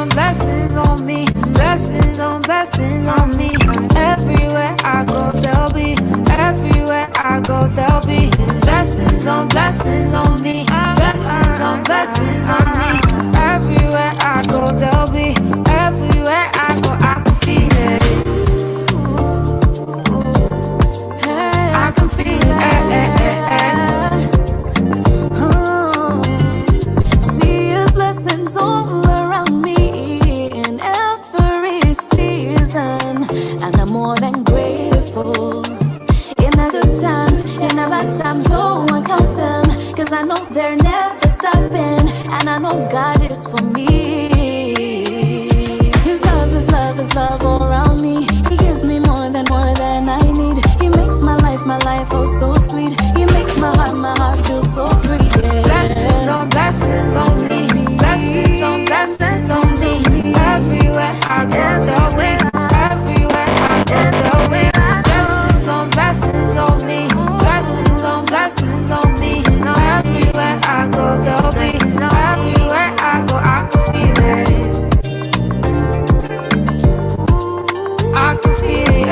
Blessings on me, blessings on me. Everywhere I go, they'll be. Everywhere I go, they'll be. Blessings on me, blessings on me. Everywhere I go, they'll be. Everywhere I go, I can feel it. I can feel it. See His blessings all around me in every season, and I'm more than grateful. In the good times, in the bad times, oh, I count them, 'cause I know they're never stopping, and I know God is for me. His love, His love, His love all around me. He gives me more than I need. He makes my life oh so sweet. He makes my heart feel so free. Yeah. Blessings on me, blessings on me. Everywhere I go, they'll be. Everywhere I go, they'll be. Blessings on me, blessings on me. Everywhere I go, they'll be. Everywhere I go, I can feel it. I can feel it.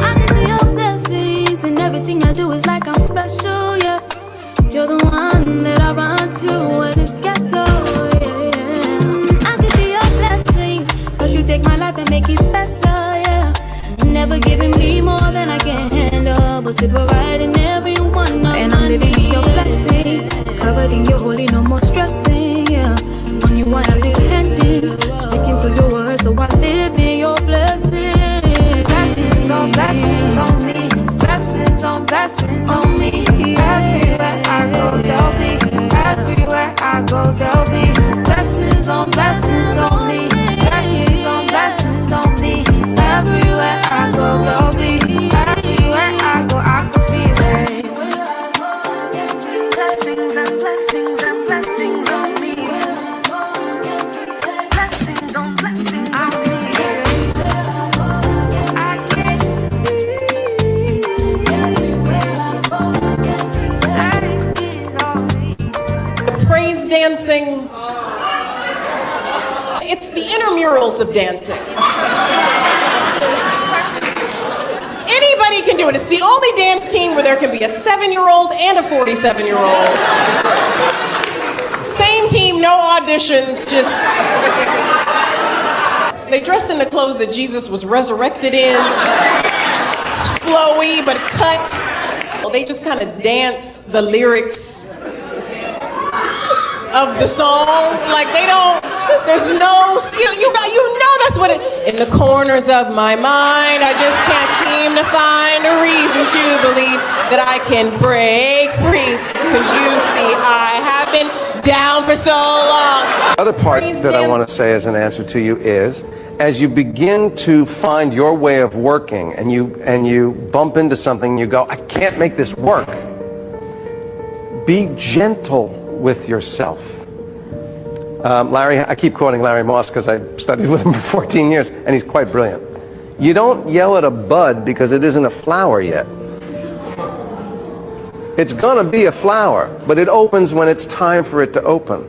I can see your blessings, and everything I do is like I'm special, yeah. You're the one that I run to when it's ghetto, yeah. I can be your blessings, 'cause you take my life and make it better, yeah. Never giving me more than I can handle, but still providing everyone of and I'm living in your blessings, covered in your holy, no more stressing, yeah. On you I have dependent, sticking to your word, so I live in your blessings. Blessings on me, blessings on me. Everywhere I go, they'll be. Everywhere I go, they'll be. Blessings on me, blessings on me. Everywhere I go, they'll be. Everywhere I go, I can feel it. Blessings and blessings and blessings on me. Blessings on me. Praise dancing. It's the intramurals of dancing. Anybody can do it. It's the only dance team where there can be a 7-year-old and a 47-year-old. Same team, no auditions, just... They dressed in the clothes that Jesus was resurrected in. It's flowy, but cut. Well, they just kind of dance the lyrics of the song. Like they don't, there's no, you know that's what it, in the corners of my mind, I just can't seem to find a reason to believe that I can break free. 'Cause you see, I have been down for so long. The other part that I want to say as an answer to you is, as you begin to find your way of working and you bump into something, you go, I can't make this work. Be gentle with yourself. Larry, I keep quoting Larry Moss because I studied with him for 14 years, and he's quite brilliant. You don't yell at a bud because it isn't a flower yet. It's gonna be a flower, but it opens when it's time for it to open.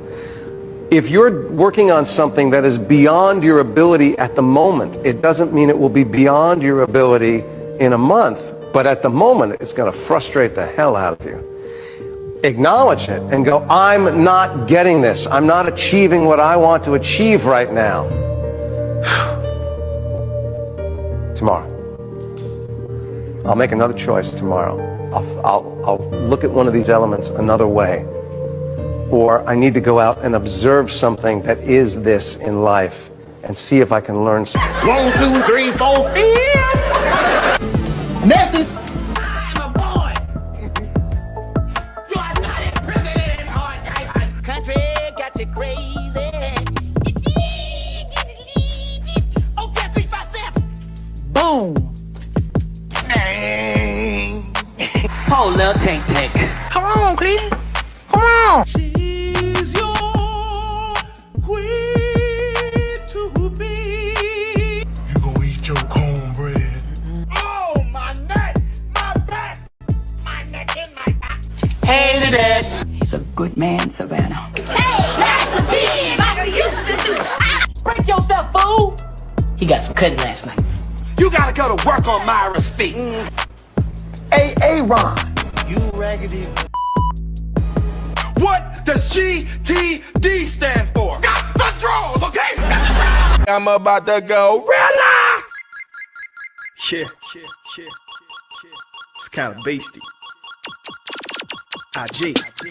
If you're working on something that is beyond your ability at the moment, it doesn't mean it will be beyond your ability in a month, but at the moment, it's gonna frustrate the hell out of you. Acknowledge it and go, I'm not getting this. I'm not achieving what I want to achieve right now. Tomorrow. I'll make another choice tomorrow. I'll look at one of these elements another way. Or I need to go out and observe something that is this in life and see if I can learn something. 1, 2, 3, 4, 5. Message. take. Come on, Cleveland. Come on. She's your queen to be. You gon' eat your cornbread. Oh, my neck, my back, my neck and my back. Hated it. He's a good man, Savannah. Hey, that's the beat like I used to do. Break yourself, fool. He got some cutting last night. You gotta go to work on Myra's feet. Hey, Ron. You raggedy. What does GTD stand for? Got the draws, okay? I'm about to go real. Yeah. It's kind of beastie. IG. IG.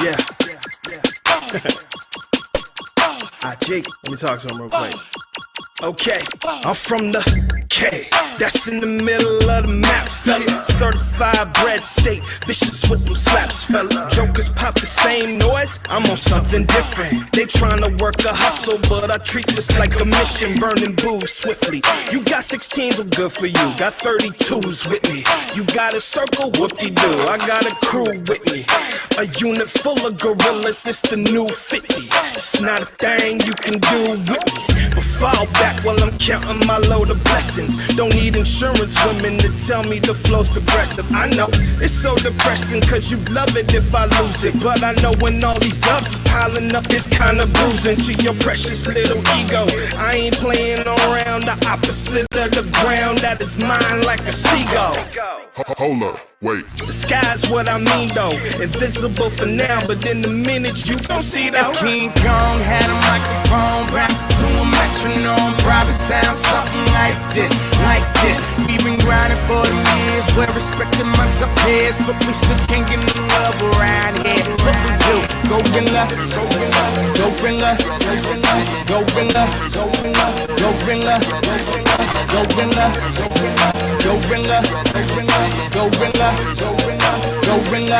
Yeah. IG. Let me talk to him real quick. Okay, I'm from the K, that's in the middle of the map, fella. Certified bread state, vicious with them slaps, fella. Jokers pop the same noise, I'm on something different. They tryna work a hustle, but I treat this like a mission, burning booze swiftly. You got 16s, well good for you, got 32s with me. You got a circle, whoop-de-doo, I got a crew with me. A unit full of gorillas, it's the new 50. It's not a thing you can do with me, but fall back while I'm counting my load of blessings. Don't need insurance women to tell me the flow's progressive. I know it's so depressing, cause you love it if I lose it. But I know when all these dubs piling up, it's kinda bruising to your precious little ego. I ain't playing around, the opposite of the ground that is mine like a seagull. Hold up, wait. The sky's what I mean though, invisible for now, but in a minute you gon' see though. King Kong had a microphone, bouncing to a metronome. Probably sound something like this, like this. We've been grinding for the years, we're respecting months of peers, but we still can't get no love around here. What we do? Go Rilla, go Rilla, go Rilla, go Rilla, go Rilla, go Rilla, go Rilla, go Rilla, go Rilla, go Rilla, go Rilla, go Rilla.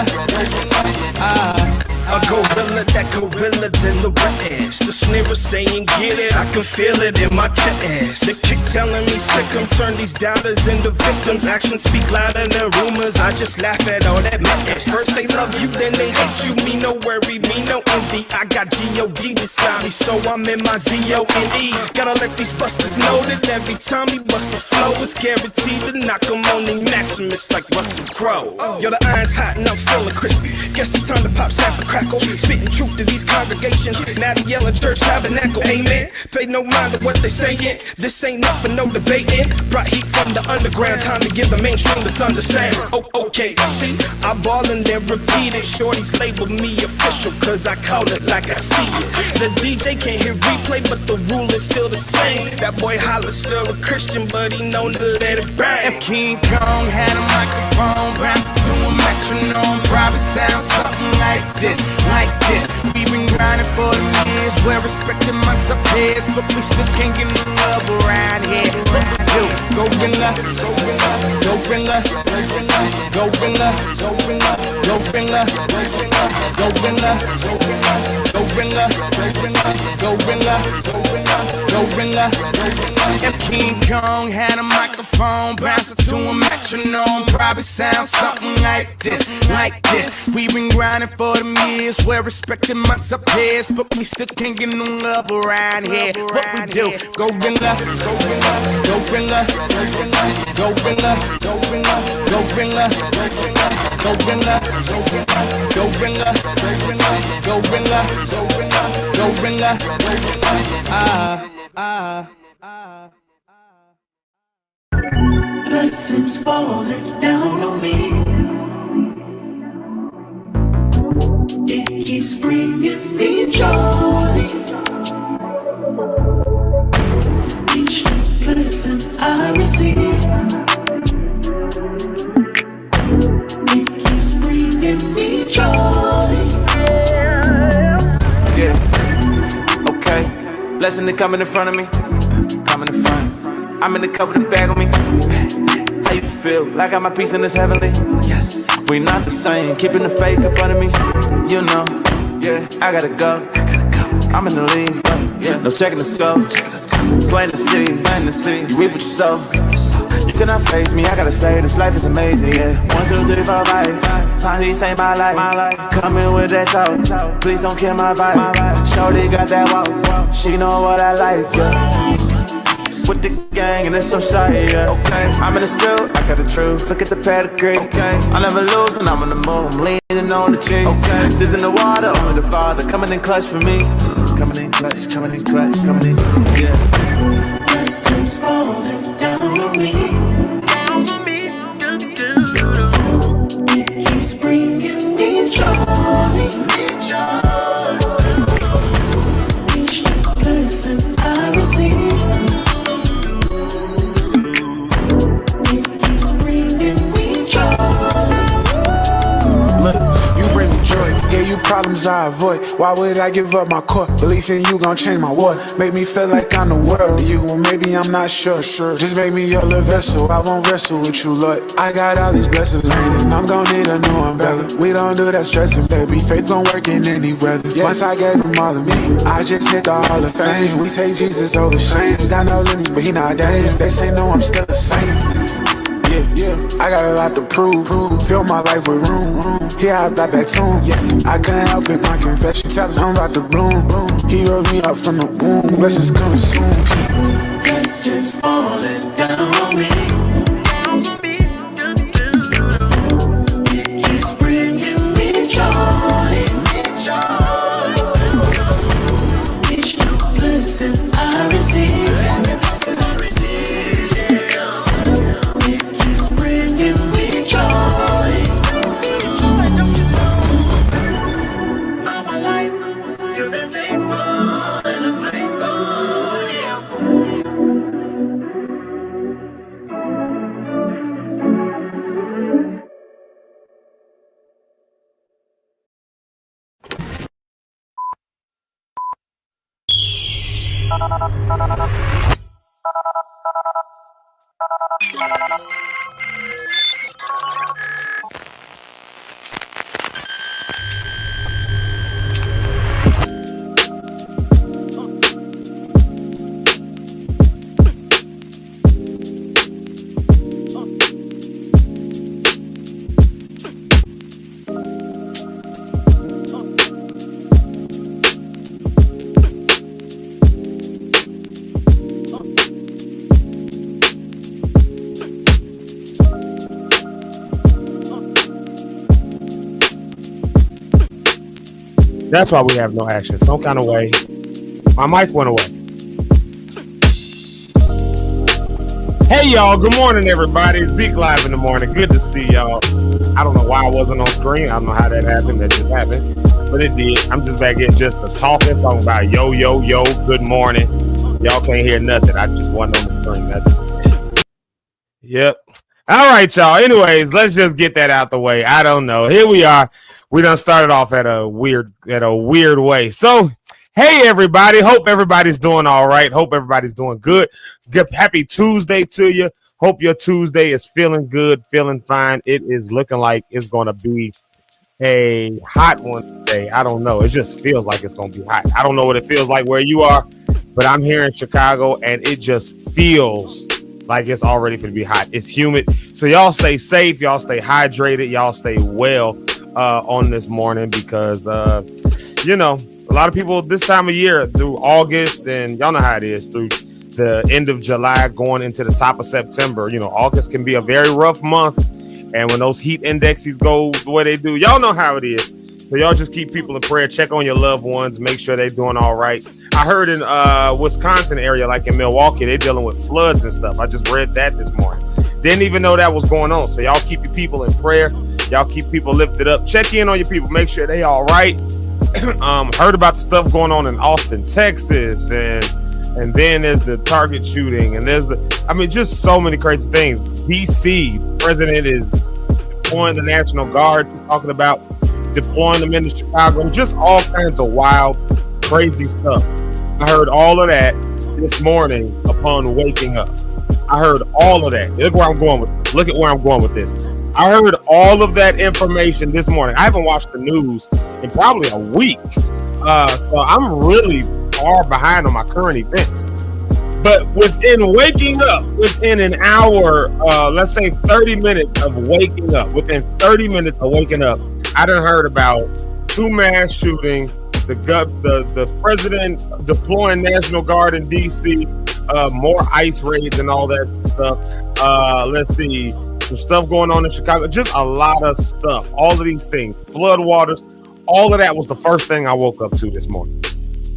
A gorilla, that gorilla, then the rest. The snare is saying get it, I can feel it in my chest. The kick telling me sick, I'm turn these doubters into victims. Actions speak louder than rumors, I just laugh at all that mess. First they love you, then they hate you, me no worry, me no envy. I got G.O.D. beside me, so I'm in my Z-O-N-E. Gotta let these busters know that every time he bust a flow, it's guaranteed to knock him on the Maximus like Russell Crowe. Yo, the iron's hot and I'm feeling crispy. Guess it's time to pop, snap, and crackle. Spitting truth to these congregations. Now the yelling church tabernacle. Amen. Pay no mind to what they saying. This ain't up for no debating. Brought heat from the underground. Time to give the mainstream the thunder sound. Oh, okay. See, I ball and then repeat it. Shorties label me official, cause I call it like I see it. The DJ can't hear replay, but the rule is still the same. That boy Holler's still a Christian, but he known to let it bang. If King Kong had a microphone, bouncing to a metronome, probably sound something like this, like this. We've been grinding for the years, we're respecting months of peers, but we still can't get no love around here. What we do? Go Rilla, go Rilla, go Rilla, go Rilla, go Rilla, go Rilla, go Rilla, go Rilla, go Rilla, go Rilla, go Rilla, go Rilla, go Rilla. If King Kong had a microphone, bouncing to a metronome, probably sound something like this, like this. We've been grinding for the years, we're respecting months of peers, but we still can't get no love around here. What we do? Go Rilla, go Rilla, go Rilla, go Rilla, go Rilla, go Rilla, go Rilla, go Rilla, go Rilla, go Rilla, go Rilla, go Rilla, go Rilla. Blessings falling down on me. It keeps bringing me joy. Each blessing I receive, it keeps bringing me joy. Yeah, okay. Blessing to coming in front of me. Coming in front. I'm in the cup with a bag on me. How you feel? Like I got my piece in this heavenly? Yes. We not the same. Keeping the fake up under me. You know. Yeah, I gotta go. I'm in the league. No checking the scope. Plain to see. You reap what you sow. You cannot face me, I gotta say this life is amazing, yeah. 1, 2, 3, 4, 5. Time he saved my life. Coming with that talk. Please don't kill my vibe. Shorty got that walk. She know what I like, yeah. With the gang and it's some shy, yeah. Okay. I'm in the still, I got the truth. Look at the pedigree. Okay. I never lose when I'm on the move. I'm leaning on the cheek. Okay. Dipped in the water, only the Father coming in clutch for me. Coming in clutch, coming in clutch, coming in, yeah. Blessings falling down on me. It keeps bringing me joy. Each blessing I receive. Yeah, you problems I avoid. Why would I give up my core? Belief in you gon' change my world. Make me feel like I'm the world. You, well, maybe I'm not sure. Just make me your little vessel. I won't wrestle with you, Lord. I got all these blessings raining. I'm gon' need a new umbrella. We don't do that stressing, baby. Faith gon' work in any weather. Yes. Once I gave him all of me, I just hit the Hall of Fame. We take Jesus over shame. Got no limit, but he not damn. They say no, I'm still the same. Yeah, I got a lot to prove. Fill my life with room. Here I got that tune. Yes, I couldn't help it, my confession. Tell him I'm about to bloom. He wrote me up from the womb. Blessings coming soon. Blessings falling down on me. It keeps bringing me joy. Each new blessing I receive. That's why we have no action. Some kind of way. My mic went away. Hey, y'all. Good morning, everybody. Zeke live in the morning. Good to see y'all. I don't know why I wasn't on screen. I don't know how that happened. That just happened. But it did. I'm just back here just talking about yo, good morning. Y'all can't hear nothing. I just wasn't on the screen. That's Yep. All right, y'all. Anyways, let's just get that out the way. I don't know. Here we are. We done started off at a weird way. So, hey, everybody. Hope everybody's doing all right. Hope everybody's doing good. Happy Tuesday to you. Hope your Tuesday is feeling good, feeling fine. It is looking like it's going to be a hot one today. I don't know. It just feels like it's going to be hot. I don't know what it feels like where you are, but I'm here in Chicago, and it just feels like it's already going to be hot. It's humid. So y'all stay safe. Y'all stay hydrated. Y'all stay well on this morning because, a lot of people this time of year through August, and y'all know how it is through the end of July going into the top of September. August can be a very rough month. And when those heat indexes go the way they do, y'all know how it is. So y'all just keep people in prayer. Check on your loved ones. Make sure they're doing all right. I heard in Wisconsin area, like in Milwaukee, they're dealing with floods and stuff. I just read that this morning. Didn't even know that was going on. So y'all keep your people in prayer. Y'all keep people lifted up. Check in on your people. Make sure they all right. Heard about the stuff going on in Austin, Texas. And then there's the Target shooting. And just so many crazy things. DC, president is deploying the National Guard. He's talking about deploying them into Chicago. Just all kinds of wild, crazy stuff. I heard all of that this morning upon waking up. I heard all of that. Look where I'm going with this. I heard all of that information this morning. I haven't watched the news in probably a week. So I'm really far behind on my current events. But within waking up, within an hour, let's say 30 minutes of waking up, within 30 minutes of waking up, I done heard about 2 mass shootings, the president deploying National Guard in D.C., more ICE raids and all that stuff. Let's see, some stuff going on in Chicago, just a lot of stuff. All of these things, flood waters, all of that was the first thing I woke up to this morning.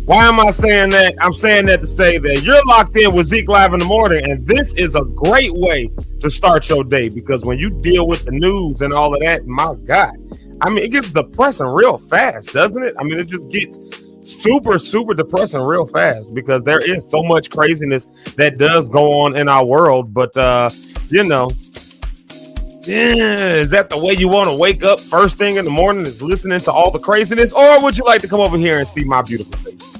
Why am I saying that? I'm saying that to say that you're locked in with Zeke Live in the morning, and this is a great way to start your day, because when you deal with the news and all of that, my God, I mean, it gets depressing real fast, doesn't it? I mean, it just gets super, super depressing real fast, because there is so much craziness that does go on in our world. But, is that the way you want to wake up first thing in the morning, is listening to all the craziness? Or would you like to come over here and see my beautiful face?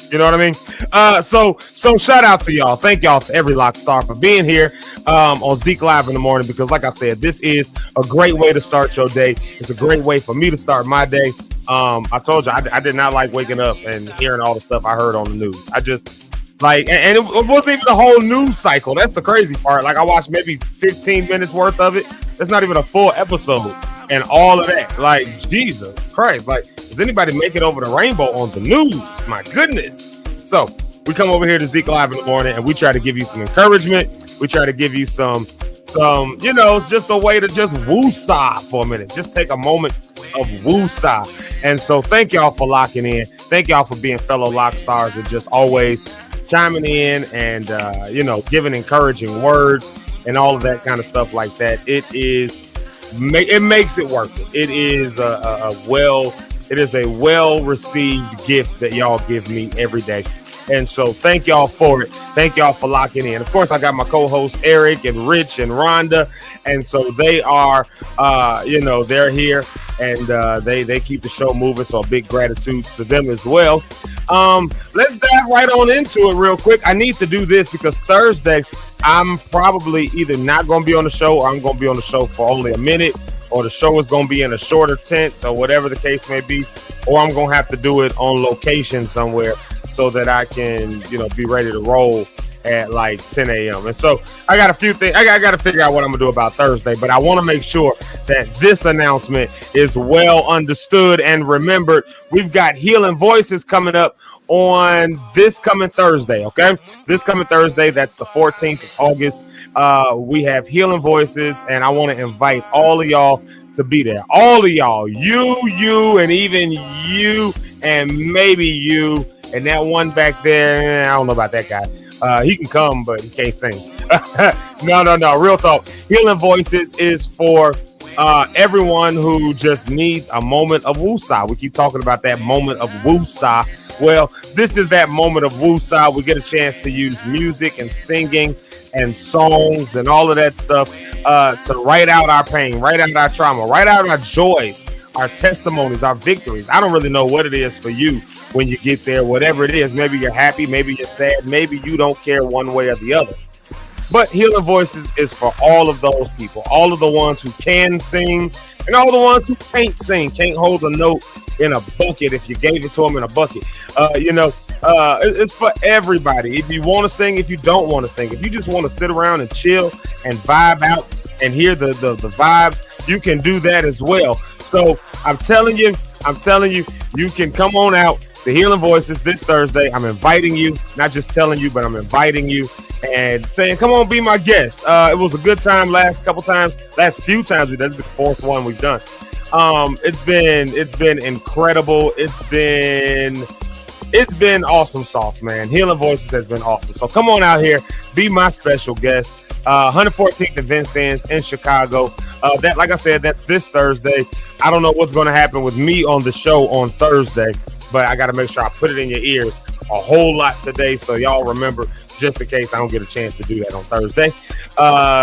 You know what I mean? So shout out to y'all. Thank y'all to every lock star for being here on Zeke Live in the morning, because like I said, this is a great way to start your day. It's a great way for me to start my day. I told you, I did not like waking up and hearing all the stuff I heard on the news. I just like, and it wasn't even the whole news cycle. That's the crazy part. Like, I watched maybe 15 minutes worth of it. That's not even a full episode. And all of that, like, Jesus Christ, like, does anybody make it over the rainbow on the news? My goodness. So we come over here to Zeke Live in the morning, and we try to give you some encouragement. We try to give you some, it's just a way to just woo-saw for a minute. Just take a moment of woo-saw. And so thank y'all for locking in. Thank y'all for being fellow lock stars and just always chiming in and, giving encouraging words and all of that kind of stuff like that. It makes it worth it. It is a well-received gift that y'all give me every day. And so thank y'all for it. Thank y'all for locking in. Of course, I got my co-hosts Eric and Rich and Rhonda. And so they are, they're here, and they keep the show moving. So a big gratitude to them as well. Let's dive right on into it real quick. I need to do this because Thursday, I'm probably either not going to be on the show, or I'm going to be on the show for only a minute, or the show is going to be in a shorter tent, or whatever the case may be, or I'm going to have to do it on location somewhere so that I can, be ready to roll at like 10 a.m. And so I got a few things. I got to figure out what I'm going to do about Thursday, but I want to make sure that this announcement is well understood and remembered. We've got Healing Voices coming up on this coming Thursday, okay? This coming Thursday, that's the 14th of August. We have Healing Voices, and I want to invite all of y'all to be there. All of y'all, you, and even you, and maybe you, and that one back there, I don't know about that guy. He can come, but he can't sing. No. Real talk. Healing Voices is for everyone who just needs a moment of woosah. We keep talking about that moment of woosah. Well, this is that moment of woosah. We get a chance to use music and singing and songs and all of that stuff to write out our pain, write out our trauma, write out our joys, our testimonies, our victories. I don't really know what it is for you when you get there, whatever it is. Maybe you're happy, maybe you're sad, maybe you don't care one way or the other. But Healing Voices is for all of those people, all of the ones who can sing and all the ones who can't sing, can't hold a note in a bucket if you gave it to them in a bucket. It's for everybody. If you want to sing, if you don't want to sing, if you just want to sit around and chill and vibe out and hear the vibes, you can do that as well. So I'm telling you, you can come on out to Healing Voices this Thursday. I'm inviting you, not just telling you, but I'm inviting you and saying, come on, be my guest. It was a good time last few times we did. This is the fourth one we've done. It's been incredible. It's been awesome sauce, man. Healing Voices has been awesome. So come on out here, be my special guest. 114th and Vincennes in Chicago. That, like I said, that's this Thursday. I don't know what's going to happen with me on the show on Thursday, but I got to make sure I put it in your ears a whole lot today, so y'all remember, just in case I don't get a chance to do that on Thursday.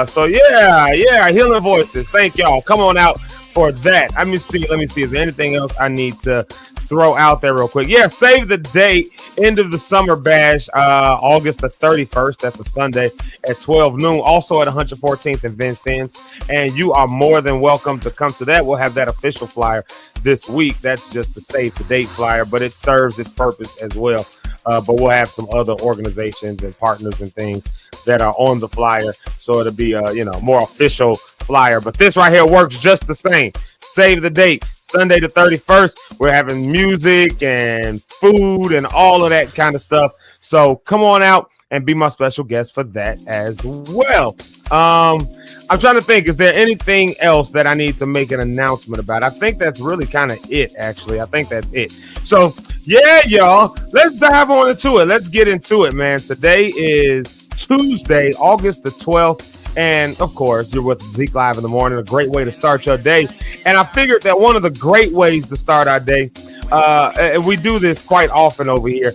So yeah, Healing Voices. Thank y'all. Come on out for that. Let me see. Is there anything else I need to throw out there real quick. Yeah, save the date. End of the summer bash, August the 31st. That's a Sunday at 12 noon. Also at 114th and Vincennes. And you are more than welcome to come to that. We'll have that official flyer this week. That's just the save the date flyer, but it serves its purpose as well. But we'll have some other organizations and partners and things that are on the flyer. So it'll be a more official flyer. But this right here works just the same. Save the date. Sunday the 31st, we're having music and food and all of that kind of stuff. So come on out and be my special guest for that as well. I'm trying to think, is there anything else that I need to make an announcement about? I think that's really kind of it, actually. I think that's it. So, yeah, y'all, let's dive on into it. Let's get into it, man. Today is Tuesday, August the 12th. And, of course, you're with Zeke Live in the morning, a great way to start your day. And I figured that one of the great ways to start our day, and we do this quite often over here.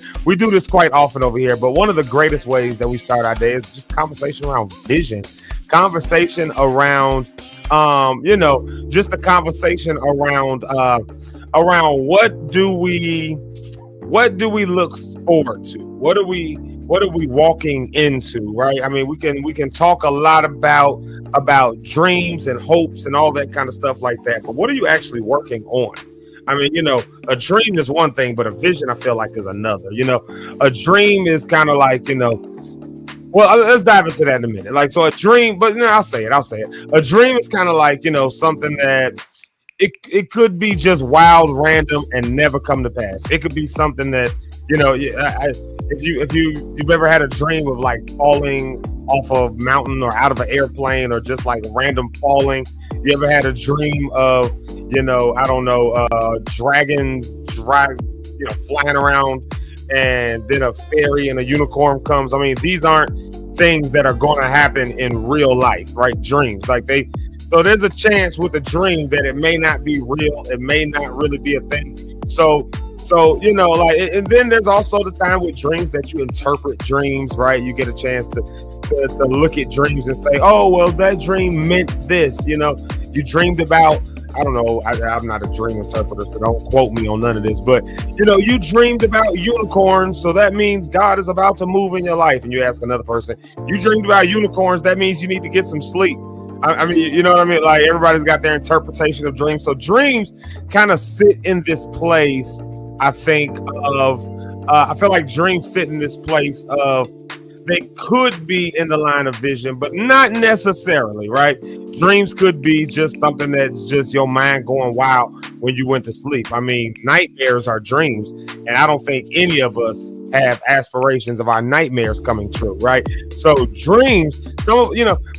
But one of the greatest ways that we start our day is just conversation around vision. Conversation around, just a conversation around what do we look forward to? What are we walking into, right? I mean, we can talk a lot about dreams and hopes and all that kind of stuff like that. But what are you actually working on? I mean, a dream is one thing, but a vision I feel like is another. A dream is kind of like, well, let's dive into that in a minute. Like, so a dream, but I'll say it. A dream is kind of like, something that it could be just wild, random, and never come to pass. It could be something that's, if you've ever had a dream of like falling off a mountain or out of an airplane or just like random falling, you ever had a dream of, dragons flying around and then a fairy and a unicorn comes? I mean, these aren't things that are going to happen in real life, right? Dreams, so there's a chance with a dream that it may not be real. It may not really be a thing. So and then there's also the time with dreams that you interpret dreams, right? You get a chance to look at dreams and say, oh, well, that dream meant this. You dreamed about, I don't know, I'm not a dream interpreter, so don't quote me on none of this, but you dreamed about unicorns, so that means God is about to move in your life. And you ask another person, you dreamed about unicorns, that means you need to get some sleep. I mean, you know what I mean? Like, everybody's got their interpretation of dreams. So dreams kind of sit in this place, I think, I feel like dreams sit in this place of, they could be in the line of vision, but not necessarily, right? Dreams could be just something that's just your mind going wild when you went to sleep. I mean, nightmares are dreams, and I don't think any of us have aspirations of our nightmares coming true, right? So dreams,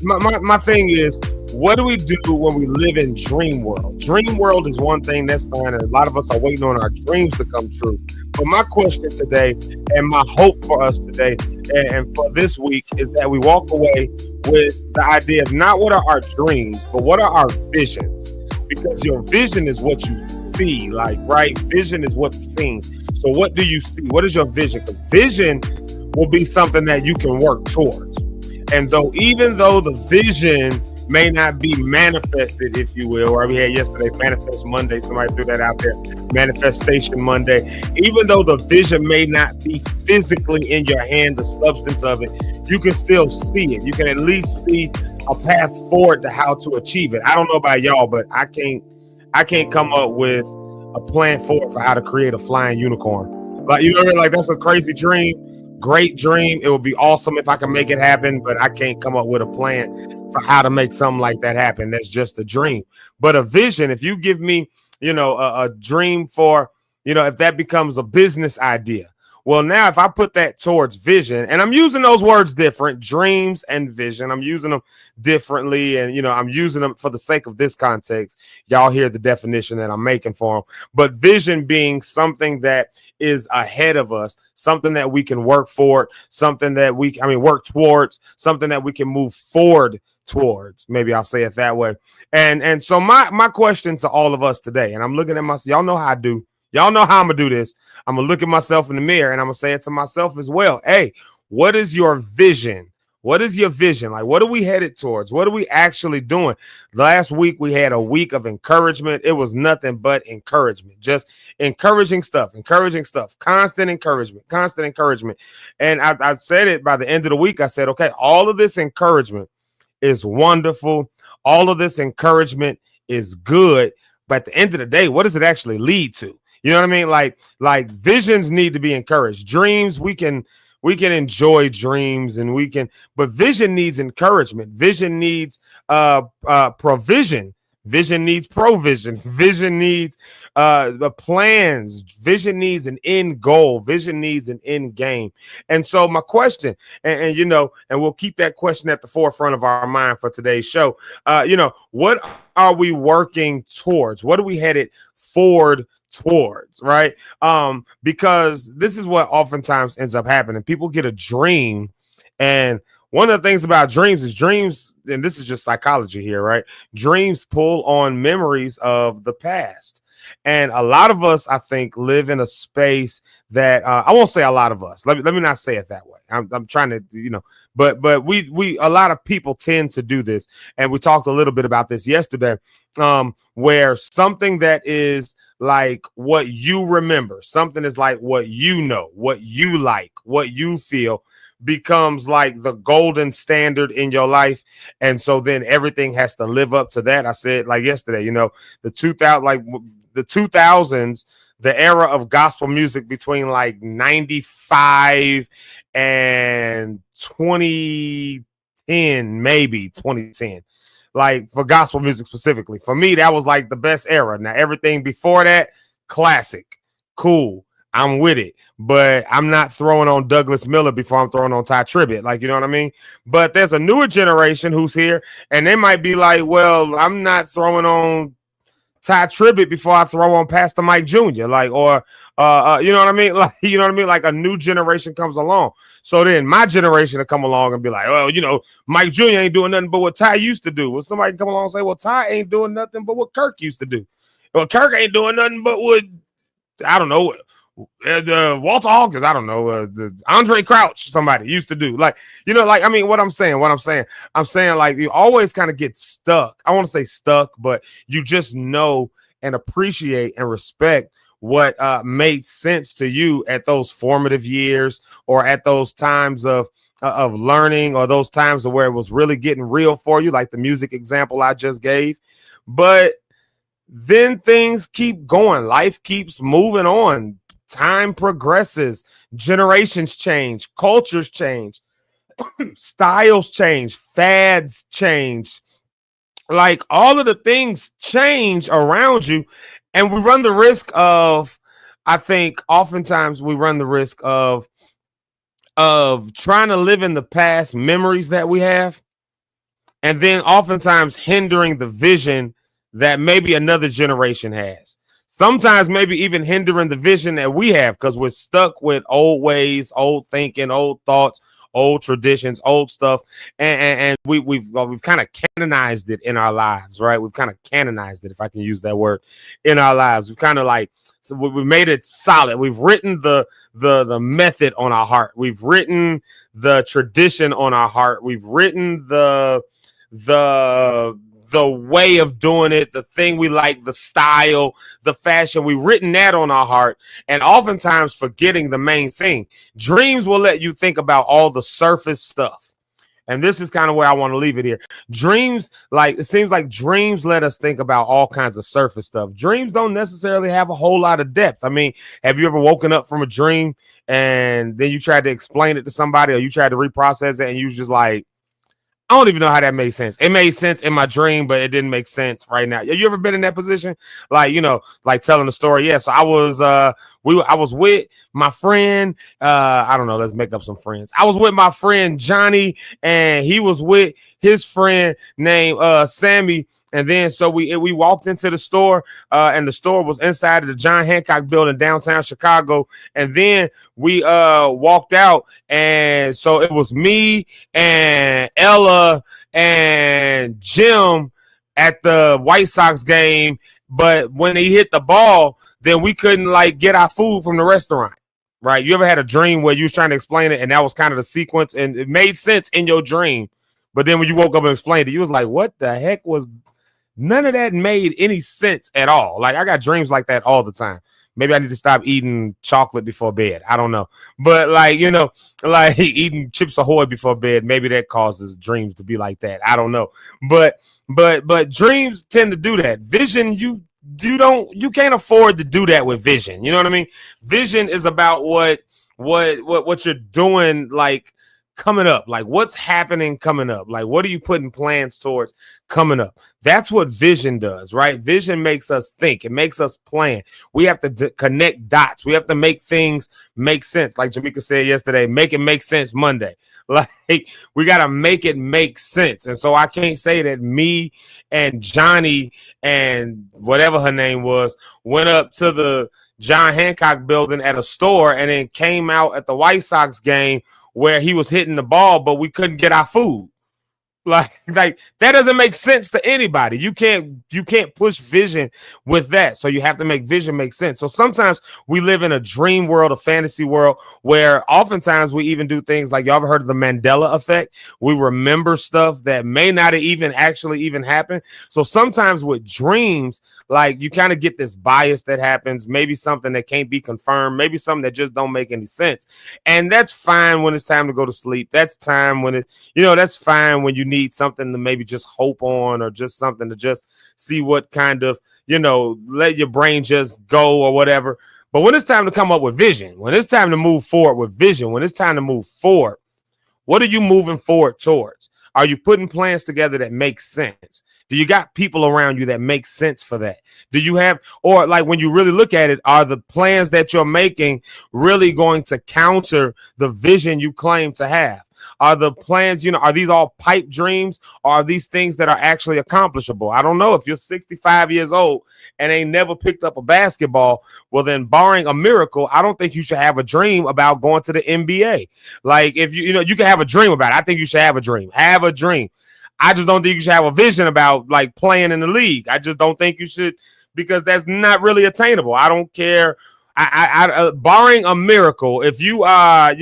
my thing is, what do we do when we live in dream world? Dream world is one thing, that's fine, and a lot of us are waiting on our dreams to come true. But my question today, and my hope for us today, and for this week, is that we walk away with the idea of not what are our dreams, but what are our visions? Because your vision is what you see, right? Vision is what's seen. So what do you see? What is your vision? Because vision will be something that you can work towards. And even though the vision may not be manifested, if you will, or we had yesterday, Manifest Monday, somebody threw that out there, Manifestation Monday. Even though the vision may not be physically in your hand, the substance of it, you can still see it. You can at least see a path forward to how to achieve it. I don't know about y'all, but I can't come up with a plan forward for how to create a flying unicorn. Like, you know what I mean? Like, that's a crazy dream. Great dream. It would be awesome if I can make it happen, but I can't come up with a plan for how to make something like that happen. That's just a dream. But a vision, if you give me, a dream for, if that becomes a business idea, well, now if I put that towards vision, and I'm using those words different, dreams and vision, I'm using them differently, and I'm using them for the sake of this context. Y'all hear the definition that I'm making for them. But vision being something that is ahead of us, something that we can work for, something that work towards, something that we can move forward towards. Maybe I'll say it that way. And so my question to all of us today, and I'm looking at myself, y'all know how I do. Y'all know how I'm going to do this. I'm going to look at myself in the mirror and I'm going to say it to myself as well. Hey, what is your vision? What is your vision? Like, what are we headed towards? What are we actually doing? Last week, we had a week of encouragement. It was nothing but encouragement, just encouraging stuff, constant encouragement. And I said it by the end of the week. I said, okay, all of this encouragement is wonderful. All of this encouragement is good. But at the end of the day, what does it actually lead to? You know what I mean? Like visions need to be encouraged. Dreams, we can enjoy dreams and but vision needs encouragement. Vision needs provision. Vision needs provision. Vision needs the plans. Vision needs an end goal. Vision needs an end game. And so my question, and we'll keep that question at the forefront of our mind for today's show. What are we working towards? What are we headed forward towards, right? Because this is what oftentimes ends up happening. People get a dream, and one of the things about dreams, and this is just psychology here, right? Dreams pull on memories of the past. And a lot of us, I think, live in a space that I won't say a lot of us. Let me not say it that way. I'm trying to, but we a lot of people tend to do this. And we talked a little bit about this yesterday, where something that is like what you remember, something is like what you know, what you like, what you feel, becomes like the golden standard in your life. And so then everything has to live up to that. I said like yesterday, the 2000s, the era of gospel music between like 95 and 2010, maybe 2010, like for gospel music specifically. For me, that was like the best era. Now, everything before that, classic, cool, I'm with it, but I'm not throwing on Douglas Miller before I'm throwing on Ty Tribbett. Like, you know what I mean? But there's a newer generation who's here, and they might be like, well, I'm not throwing on Ty Tribbett before I throw on Pastor Mike Jr. Like, or you know what I mean? Like, you know what I mean? Like a new generation comes along. So then my generation will come along and be like, well, Mike Jr. ain't doing nothing but what Ty used to do. Well, somebody come along and say, well, Ty ain't doing nothing but what Kirk used to do. Well, Kirk ain't doing nothing but what, I don't know, Walter Hawkins, I don't know, the Andre Crouch, somebody used to do. Like, what I'm saying, like, you always kind of get stuck. I want to say stuck, but you just know and appreciate and respect what made sense to you at those formative years, or at those times of learning, or those times of where it was really getting real for you, like the music example I just gave. But then things keep going. Life keeps moving on. Time progresses, generations change, cultures change, styles change, fads change. Like, all of the things change around you. And we run the risk of, I think oftentimes we run the risk of trying to live in the past memories that we have, and then oftentimes hindering the vision that maybe another generation has. Sometimes maybe even hindering the vision that we have, because we're stuck with old ways, old thinking, old thoughts, old traditions, old stuff, and we've kind of canonized it in our lives, right? We've kind of canonized it, if I can use that word, in our lives. We've kind of we've made it solid. We've written the method on our heart. We've written the tradition on our heart. We've written the way of doing it, the thing we like, the style, the fashion. We've written that on our heart, and oftentimes forgetting the main thing. Dreams will let you think about all the surface stuff. And this is kind of where I want to leave it here. Dreams, it seems like dreams let us think about all kinds of surface stuff. Dreams don't necessarily have a whole lot of depth. I mean, have you ever woken up from a dream and then you tried to explain it to somebody, or you tried to reprocess it, and you was just like, I don't even know how that made sense. It made sense in my dream, but it didn't make sense right now. Have you ever been in that position? Like, like telling the story. Yeah. So I was with my friend. I don't know. Let's make up some friends. I was with my friend Johnny, and he was with his friend named Sammy. And then so we walked into the store, and the store was inside of the John Hancock building, downtown Chicago. And then we walked out, and so it was me and Ella and Jim at the White Sox game. But when he hit the ball, then we couldn't get our food from the restaurant, right? You ever had a dream where you was trying to explain it and that was kind of the sequence and it made sense in your dream, but then when you woke up and explained it, you was like, what the heck was none of that made any sense at all. Like I got dreams like that all the time. Maybe I need to stop eating chocolate before bed. I don't know. But like, you know, like eating Chips Ahoy before bed, maybe that causes dreams to be like that. I don't know. But dreams tend to do that. Vision, you can't afford to do that with vision. You know what I mean? Vision is about what you're doing, like coming up, like what's happening coming up, like what are you putting plans towards coming up. That's what vision does, right? Vision makes us think, it makes us plan. We have to connect dots, we have to make things make sense. Like Jamaica said yesterday, make it make sense Monday. Like we got to make it make sense. And so I can't say that me and Johnny and whatever her name was went up to the John Hancock building at a store and then came out at the White Sox game where he was hitting the ball, but we couldn't get our food. Like that doesn't make sense to anybody. You can't push vision with that. So you have to make vision make sense. So sometimes we live in a dream world, a fantasy world, where oftentimes we even do things like, y'all ever heard of the Mandela effect? We remember stuff that may not even actually happen. So sometimes with dreams, like you kind of get this bias that happens, maybe something that can't be confirmed, maybe something that just don't make any sense. And that's fine when it's time to go to sleep. That's time when that's fine when you need something to maybe just hope on, or just something to just see what kind of, let your brain just go or whatever. But when it's time to come up with vision, when it's time to move forward with vision, when it's time to move forward, what are you moving forward towards? Are you putting plans together that make sense? Do you got people around you that make sense for that? Do you have, or like when you really look at it, are the plans that you're making really going to counter the vision you claim to have? Are the plans, are these all pipe dreams, or are these things that are actually accomplishable? I don't know. If you're 65 years old and ain't never picked up a basketball, well, then barring a miracle, I don't think you should have a dream about going to the NBA. Like if you can have a dream about it. I think you should have a dream. Have a dream. I just don't think you should have a vision about like playing in the league. I just don't think you should, because that's not really attainable. I don't care. I barring a miracle, if you are,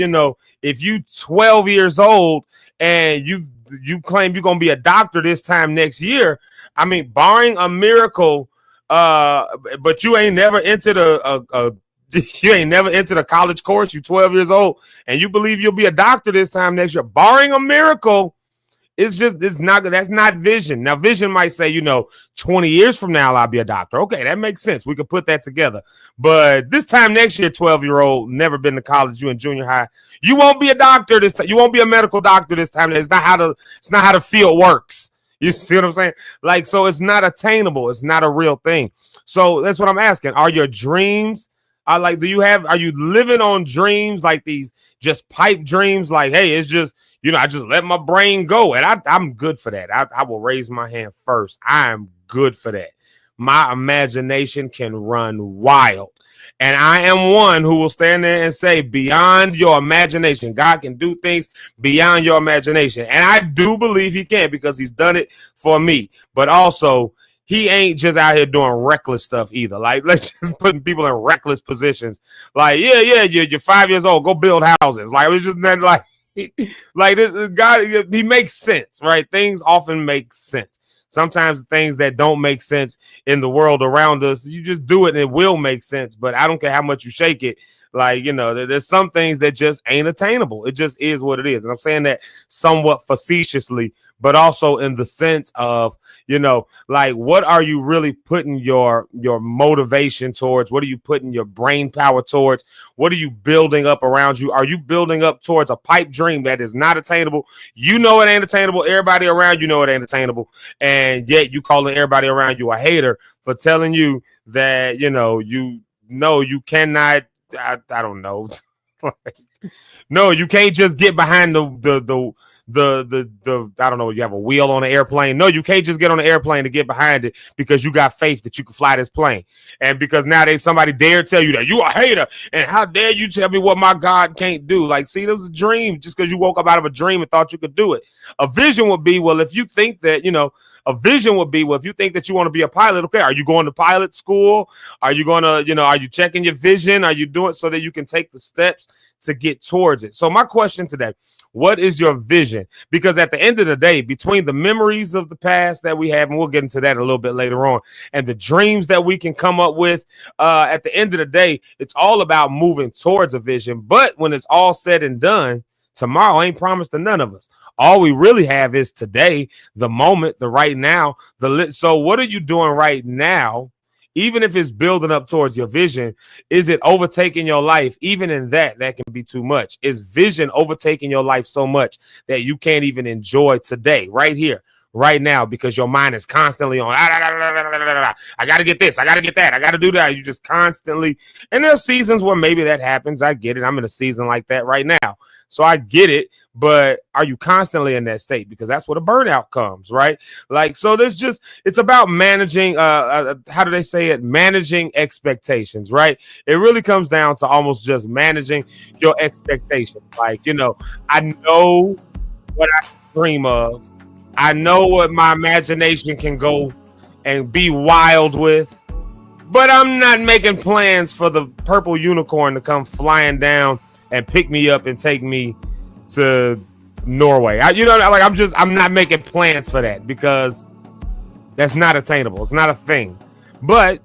if you 12 years old and you claim you're gonna be a doctor this time next year, I mean, barring a miracle, but you ain't never entered a college course. You 12 years old and you believe you'll be a doctor this time next year, barring a miracle. That's not vision. Now, vision might say, 20 years from now, I'll be a doctor. Okay, that makes sense. We could put that together. But this time next year, 12-year-old, never been to college, you in junior high, you won't be a doctor this time. You won't be a medical doctor this time. It's not how the field works. You see what I'm saying? Like, so it's not attainable. It's not a real thing. So that's what I'm asking. Are your dreams, are you living on dreams like these just pipe dreams? Like, hey, it's just, I just let my brain go. And I'm good for that. I will raise my hand first. I'm good for that. My imagination can run wild. And I am one who will stand there and say, beyond your imagination, God can do things beyond your imagination. And I do believe he can, because he's done it for me. But also, he ain't just out here doing reckless stuff either. Like, let's just put people in reckless positions. Like, you're 5 years old, go build houses. Like, it's just not like, this God, he makes sense, right? Things often make sense. Sometimes things that don't make sense in the world around us, you just do it and it will make sense. But I don't care how much you shake it. Like, there's some things that just ain't attainable. It just is what it is. And I'm saying that somewhat facetiously, but also in the sense of, like, what are you really putting your motivation towards? What are you putting your brain power towards? What are you building up around you? Are you building up towards a pipe dream that is not attainable? You know it ain't attainable. Everybody around you know it ain't attainable. And yet you calling everybody around you a hater for telling you that, you cannot. I don't know. No, you can't just get behind the the I don't know, you have a wheel on an airplane. No, you can't just get on an airplane to get behind it because you got faith that you can fly this plane. And because nowadays somebody dare tell you that you a hater, and how dare you tell me what my God can't do? Like, see, this is a dream just because you woke up out of a dream and thought you could do it. A vision would be, well, if you think that, a vision would be, well, if you think that you want to be a pilot, okay, are you going to pilot school? Are you going to, are you checking your vision? Are you doing it so that you can take the steps to get towards it? So my question today, what is your vision? Because at the end of the day, between the memories of the past that we have, and we'll get into that a little bit later on, and the dreams that we can come up with, at the end of the day, it's all about moving towards a vision. But when it's all said and done, tomorrow ain't promised to none of us. All we really have is today, the moment, the right now, So what are you doing right now? Even if it's building up towards your vision, is it overtaking your life? Even in that can be too much. Is vision overtaking your life so much that you can't even enjoy today, right here, right now, because your mind is constantly on, I got to get this, I got to get that, I got to do that. You just constantly, and there's seasons where maybe that happens. I get it. I'm in a season like that right now. So I get it. But are you constantly in that state? Because that's where the burnout comes, right? Like, so it's about managing, how do they say it? Managing expectations, right? It really comes down to almost just managing your expectations. Like, I know what I dream of. I know what my imagination can go and be wild with, but I'm not making plans for the purple unicorn to come flying down and pick me up and take me to Norway. I'm not making plans for that because that's not attainable. It's not a thing. But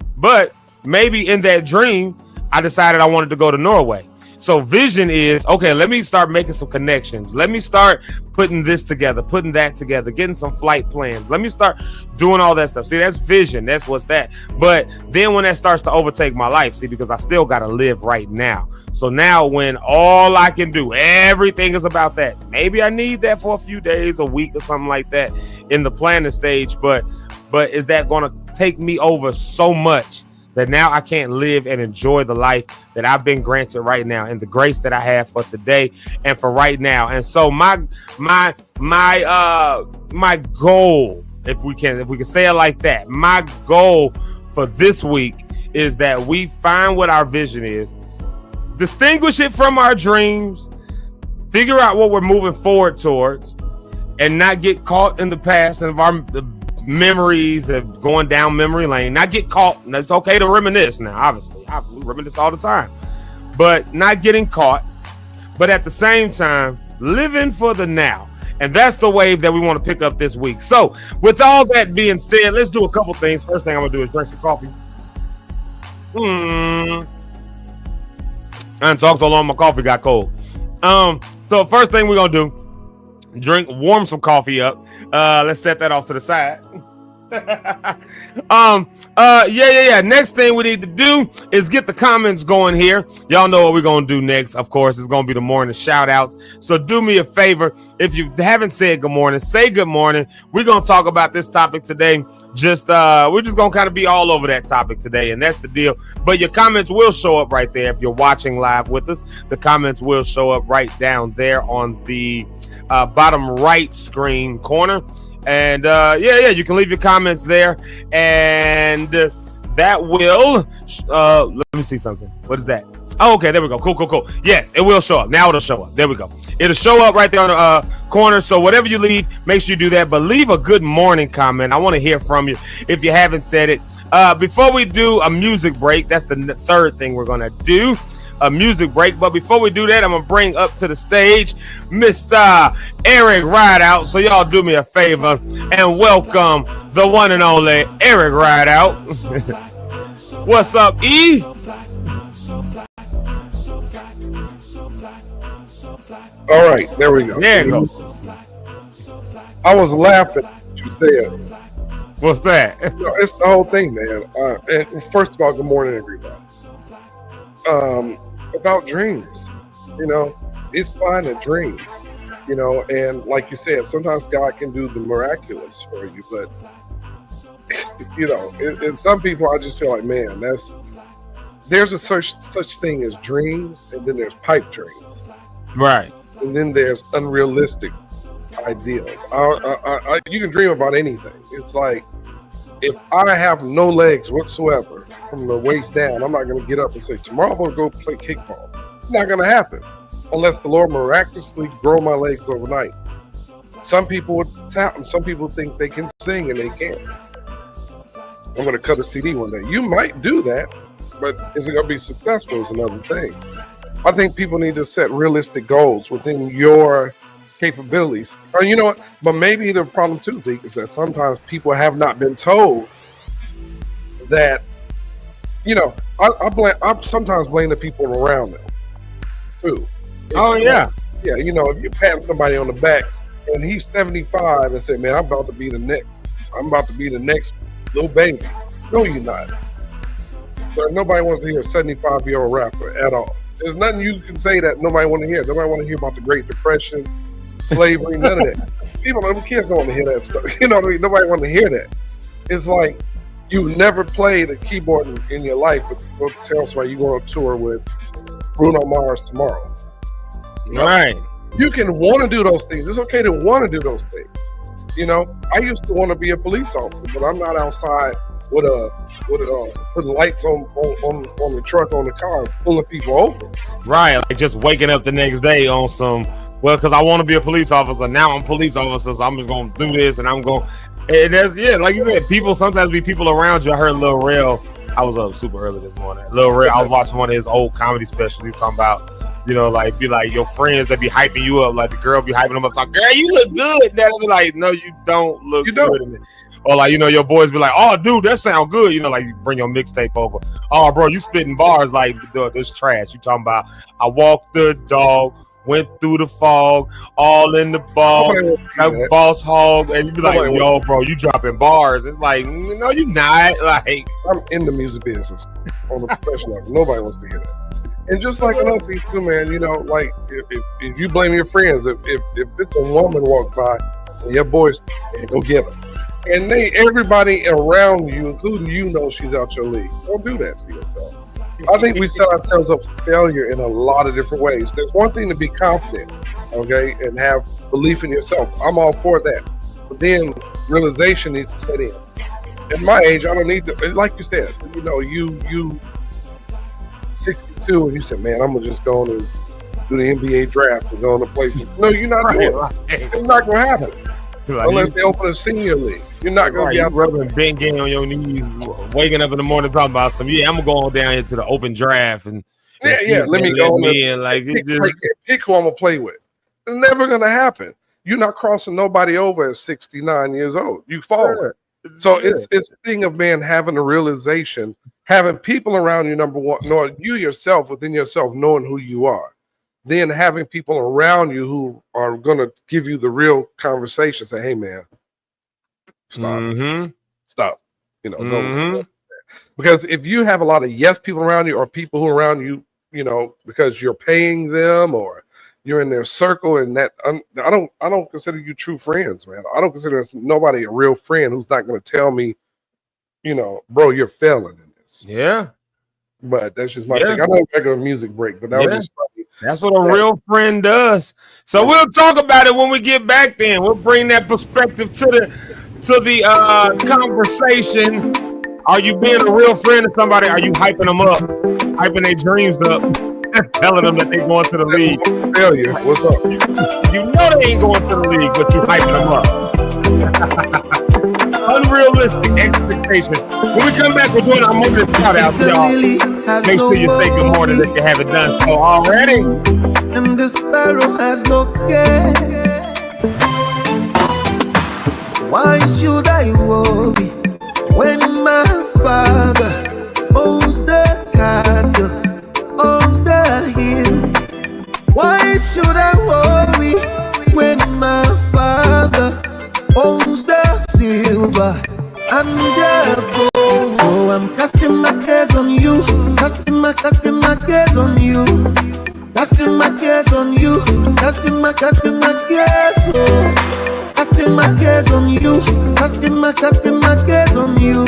maybe in that dream, I decided I wanted to go to Norway. So vision is, okay, let me start making some connections. Let me start putting this together, putting that together, getting some flight plans. Let me start doing all that stuff. See, that's vision. That's what's that. But then when that starts to overtake my life, see, because I still got to live right now. So now when all I can do, everything is about that. Maybe I need that for a few days, a week or something like that in the planning stage. But is that going to take me over so much that now I can't live and enjoy the life that I've been granted right now and the grace that I have for today and for right now? And so my goal, if we can say it like that, my goal for this week is that we find what our vision is, distinguish it from our dreams, figure out what we're moving forward towards, and not get caught in the past and our memories of going down memory lane. Not get caught. And it's okay to reminisce now, obviously. I reminisce all the time. But not getting caught. But at the same time, living for the now. And that's the wave that we want to pick up this week. So with all that being said, let's do a couple things. First thing I'm going to do is drink some coffee. I didn't talk so long, my coffee got cold. So first thing we're going to do, warm some coffee up. Let's set that off to the side. Next thing we need to do is get the comments going here. Y'all know what we're gonna do next. Of course, it's gonna be the morning shout outs. So do me a favor, if you haven't said good morning, say good morning. We're gonna talk about this topic today. We're just gonna kind of be all over that topic today, and that's the deal. But your comments will show up right there if you're watching live with us. The comments will show up right down there on the bottom right screen corner. And you can leave your comments there, and that will let me see something. What is that? Oh, okay, there we go. Cool. Yes, it will show up. Now it'll show up. There we go. It'll show up right there on the corner. So whatever you leave, make sure you do that. But leave a good morning comment. I want to hear from you if you haven't said it. Before we do a music break, that's the third thing we're gonna do. A music break, but before we do that, I'm gonna bring up to the stage Mr. Eric Rideout. So y'all do me a favor and welcome the one and only Eric Rideout. What's up, E? All right, there we go. There you go. I was laughing at what you said. What's that? It's the whole thing, man. And first of all, good morning, everybody. About dreams, it's fine to dream, and like you said, sometimes God can do the miraculous for you, but and some people, I just feel like, man, there's a such thing as dreams, and then there's pipe dreams, right, and then there's unrealistic ideals. You can dream about anything. It's like, if I have no legs whatsoever from the waist down, I'm not going to get up and say, tomorrow I'm going to go play kickball. It's not going to happen unless the Lord miraculously grow my legs overnight. Some people would tap, and some people think they can sing and they can't. I'm going to cut a CD one day. You might do that, but is it going to be successful is another thing. I think people need to set realistic goals within your capabilities. You know what? But maybe the problem too, Zeke, is that sometimes people have not been told that. You know, I sometimes blame the people around them too. Yeah. Yeah, you know, if you're patting somebody on the back and he's 75 and say, man, I'm about to be the next little baby. No, you're not. So nobody wants to hear a 75-year-old rapper at all. There's nothing you can say that nobody want to hear. Nobody want to hear about the Great Depression, slavery, none of that. People, kids don't want to hear that stuff. You know what I mean? Nobody want to hear that. It's like you never played a keyboard in your life, but go tell somebody you're going on tour with Bruno Mars tomorrow. You know? Right. You can want to do those things. It's okay to want to do those things. You know, I used to want to be a police officer, but I'm not outside with putting lights on the truck, on the car, pulling people over. Right, like just waking up the next day on some, well, because I want to be a police officer. Now I'm a police officer, so I'm just going to do this, and I'm going. And that's, yeah, like you said, people sometimes be people around you. I heard Lil Rel. I was up super early this morning. Lil Rel, I was watching one of his old comedy specials. He's talking about, you know, like, be like your friends that be hyping you up, like the girl be hyping them up, talking, girl, you look good. They'll be like, no, you don't look good. Or like, you know, your boys be like, oh, dude, that sound good. You know, like you bring your mixtape over. Oh, bro, you spitting bars like this trash. You talking about, I walked the dog, went through the fog, all in the ball, like boss hog, and you be like, yo, bro, you dropping bars. It's like, no, you not. Like, I'm in the music business on a professional level. Nobody wants to hear that. And just like another thing too, man, you know, like if you blame your friends, if it's a woman walk by and your boys, hey, go get her. And everybody around you, including you, know she's out your league. Don't do that to yourself. I think we set ourselves up for failure in a lot of different ways. There's one thing to be confident, okay, and have belief in yourself. I'm all for that. But then realization needs to set in. At my age, I don't need to, like you said, you know, you 62 and you said, man, I'm going to just go on and do the NBA draft and go on to play. No, you're not doing it. It's not going to happen. Like unless they open a senior league. You're not going to be out rubbing banging on your knees, waking up in the morning talking about some, I'm going to go down into the open draft and let me go and like pick who I'm going to play with. It's never going to happen. You're not crossing nobody over at 69 years old. You fall. Sure. So it's a thing of, man, having a realization, having people around you, number one, knowing you yourself, within yourself, knowing who you are. Then having people around you who are going to give you the real conversation, say, hey, man, stop. You know, no. Because if you have a lot of yes people around you or people who are around you, you know, because you're paying them or you're in their circle, and that I don't consider you true friends, man. I don't consider nobody a real friend who's not going to tell me, you know, bro, you're failing in this. Yeah. But that's just my thing. I know regular music break, but that was just funny. That's what a real friend does. So we'll talk about it when we get back. Then we'll bring that perspective to the conversation. Are you being a real friend to somebody? Are you hyping them up, hyping their dreams up, and telling them that they're going to the league? Failure. What's up? You know they ain't going to the league, but you hyping them up. Unrealistic expectations. When we come back, we're doing our morning shout out, y'all. Make sure you say good morning if you haven't done so already. And the sparrow has no care. Why should I worry when my father owns the cattle on the hill? Why should I worry when my father owns the silver and the gold? So I'm casting my cares on you, casting my cares on you, casting my cares on you, casting my cares, oh, casting my cares on you, casting my cares on you,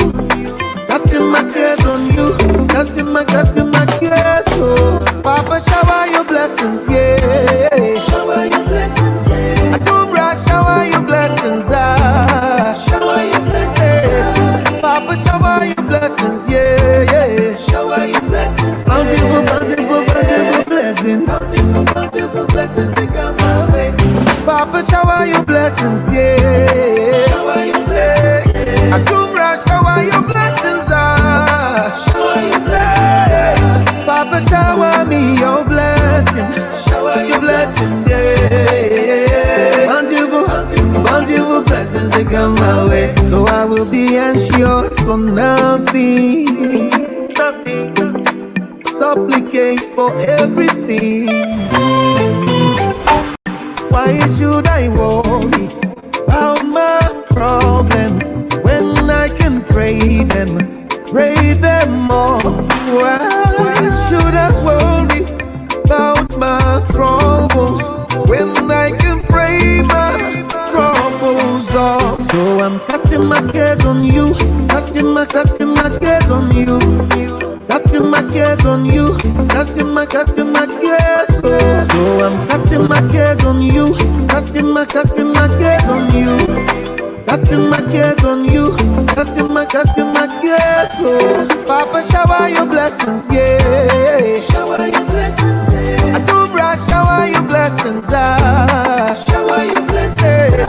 casting my cares on you, casting my cares, oh, Papa, shower your blessings, yeah, shower your blessings, yeah. I don't rush, shower blessings, they come my way. Papa, shower your blessings, yeah. Shower your blessings, yeah. Akumra, shower your blessings, shower your blessings, yeah. Papa, shower me your blessings. Shower your blessings, yeah. Bountiful blessings, they come my way. So I will be anxious for nothing. Supplicate for everything. Why should I worry about my problems when I can pray them off? Why should I worry about my troubles when I can pray my troubles off? So I'm casting my cares on you, casting my cares on you, casting my cares on you, casting my cares. So I'm casting my cares on you, casting my cares on you, casting my cares on you, casting my cares. Oh, Papa, shower your blessings, yeah. Shower your blessings, yeah. Adumra, shower your blessings, shower your blessings, yeah.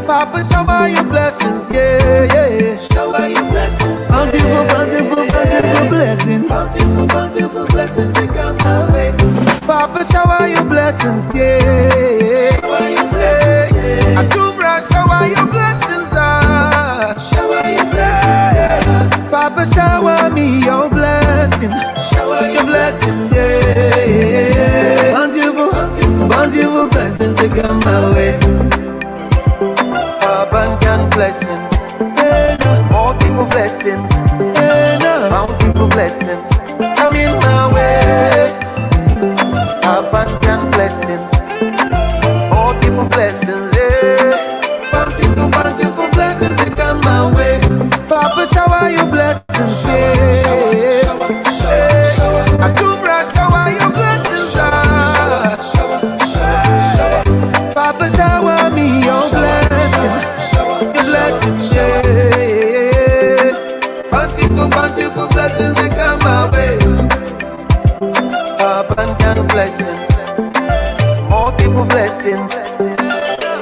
Papa, shower your blessings, yeah. Shower your blessings, bountiful blessings, bountiful blessings, they come my way. Papa, shower your blessings, yeah. Shower your blessings, yeah. Adumra, shower your blessings, shower your blessings, yeah. Papa, shower me your blessing, shower your blessings, yeah. Bountiful blessings, they come my way. Abundant blessings, multiple blessings, bountiful blessings, come in my way. Abundant blessings, multiple blessings, yeah. Bountiful blessings, they come my way. Papa, shower your blessings, yeah. Akumra, shower your blessings, Papa, shower me your blessings, yeah. Bountiful blessings, they come my way. Abundant blessings, multiple blessings,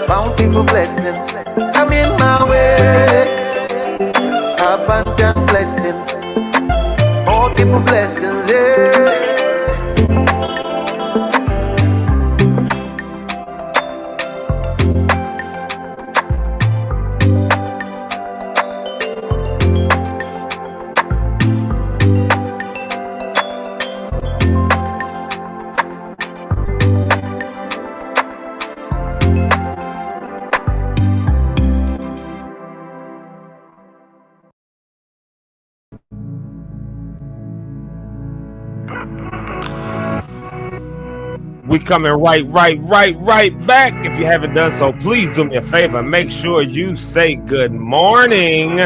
bountiful blessings, come in my way. Abundant blessings, multiple blessings, yeah. We coming right back. If you haven't done so, please do me a favor. Make sure you say good morning.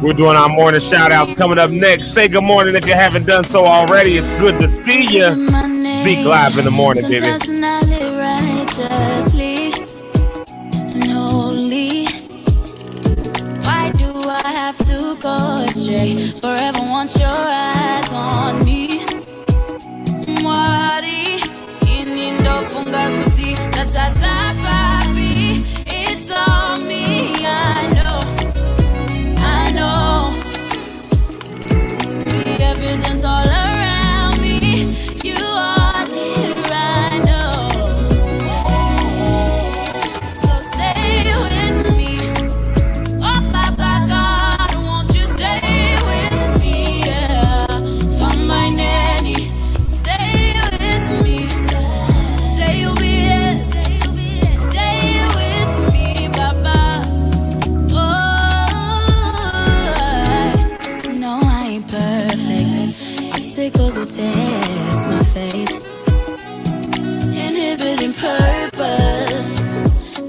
We're doing our morning shout outs coming up next. Say good morning if you haven't done so already. It's good to see you. Zeke live in the morning, baby. Righteously and holy. Why do I have to go astray? Forever want your eyes on me. Mwari inindo funga kuti natata papi. It's on me, I know. The evidence all around me. You are here, I know. So stay with me. Oh, Papa God, won't you stay with me? Yeah. From my nanny, stay with me. Say you'll be here. Stay with me, Papa. No, I ain't perfect. Obstacles will test my faith, inhibiting purpose.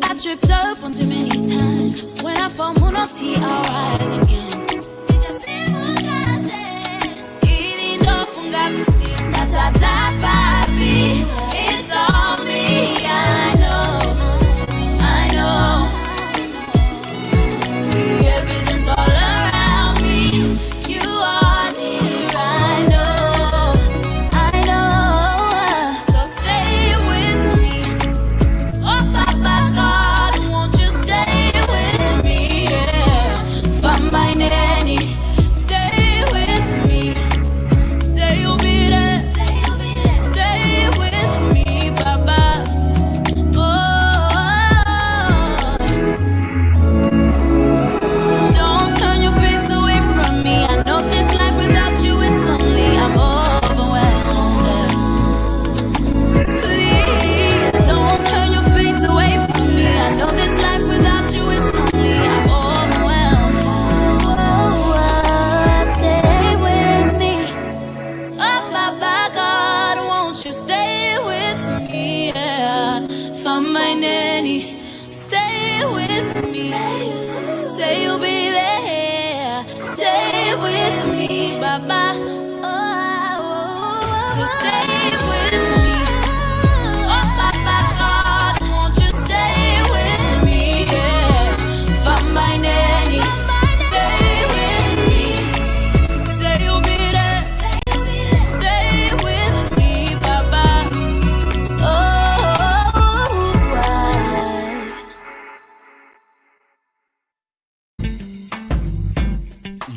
I tripped up one too many times. When I fall, Munoti, I'll rise again. It's all me, I know. The evidence all around me. You are near, I know. So stay with me.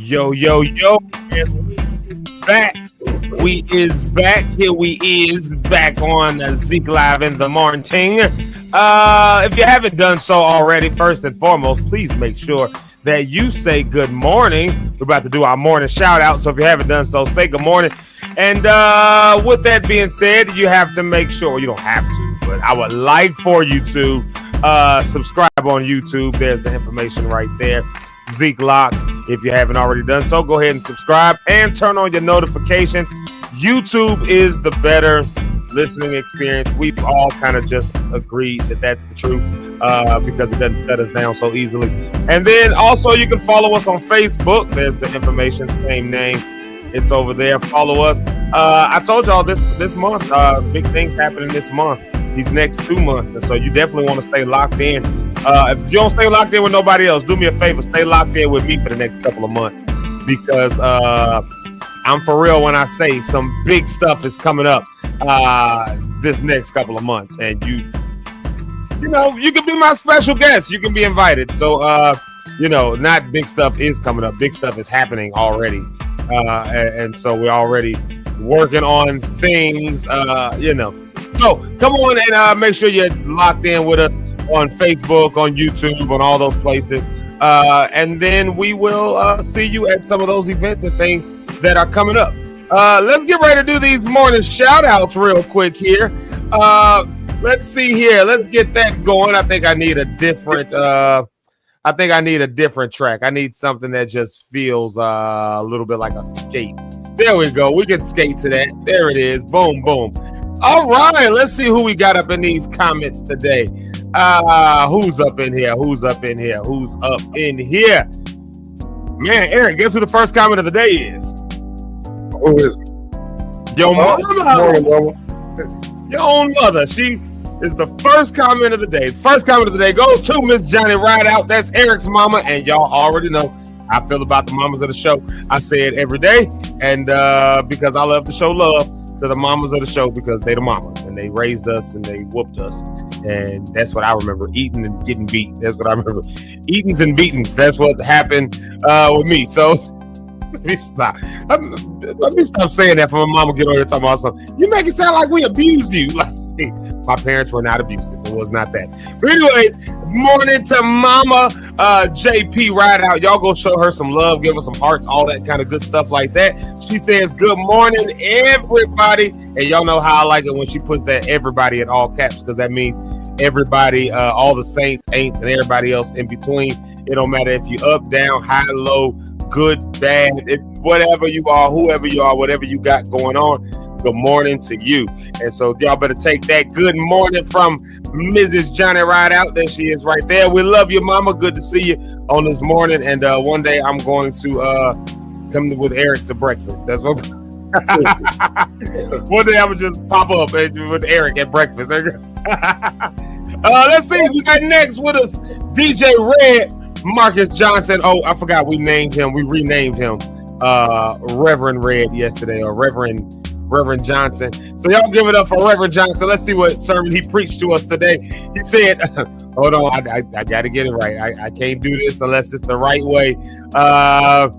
Yo, and we is back. We is back. Here we is back on Zeke Live in the Morning. If you haven't done so already, first and foremost, please make sure that you say good morning. We're about to do our morning shout out. So if you haven't done so, say good morning. And with that being said, you have to make sure, you don't have to, but I would like for you to subscribe on YouTube. There's the information right there. Zeke Locke'd. If you haven't already done so, go ahead and subscribe and turn on your notifications. YouTube is the better listening experience. We've all kind of just agreed that that's the truth because it doesn't shut us down so easily. And then also you can follow us on Facebook. There's the information, same name. It's over there. Follow us. I told y'all this month, big things happening this month, these next 2 months. And so you definitely want to stay locked in. If you don't stay locked in with nobody else, do me a favor, stay locked in with me for the next couple of months because I'm for real when I say some big stuff is coming up this next couple of months. And you can be my special guest. You can be invited. So, not big stuff is coming up. Big stuff is happening already. And so we're already working on things, So come on and make sure you're locked in with us on Facebook, on YouTube, on all those places. And then we will see you at some of those events and things that are coming up. Let's get ready to do these morning shout outs real quick here. Let's see here. Let's get that going. I think I need a different track. I need something that just feels a little bit like a skate. There we go. We can skate to that. There it is. Boom, boom. All right. Let's see who we got up in these comments today. Who's up in here? Who's up in here? Who's up in here? Man, Eric, guess who the first comment of the day is? Who is it? Your mama. Morning. Your own mother. She is the first comment of the day. First comment of the day goes to Miss Johnny Rideout. That's Eric's mama, and y'all already know how I feel about the mamas of the show. I say it every day, and because I love to show love to the mamas of the show because they the mamas, and they raised us, and they whooped us, and that's what I remember, eating and getting beat. That's what I remember, eatings and beatings. That's what happened with me. So let me stop. Let me stop saying that for my mama get on here talking about something. You make it sound like we abused you. Like, my parents were not abusive. It was not that. But anyways, morning to Mama JP Rideout. Y'all go show her some love, give her some hearts, all that kind of good stuff like that. She says, good morning, everybody. And y'all know how I like it when she puts that everybody in all caps, because that means everybody, all the saints, ain'ts, and everybody else in between. It don't matter if you up, down, high, low, good, bad, whatever you are, whoever you are, whatever you got going on. Good morning to you. And so y'all better take that good morning from Mrs. Johnny Rideout. There she is right there. We love you, Mama. Good to see you on this morning. And one day I'm going to come with Eric to breakfast. That's what one day I'm gonna just pop up with Eric at breakfast. Let's see. We got next with us DJ Red Marcus Johnson. Oh, I forgot we renamed him Reverend Red yesterday, or Reverend Johnson. So y'all give it up for Reverend Johnson. Let's see what sermon he preached to us today. He said, hold on, I got to get it right. I can't do this unless it's the right way. I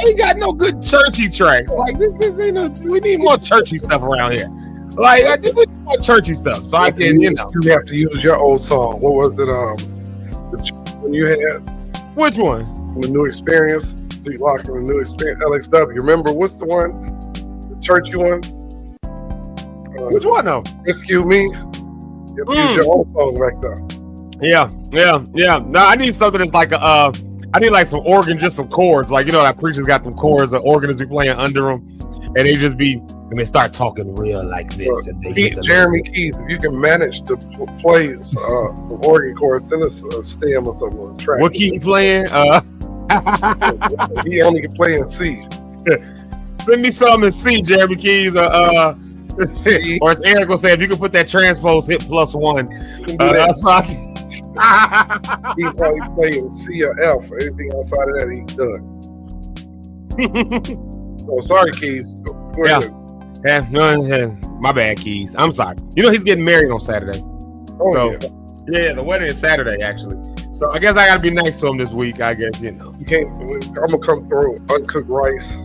ain't got no good churchy tracks. Like this ain't we need more churchy stuff around here. Like I need more churchy stuff. So I can, You have to use your old song. What was it? The one you had? Which one? The New Experience. Zeke Locke'd and the New Experience. LXW. Remember what's the one? Churchy one. Which one though? Rescue Me. You use your own song back there. Yeah. No, I need something that's like I need like some organ, just some chords. Like that preachers got them chords, the organists be playing under them, and they just be and they start talking real like this. And they Jeremy Keys, if you can manage to play some organ chords, send us a stem or something on the track. What key he playing? He only can play in C. Send me some in C, Jeremy Keys, or as Eric will say, if you can put that transpose hit +1. That's all. He probably play in C or F. Anything outside of that, he's done. Oh, sorry, Keys. My bad, Keys. I'm sorry. He's getting married on Saturday. Oh, yeah, the wedding is Saturday actually. So I guess I gotta be nice to him this week. I guess you know. You can't. I'm gonna come through uncooked rice,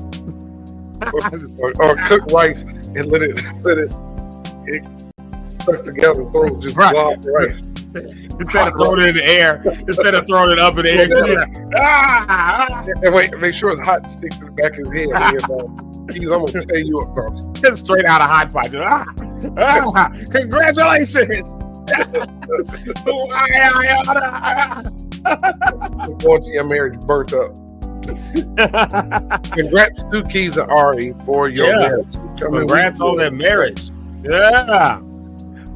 or cooked rice and let it stuck together. Throw just blob rice. Instead of throwing it in the air, instead of throwing it up in the air. And wait, make sure it's hot. Stick to the back of his head. Keys, I'm gonna tear you up, bro. Straight out of hot pot. Congratulations. Going to your marriage burnt up. Congrats to Keys and Ari for your marriage. Congrats on that marriage. Yeah.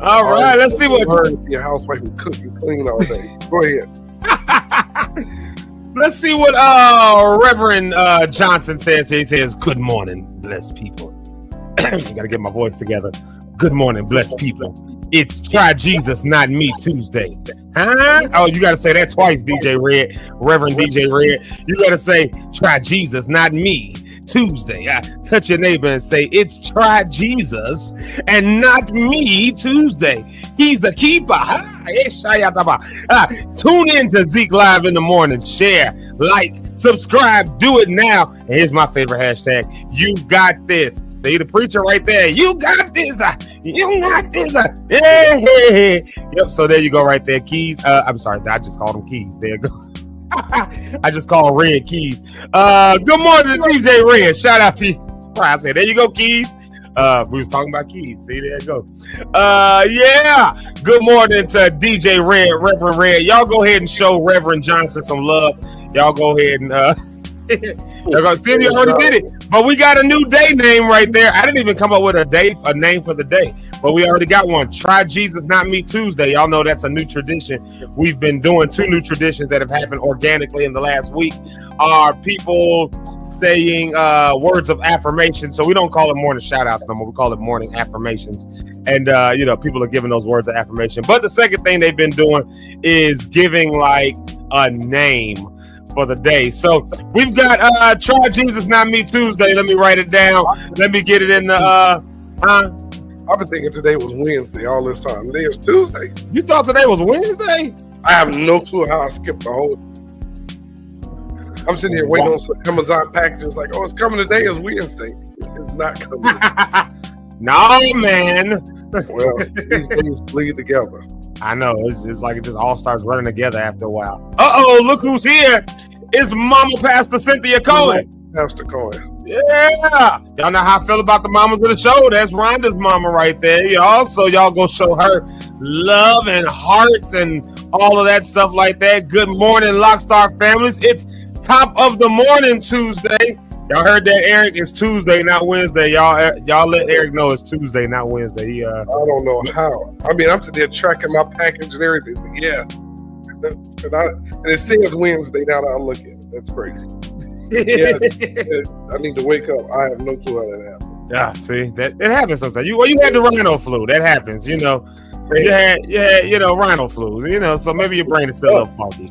All right, let's see what your housewife who cook and clean all day. Go ahead. Let's see what Reverend Johnson says. He says, "Good morning, blessed people." Gotta get my voice together. Good morning, blessed people. It's Try Jesus, Not Me Tuesday. Huh? Oh, you gotta say that twice, DJ Red. Reverend DJ Red. You gotta say, Try Jesus, Not Me Tuesday. Touch your neighbor and say, it's Try Jesus and Not Me Tuesday. He's a keeper. Tune in to Zeke Live in the morning. Share, like, subscribe, do it now. And here's my favorite hashtag. You got this. See the preacher right there. You got this. You got this. Hey. Yep. So there you go, right there, Keys. I'm sorry, I just called him Keys. There you go. I just called Red Keys. Good morning to DJ Red. Shout out to you. I said, there you go, Keys. We was talking about Keys. See, there you go. Yeah. Good morning to DJ Red, Reverend Red. Y'all go ahead and show Reverend Johnson some love. Y'all go ahead and y'all gonna see, we already did it, but we got a new day name right there. I didn't even come up with a name for the day, but we already got one. Try Jesus, Not Me Tuesday. Y'all know that's a new tradition. We've been doing 2 new traditions that have happened organically in the last week. Are people saying words of affirmation? So we don't call it morning shout outs no more. We call it morning affirmations. And people are giving those words of affirmation. But the second thing they've been doing is giving like a name for the day. So we've got Try Jesus, Not Me Tuesday. Let me write it down. Let me get it in the I've been thinking today was Wednesday all this time. Today is Tuesday. You thought today was Wednesday? I have no clue how I skipped the whole. I'm sitting here waiting on some Amazon packages like, oh, it's coming today. It's Wednesday. It's not coming. No, man. Well, these things bleed together. I know. It's like it just all starts running together after a while. Uh-oh, look who's here. It's Mama Pastor Cynthia Cohen. Pastor Cohen. Yeah. Y'all know how I feel about the mamas of the show. That's Rhonda's mama right there, y'all. So y'all go show her love and hearts and all of that stuff like that. Good morning, Lockstar families. It's Top of the Morning Tuesday. Y'all heard that, Eric? It's Tuesday, not Wednesday. Y'all let Eric know it's Tuesday, not Wednesday. I don't know how. I mean, I'm sitting there tracking my package and everything. Yeah. And it says Wednesday now that I look at it. That's crazy. Yeah, I need to wake up. I have no clue how that happened. Yeah, see, that it happens sometimes. You had the rhino flu. That happens, You had rhino flu. So maybe your brain is still a little funky.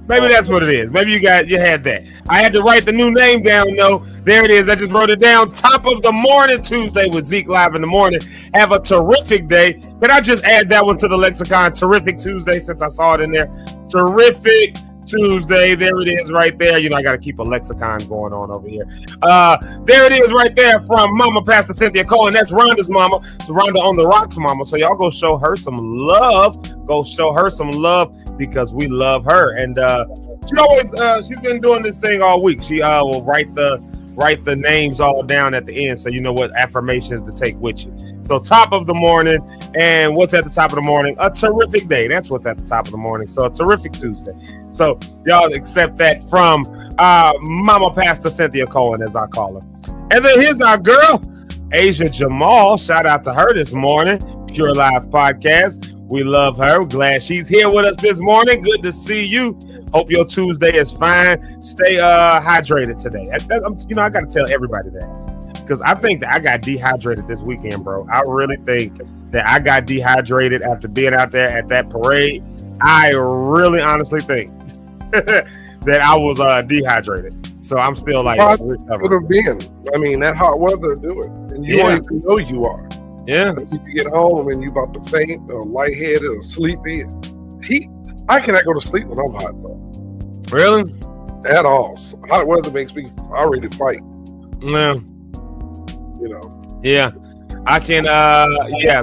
Maybe that's what it is. Maybe you had that. I had to write the new name down, though. There it is. I just wrote it down. Top of the Morning Tuesday with Zeke Live in the morning. Have a terrific day. Can I just add that one to the lexicon? Terrific Tuesday, since I saw it in there. Terrific Tuesday. There it is right there. I got to keep a lexicon going on over here. There it is right there from Mama Pastor Cynthia Cohen. That's Rhonda's mama. It's Rhonda on the Rocks mama. So y'all go show her some love. Go show her some love because we love her. And she's been doing this thing all week. She will write the names all down at the end so you know what affirmations to take with you. So top of the morning, and what's at the top of the morning? A terrific day. That's what's at the top of the morning. So a terrific Tuesday. So y'all accept that from Mama Pastor Cynthia Cohen, as I call her. And then here's our girl, Asia Jamal. Shout out to her this morning. Pure Live Podcast. We love her. We're glad she's here with us this morning. Good to see you. Hope your Tuesday is fine. Stay hydrated today. I got to tell everybody that. Because I think that I got dehydrated this weekend, bro. I really think that I got dehydrated after being out there at that parade. I really honestly think that I was dehydrated. So I'm still like recovering. Could have been. I mean, that hot weather do it. And you don't even know you are. Yeah. If you get home and you about to faint or lightheaded or sleepy, heat. I cannot go to sleep when I'm hot though. Really? At all. Hot weather makes me already fight. Yeah. You know. Yeah. I can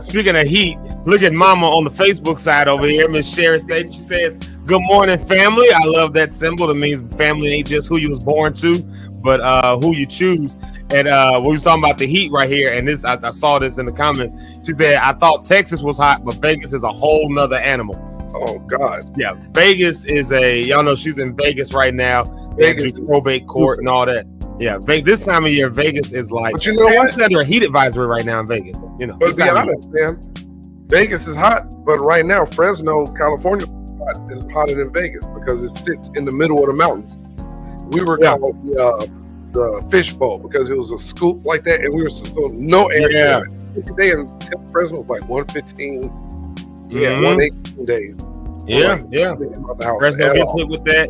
speaking of heat, look at Mama on the Facebook side over here, Miss Sherry State. She says, "Good morning, family." I love that symbol. It means family ain't just who you was born to, but who you choose. And we was talking about the heat right here, and this I saw this in the comments. She said, "I thought Texas was hot, but Vegas is a whole nother animal." Oh God. Yeah, Vegas is y'all know she's in Vegas right now. Vegas probate court and all that. Yeah, this time of year, Vegas is like, but you know what? She's under a heat advisory right now in Vegas. You know, but to be honest, man, Vegas is hot, but right now, Fresno, California is hotter than Vegas because it sits in the middle of the mountains. We were called the fishbowl because it was a scoop like that, and we were so no air. Yeah. Today in Fresno was like 115. Yeah, 118 days. Yeah, Fresno gets hit with that.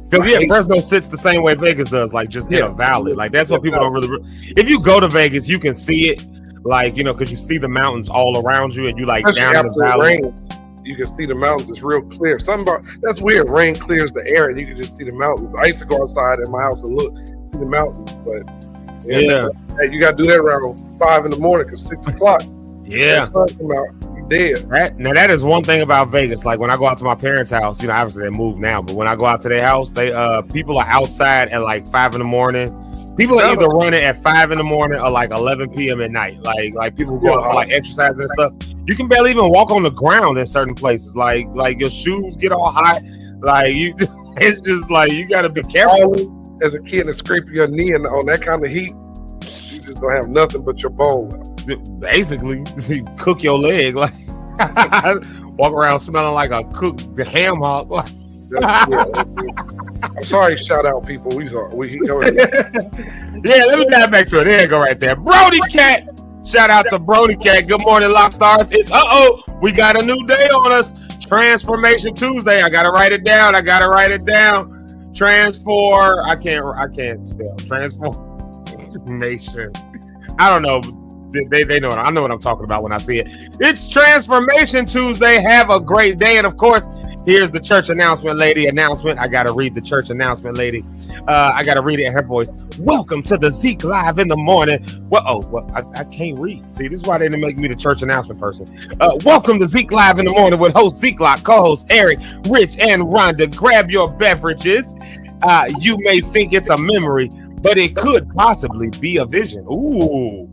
Because Fresno sits the same way Vegas does, like just in a valley. Like that's what people don't really. If you go to Vegas, you can see it, like because you see the mountains all around you, and you like especially down in the valley. Rain, you can see the mountains. It's real clear. Something about that's weird. Rain clears the air, and you can just see the mountains. I used to go outside in my house and see the mountains, but you got to do that around 5 in the morning because 6 o'clock. Yeah, the sun come out. Dead. Right now, that is one thing about Vegas. Like when I go out to my parents' house, obviously they moved now, but when I go out to their house, they people are outside at like 5 in the morning. People are either running at 5 in the morning or like 11 p.m. at night. Like people go out for like exercise and stuff. You can barely even walk on the ground in certain places. Like your shoes get all hot. Like it's just like you got to be careful. As a kid, and scraping your knee and on that kind of heat, you just don't have nothing but your bone. Basically, you cook your leg, like walk around smelling like a cooked ham hock. I'm sorry, shout out people. We go ahead. Yeah, let me dive back to it. There you go, right there. Brody Cat. Shout out to Brody Cat. Good morning, Lock Stars. It's we got a new day on us. Transformation Tuesday. I gotta write it down. I can't spell transformation. I don't know. They know it. I know what I'm talking about when I see it. It's Transformation Tuesday. Have a great day. And of course, here's the church announcement lady announcement. I got to read the church announcement lady. I got to read it in her voice. Welcome to the Zeke Live in the morning. I can't read. See, this is why they didn't make me the church announcement person. Welcome to Zeke Live in the morning with host Zeke Lock, co-host Eric, Rich, and Rhonda. Grab your beverages. You may think it's a memory, but it could possibly be a vision. Ooh,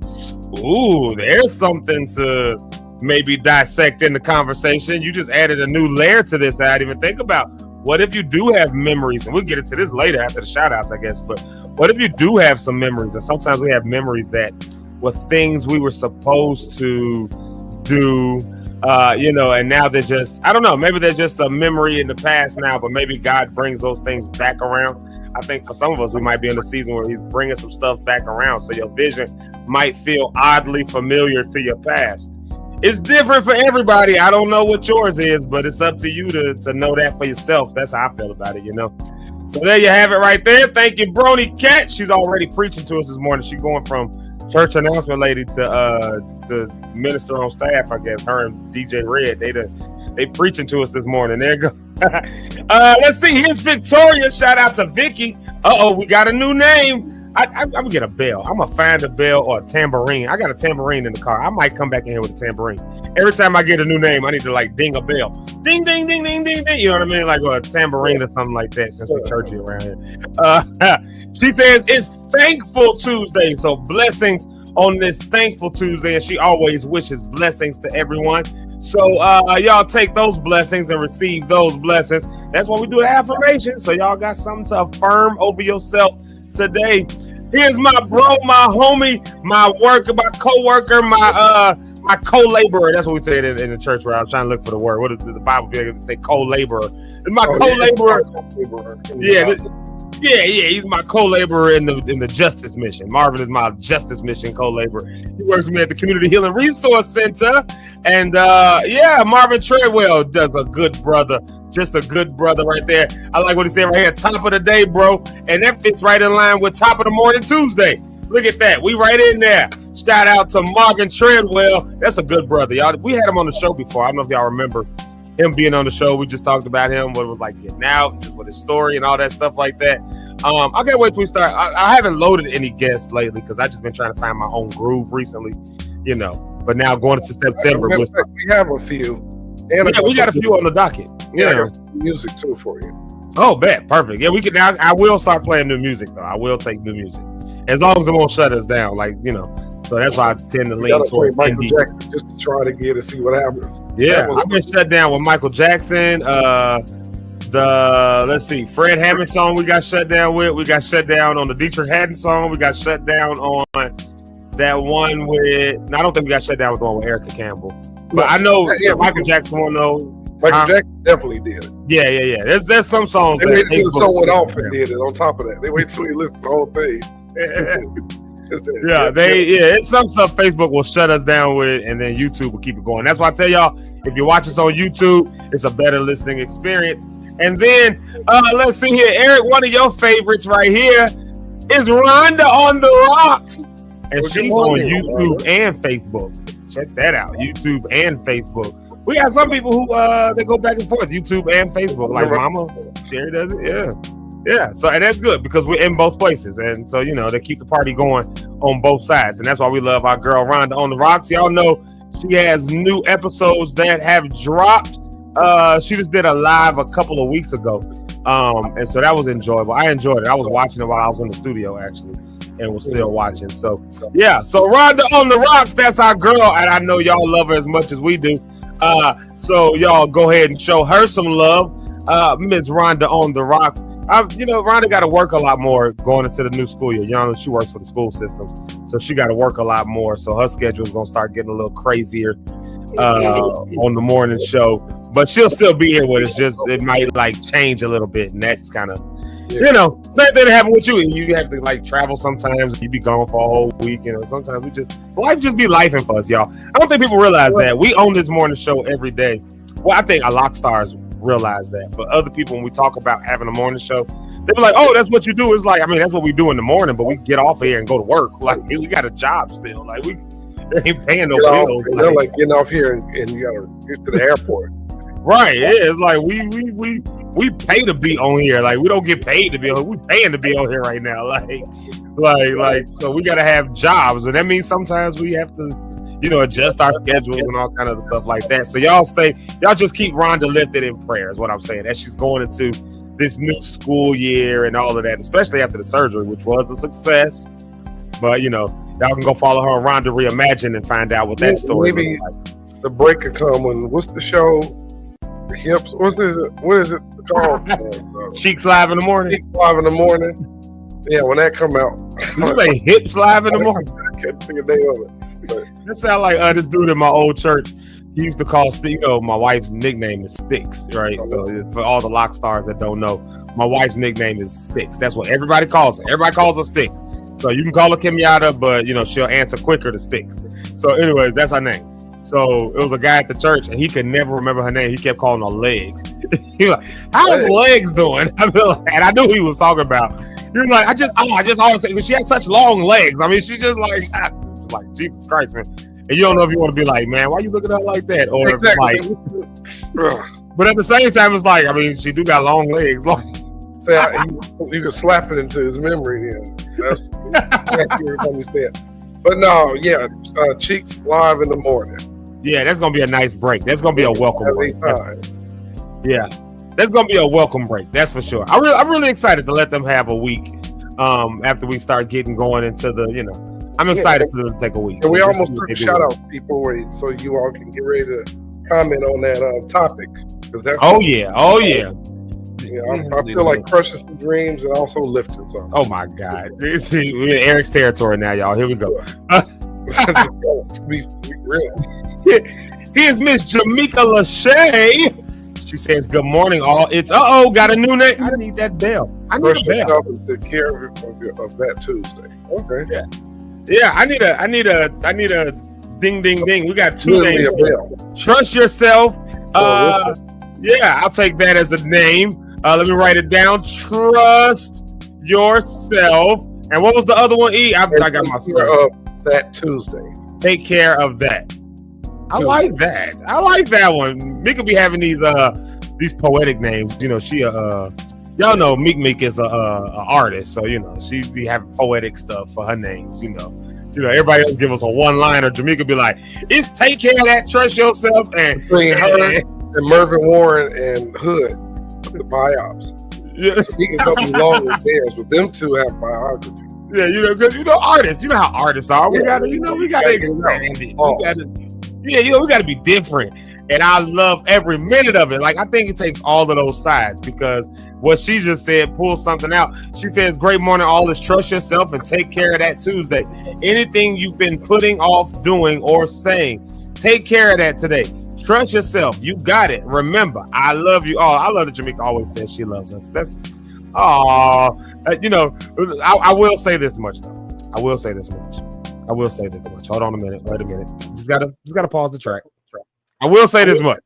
there's something to maybe dissect in the conversation. You just added a new layer to this that I didn't even think about. What if you do have memories? And we'll get into this later after the shout outs, I guess. But what if you do have some memories? And sometimes we have memories that were things we were supposed to do, and now they're just, I don't know, maybe they're just a memory in the past now, but maybe God brings those things back around. I think for some of us, we might be in a season where he's bringing some stuff back around. So your vision might feel oddly familiar to your past. It's different for everybody. I don't know what yours is, but it's up to you to know that for yourself. That's how I feel about it, So there you have it right there. Thank you, Brony Cat. She's already preaching to us this morning. She's going from church announcement lady to minister on staff, I guess. Her and DJ Red, they preaching to us this morning. There you go. Let's see. Here's Victoria. Shout out to Vicky. We got a new name. I'm gonna get a bell. I'm gonna find a bell or a tambourine. I got a tambourine in the car. I might come back in here with a tambourine. Every time I get a new name, I need to like ding a bell. Ding, ding, ding, ding, ding, ding. You know what I mean? Like a tambourine or something like that, since we're churchy around here. She says it's Thankful Tuesday. So blessings on this Thankful Tuesday. And she always wishes blessings to everyone. So y'all take those blessings and receive those blessings. That's why we do the affirmation. So y'all got something to affirm over yourself today. Here's my bro, my homie, my co-worker, my co-laborer. That's what we say in the church where I was trying to look for the word. What does the Bible be able to say? Co-laborer. It's my co-laborer. Yeah, he's my co-laborer in the justice mission. Marvin is my justice mission co-laborer. He works with me at the Community Healing Resource Center. And Marvin Treadwell does a good brother. Just a good brother right there. I like what he said right here. Top of the day, bro. And that fits right in line with Top of the Morning Tuesday. Look at that. We right in there. Shout out to Marvin Treadwell. That's a good brother, y'all. We had him on the show before. I don't know if y'all remember. him being on the show. We just talked about him, what it was like getting out, just with his story and all that stuff like that. I can't wait till we start. I haven't loaded any guests lately because I've just been trying to find my own groove recently, you know. But now going into September, we have a few. And we got a few on the docket. Yeah, I got some music too for you. Oh, bet. Perfect. Yeah, we can now. I will start playing new music though. I will take new music. As long as it won't shut us down, like, you know. So that's why I tend to lean towards Michael Jackson just to try to get to see what happens. Yeah, I've been shut down with Michael Jackson. Let's see, Fred Hammond song we got shut down with. We got shut down on the Dietrich Haddon song. We got shut down on that one with. No, I don't think we got shut down with the one with Erica Campbell. But I know Michael Jackson one though. Michael Jackson definitely did it. Yeah. There's some songs. They waited till the song went off and did it. On top of that, they waited till you listened to the whole thing. It's some stuff Facebook will shut us down with, and then YouTube will keep it going. That's why I tell y'all, if you watch us on YouTube, it's a better listening experience. And then let's see here, Eric, one of your favorites right here is Rhonda on the Rocks, and she's on YouTube and Facebook. Check that out, YouTube and Facebook. We got some people who they go back and forth, YouTube and Facebook, like Mama Sherry does it. Yeah, so and that's good because we're in both places, and so you know they keep the party going on both sides, and that's why we love our girl Rhonda on the Rocks. Y'all know she has new episodes that have dropped. She just did a live a couple of weeks ago, and so that was enjoyable. I enjoyed it. I was watching it while I was in the studio actually, and was still watching. So yeah, so Rhonda on the Rocks, that's our girl, and I know y'all love her as much as we do. So y'all go ahead and show her some love, Miss Rhonda on the Rocks. Rhonda got to work a lot more going into the new school year. You know, she works for the school system, so she got to work a lot more. So her schedule is going to start getting a little crazier on the morning show. But she'll still be here with us. Just it might like change a little bit, and that's kind of, same thing that happened with you. You have to like travel sometimes. You be gone for a whole week. You know, sometimes life just be lifing for us, y'all. I don't think people realize that we own this morning show every day. Well, I think a lot of stars realize that, but other people, when we talk about having a morning show, they be like, "Oh, that's what you do." It's like, I mean, that's what we do in the morning, but we get off here and go to work. Like, we got a job still. Like, we ain't paying no bills. They're like getting off here and you gotta get to the airport. Right? Yeah, it's like we pay to be on here. Like, we don't get paid to be on. We paying to be on here right now. Like, so we gotta have jobs, and that means sometimes we have to, adjust our schedules and all kind of stuff like that. So y'all just keep Rhonda lifted in prayer is what I'm saying, as she's going into this new school year and all of that, especially after the surgery, which was a success. But y'all can go follow her on Rhonda Reimagine and find out what that story maybe like. The break could come when, what's the show? The Hips? What is it called? Cheeks Live in the Morning. Cheeks Live in the Morning. Yeah, when that come out. You say Hips Live in the Morning? I can't think of the name of it. That sound like this dude in my old church. He used to call my wife's nickname is Sticks, right? So for all the lock stars that don't know, my wife's nickname is Sticks. That's what everybody calls her. Everybody calls her Sticks. So you can call her Kimyata, but she'll answer quicker to Sticks. So anyways, that's her name. So it was a guy at the church, and he could never remember her name. He kept calling her Legs. He was like, "How's Legs doing?" And I knew who he was talking about. He was like, I just always say, she has such long legs. I mean, she's just like Jesus Christ, man. And you don't know if you want to be like, man, why you looking at her like that? Or exactly. But at the same time, it's like, I mean, she do got long legs. You can slap it into his memory then. That's exactly every time you say it. But no, Cheeks Live in the Morning. Yeah, that's gonna be a nice break. That's gonna be a welcome break. Yeah, that's gonna be a welcome break. That's for sure. I'm really excited to let them have a week after we start getting going into the, I'm excited for them to take a week. And we almost took shout out people so you all can get ready to comment on that topic. That's oh yeah. I feel like crushing some dreams and also lifting some. Oh my God. We're in Eric's territory now, y'all. Here we go. Be real. Here's Miss Jamaica Lachey. She says, "Good morning, all. It's got a new name. I need that bell. I need a bell. And take care of that Tuesday. Okay. Yeah. I need a ding ding ding. We got two names. Trust yourself. Yeah, I'll take that as a name. Let me write it down. Trust yourself. And what was the other one? I got my stuff. That Tuesday. Take care of that. I like that. I like that one. Meek will be having these poetic names. You know, she y'all know Meek is a artist, so you know she be having poetic stuff for her names. You know, everybody else give us a one-liner. Jamaica be like, "It's take care of that, trust yourself," and between her and Mervyn Warren and Hood, the biops. Yeah, so he can help you along with theirs, but them two have biography. Yeah, because artists. You know how artists are. We gotta expand it. We gotta be different. And I love every minute of it. Like, I think it takes all of those sides, because what she just said pulls something out. She says, "Great morning, all is trust yourself and take care of that Tuesday. Anything you've been putting off doing or saying, take care of that today. Trust yourself. You got it. Remember, I love you all." I love that Jamaica always says she loves us. That's, I will say this much, though. I will say this much. Hold on a minute. Wait a minute. Just gotta pause the track. I will say this much.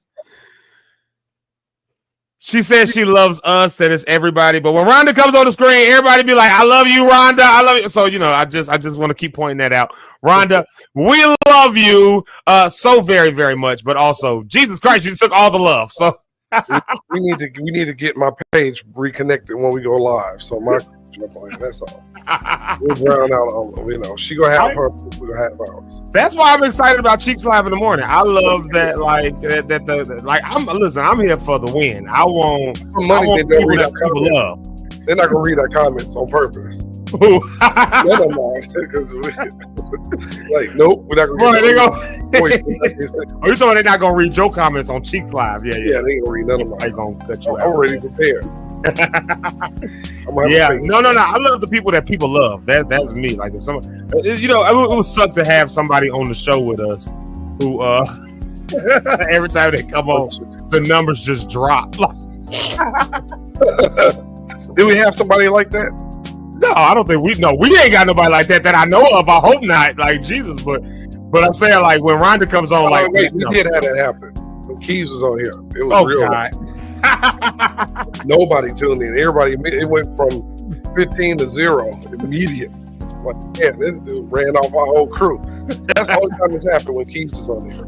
She says she loves us, and it's everybody. But when Rhonda comes on the screen, everybody be like, "I love you, Rhonda. I love you." So, I just want to keep pointing that out. Rhonda, we love you so very, very much. But also, Jesus Christ, you took all the love. So we need to get my page reconnected when we go live. So that's all. We'll drown out all. She gonna have her. We gonna have ours. That's why I'm excited about Cheeks Live in the morning. I love that. I'm here for the win. I want people that people love. They're not gonna read our comments on purpose. Never mind, because nope, we're not gonna. Oh, you talking they're not gonna read your comments on Cheeks Live? Yeah, they ain't gonna read none of mine. They gonna cut you out. I'm already prepared. No. I love the people that people love. That's me. Like, if someone, it would suck to have somebody on the show with us who every time they come on, the numbers just drop. Do we have somebody like that? No, I don't think we ain't got nobody like that I know of. I hope not. Like, Jesus, but I'm saying, like, when Rhonda comes on, we did have that happen when Keys was on here. It was real. God. Nobody tuned in. Everybody, it went from 15 to 0 immediate. Like, yeah, this dude ran off our whole crew. That's the only time this happened when Keys was on here.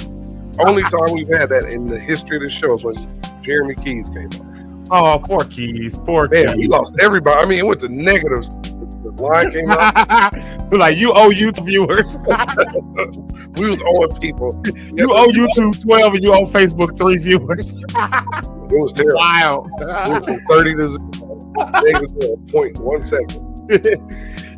Only time we've had that in the history of the show is when Jeremy Keys came on. Oh, poor Keys. Man, we lost everybody. I mean, it went to negatives. The line came out. Like, you owe YouTube viewers. We was owing people. You owe YouTube 12 and you owe Facebook 3 viewers. It was terrible. Wow. It went from 30 to 0.1 second.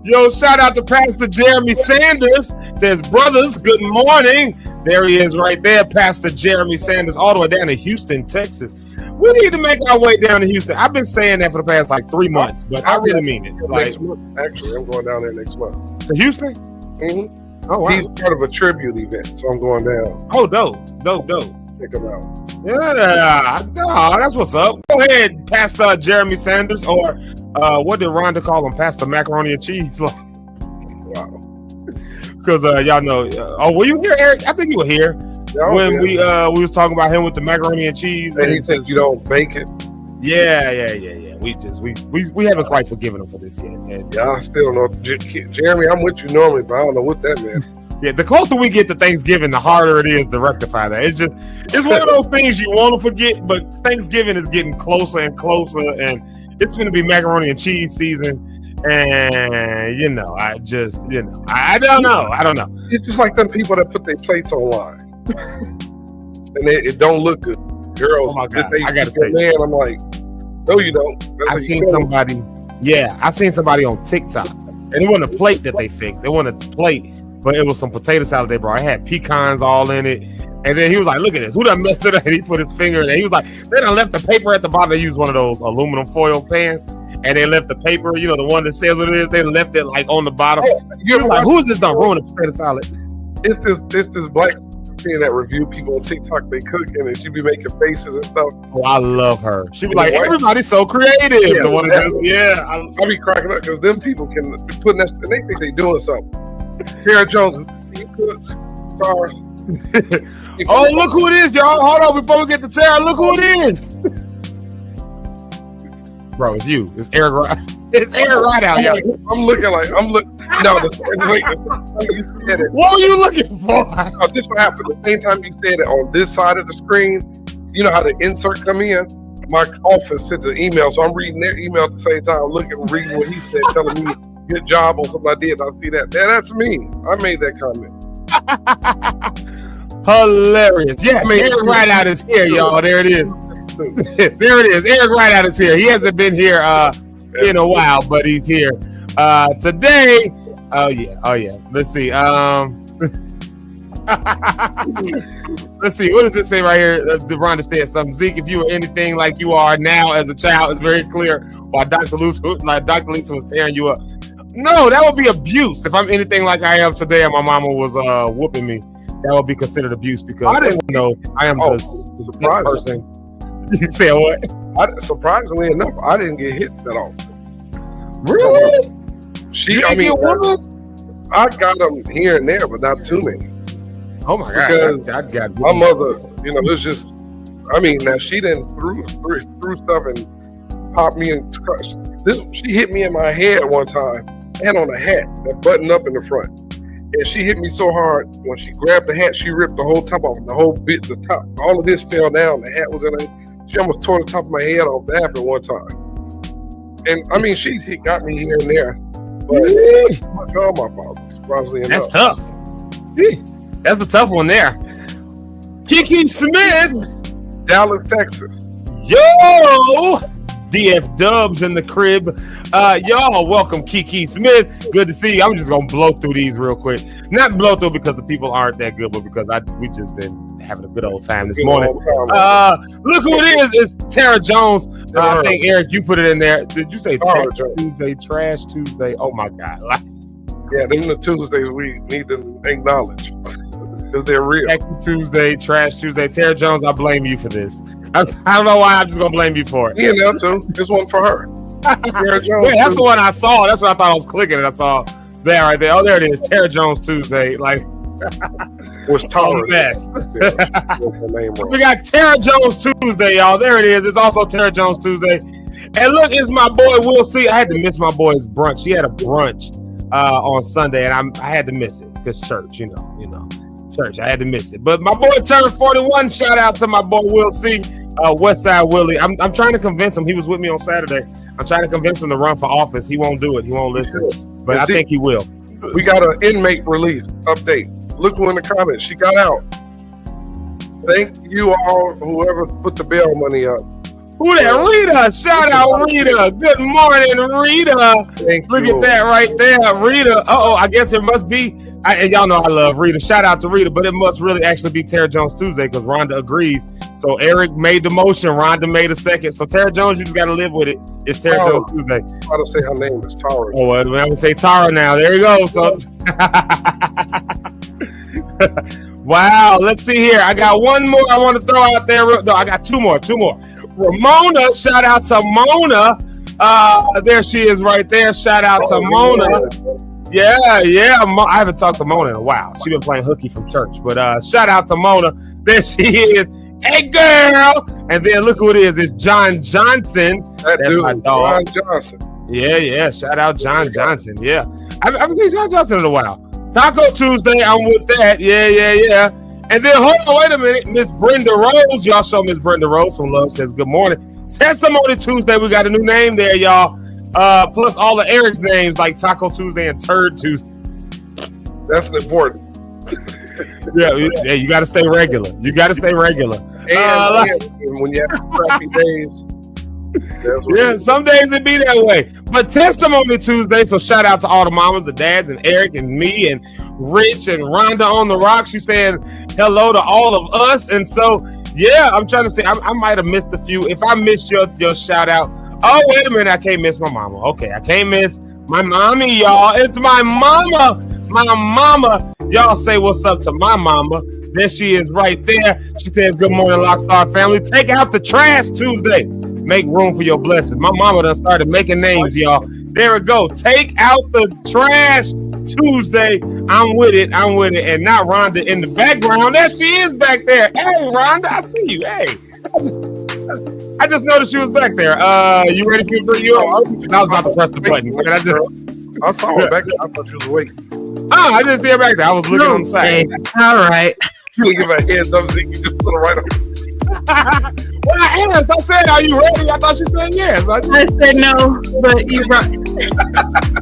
Yo, shout out to Pastor Jeremy Sanders. Says, "Brothers, good morning." There he is right there, Pastor Jeremy Sanders, all the way down to Houston, Texas. We need to make our way down to Houston. I've been saying that for the past 3 months, but I really mean it. Next month, actually, I'm going down there next month. To Houston? Mm-hmm. Oh, wow. He's part of a tribute event, so I'm going down. Oh, dope. Check him out. Yeah, no, that's what's up. Go ahead, Pastor Jeremy Sanders, or what did Rhonda call him? Pastor Macaroni and Cheese. Wow. Because y'all know. Were you here, Eric? I think you were here when we was talking about him with the macaroni and cheese. And he said you don't bake it. Yeah. We haven't quite forgiven him for this yet. And, I still don't know, Jeremy. I'm with you normally, but I don't know what that meant. Yeah, the closer we get to Thanksgiving, the harder it is to rectify that. It's one of those things you want to forget, but Thanksgiving is getting closer and closer, and it's going to be macaroni and cheese season. And I don't know. It's just like them people that put their plates online, and it don't look good. Girls, oh my God, I gotta say, man, I'm like, no, you don't. I seen somebody on TikTok, and it wasn't a plate that they fixed. It wasn't a plate. But it was some potato salad they brought. It had pecans all in it. And then he was like, "Look at this. Who done messed it up?" And he put his finger in it. He was like, "They done left the paper at the bottom." They used one of those aluminum foil pans. And they left the paper, the one that says what it is. They left it like on the bottom. You're like, who's this done ruin the potato salad? It's this black seeing that review people on TikTok, they cooking and she be making faces and stuff. Oh, I love her. She be like, everybody's so creative. Yeah, I be cracking up because them people can be putting that, and they think they doing something. Tara Jones, you cook, Tara. Oh, look who it is, y'all. Hold on, before we get to Tara, look who it is. Bro, it's you. It's Eric. It's Eric right out, y'all. I'm looking. No, wait, you said it. What were you looking for? No, this what happened. The same time you said it on this side of the screen, you know how the insert come in? My office sent an email, so I'm reading their email at the same time, reading what he said, telling me good job on something I did. I see that. Yeah, that's me. I made that comment. Hilarious. Yes, Eric Rideout is here, y'all. There it is. There it is. Eric Rideout is here. He hasn't been here in a while, but he's here today. Oh yeah. Let's see. Let's see. What does it say right here? Rhonda said something. Zeke, if you were anything like you are now as a child, it's very clear why Dr. Lisa was tearing you up. No, that would be abuse. If I'm anything like I am today and my mama was whooping me, that would be considered abuse because I didn't know I am this person. You said what? Surprisingly enough, I didn't get hit that often. Really? I got them here and there, but not too many. Oh my God! I got my mother. You know, it's just. I mean, now she didn't threw stuff and popped me in. She hit me in my head one time, and on a hat that buttoned up in the front. And she hit me so hard when she grabbed the hat, she ripped the whole top off. The whole bit, the top, all of this fell down. The hat was in it. She almost tore the top of my head off the apple one time. And I mean, she got me here and there, but oh my father, surprisingly enough. That's tough. That's a tough one there. Kiki Smith, Dallas, Texas. Yo, DF Dubs in the crib. Y'all, welcome Kiki Smith. Good to see you. I'm just gonna blow through these real quick. Not blow through because the people aren't that good, but because we just been having a good old time this morning. Look who it is. It's Tara Jones. I think Eric, you put it in there. Did you say Trash Tuesday? Oh my God. Yeah, them the Tuesdays we need to acknowledge because they're real. Tuesday, Trash Tuesday. Tara Jones, I blame you for this. I don't know why. I'm just gonna blame you for it. Yeah, that too. This one for her. Tara Jones. Yeah, that's the one I saw. That's what I thought I was clicking, and I saw there right there. Oh, there it is. Tara Jones Tuesday. Like, was Tara. Mess. We got Tara Jones Tuesday, y'all. There it is. It's also Tara Jones Tuesday. And look, it's my boy Will C. I had to miss my boy's brunch. He had a brunch on Sunday, and I had to miss it because church, you know, church. I had to miss it. But my boy turned 41. Shout out to my boy Will C. Westside Willie. I'm trying to convince him. He was with me on Saturday. I'm trying to convince him to run for office. He won't do it. He won't listen. But I think he will. We got an inmate release update. Look who in the comments. She got out. Thank you all, whoever put the bail money up. Who that? Rita. Shout out Rita. Good morning, Rita. Look at that right there, Rita. I guess it must be. And y'all know I love Rita. Shout out to Rita, but it must really actually be Tara Jones Tuesday because Rhonda agrees. So Eric made the motion. Rhonda made a second. So Tara Jones, you just got to live with it. It's Tara Jones Tuesday. I'm about to say her name is Tara. Oh, I'm going to say Tara now. There you go. So. Wow. Let's see here. I got one more I want to throw out there. No, I got two more. Ramona, shout out to Mona. There she is right there. Shout out to Mona. Yeah. I haven't talked to Mona in a while. She's been playing hooky from church. But shout out to Mona. There she is. Hey, girl. And then look who it is. It's John Johnson. That's my dog. John Johnson. Yeah. Shout out John Johnson. Yeah. I haven't seen John Johnson in a while. Taco Tuesday. I'm with that. Yeah. And then, hold on, wait a minute. Miss Brenda Rose. Y'all show Miss Brenda Rose some love. Says, good morning. Testimony Tuesday. We got a new name there, y'all. Plus all of Eric's names like Taco Tuesday and Turd Tuesday. That's important. Yeah, you got to stay regular. And when you have crappy days. Yeah, some days it be that way. But Testimony Tuesday, so shout out to all the mamas, the dads, and Eric, and me, and Rich, and Rhonda on the rock. She's saying hello to all of us. And so, yeah, I'm trying to say, I might have missed a few. If I missed your shout out, oh, wait a minute, I can't miss my mama. Okay, I can't miss my mommy, y'all. It's my mama. My mama. Y'all say what's up to my mama. There she is right there. She says, good morning, Lockstar family. Take out the trash Tuesday. Make room for your blessings. My mama done started making names, y'all. There it go. Take out the trash Tuesday. I'm with it. And not Rhonda in the background. There she is back there. Hey, Rhonda, I see you. Hey. I just noticed she was back there. You ready for me to bring you up? I was about to press the button. I saw her back there. I thought she was awake. Oh, I didn't see her back there. I was looking on the side. All right. You didn't give her a heads up, Zeke. You just put her right on. Well, I asked. I said, "Are you ready?" I thought you said yes. I said no, but you brought.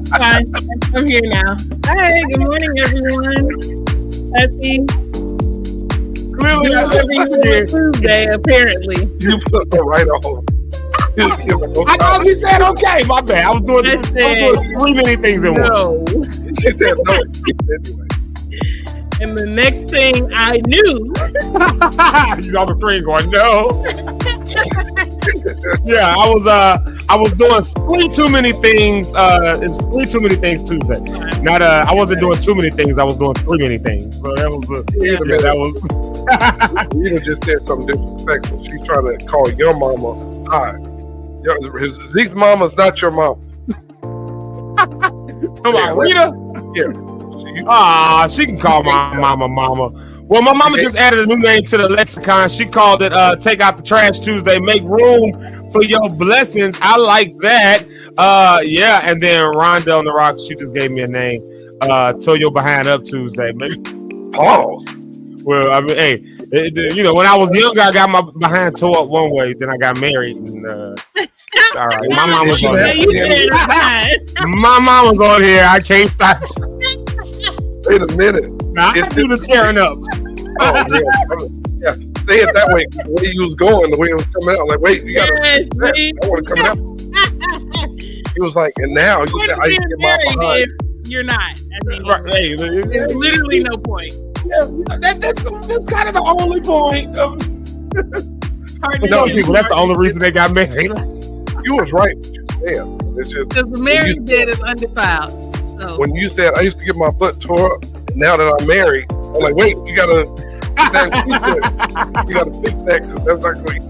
Fine, I'm here now. Hi, good morning, everyone. Happy. Clearly, Tuesday, apparently. You put her right on. I thought you said okay. My bad. I was doing three many things in one. She said no. Anyway. And the next thing I knew, he's on the screen going no. Yeah, I was doing three too many things. It's three too many things Tuesday. Not I wasn't doing too many things. I was doing three many things. So that was that was. Rita just said something disrespectful. She's trying to call your mama hi. Zeke's mama's not your mama. About Rita? Yeah. She can call my mama. Well, my mama just added a new name to the lexicon. She called it Take Out the Trash Tuesday. Make room for your blessings. I like that. Yeah, and then Rhonda on the Rocks, she just gave me a name. Tow Your Behind Up Tuesday. Pause. Well, I mean, hey, when I was younger, I got my behind tore up one way. Then I got married. And, all right, my mom was on here. My mom was on here. I can't stop. Wait a minute. Now, I do the tearing up. Yeah, say it that way. The way you was going, the way it was coming out. Like, wait, you gotta. I want to come out. He was like, and now you said, I used to get my behind. You're not. I mean, hey, there's literally no point. Yeah, that's kind of the only point. For some people, that's the only reason they got married. You was right. What you said. It's just because the marriage bed is undefiled. So. When you said I used to get my foot tore up, now that I'm married, I'm like, wait, you gotta fix that because that's not clean.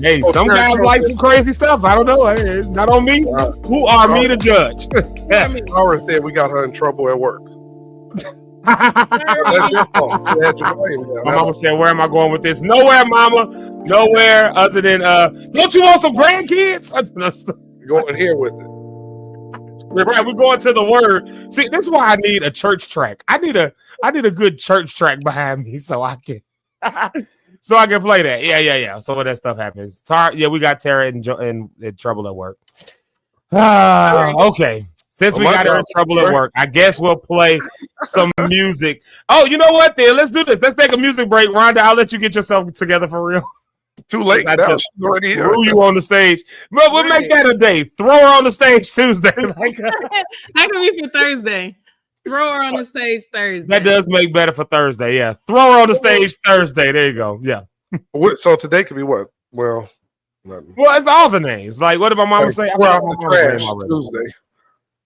Hey, some guys like some crazy stuff. I don't know. Hey, it's not on me. Who are me to judge? Laura said we got her in trouble at work. That's your fault. My mama said, "Where am I going with this? Nowhere, mama. Nowhere other than don't you want some grandkids?" Going here with it. Right, we're going to the word. See, this is why I need a church track. I need a good church track behind me so I can play that. Yeah. So when that stuff happens, we got Tara in trouble at work. Okay. Since we got her in trouble at work, I guess we'll play some music. Oh, you know what? Then let's do this. Let's take a music break, Rhonda. I'll let you get yourself together for real. Too late. I just threw you on the stage. But we'll make that a day. Throw her on the stage Tuesday. That can be for Thursday. Throw her on the stage Thursday. That does make better for Thursday. Yeah. Throw her on the stage Thursday. There you go. Yeah. So today could be what? Well, nothing. Well, it's all the names. Like, what did my mama say? Trash Tuesday.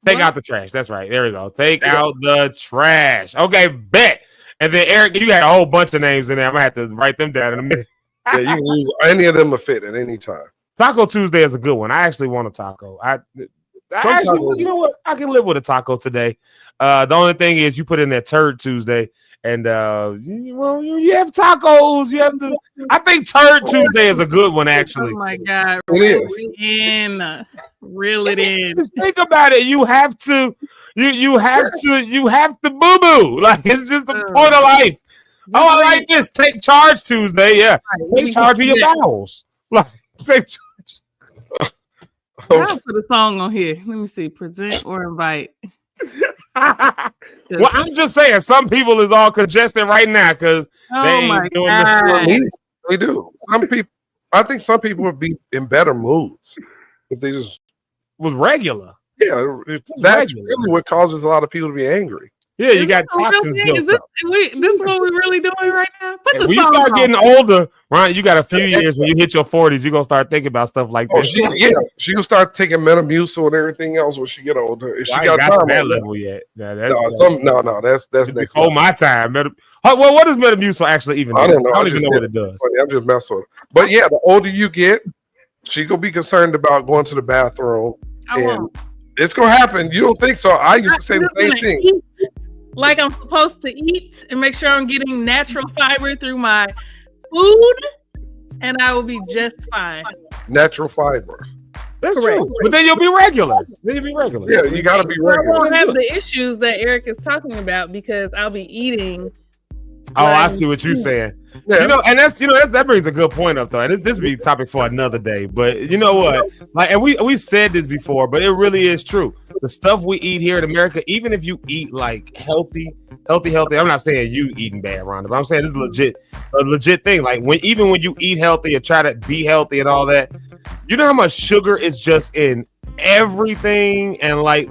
Take out the trash. That's right. There we go. Take out the trash. Okay, bet. And then Eric, you had a whole bunch of names in there. I'm gonna have to write them down in a minute. Yeah, you can use any of them will fit at any time. Taco Tuesday is a good one. I actually want a taco. You know what? I can live with a taco today. The only thing is you put in that Turd Tuesday, and you have tacos. You have to. I think Turd Tuesday is a good one, actually. Oh my God! Reel it in. Just think about it. You have to. You have to boo boo. Like it's just the point of life. Oh, I like this. Take charge Tuesday. Yeah. Take charge of your bowels. Like, take charge. I'll put a song on here. Let me see. Present or invite. Well, I'm just saying, some people is all congested right now because they ain't doing this. They do. I think some people would be in better moods if they just was regular. Yeah, that's really what causes a lot of people to be angry. Yeah, you got toxins built up. This is what we're really doing right now? When you start getting older, Ron, you got a few years when you hit your 40s, you're going to start thinking about stuff like this. She will start taking Metamucil and everything else when she get older. If she got time to that level yet. That's next. Oh, my time. Well, what does Metamucil actually even do? I don't know. I don't even know what it does. I'm just messing with her. But yeah, the older you get, she gonna be concerned about going to the bathroom. It's gonna happen. You don't think so? I used to say the same thing. Like I'm supposed to eat and make sure I'm getting natural fiber through my food, and I will be just fine. Natural fiber. That's true. But then you'll be regular. Yeah, you gotta be I regular. won't have the issues that Eric is talking about because I'll be eating. Oh, I see what you're saying. Yeah. You know, and that brings a good point up though. And this be a topic for another day. But you know what? Like, and we've said this before, but it really is true. The stuff we eat here in America, even if you eat like healthy. I'm not saying you eating bad, Rhonda, but I'm saying this is a legit thing. Like even when you eat healthy and try to be healthy and all that, you know how much sugar is just in everything. And like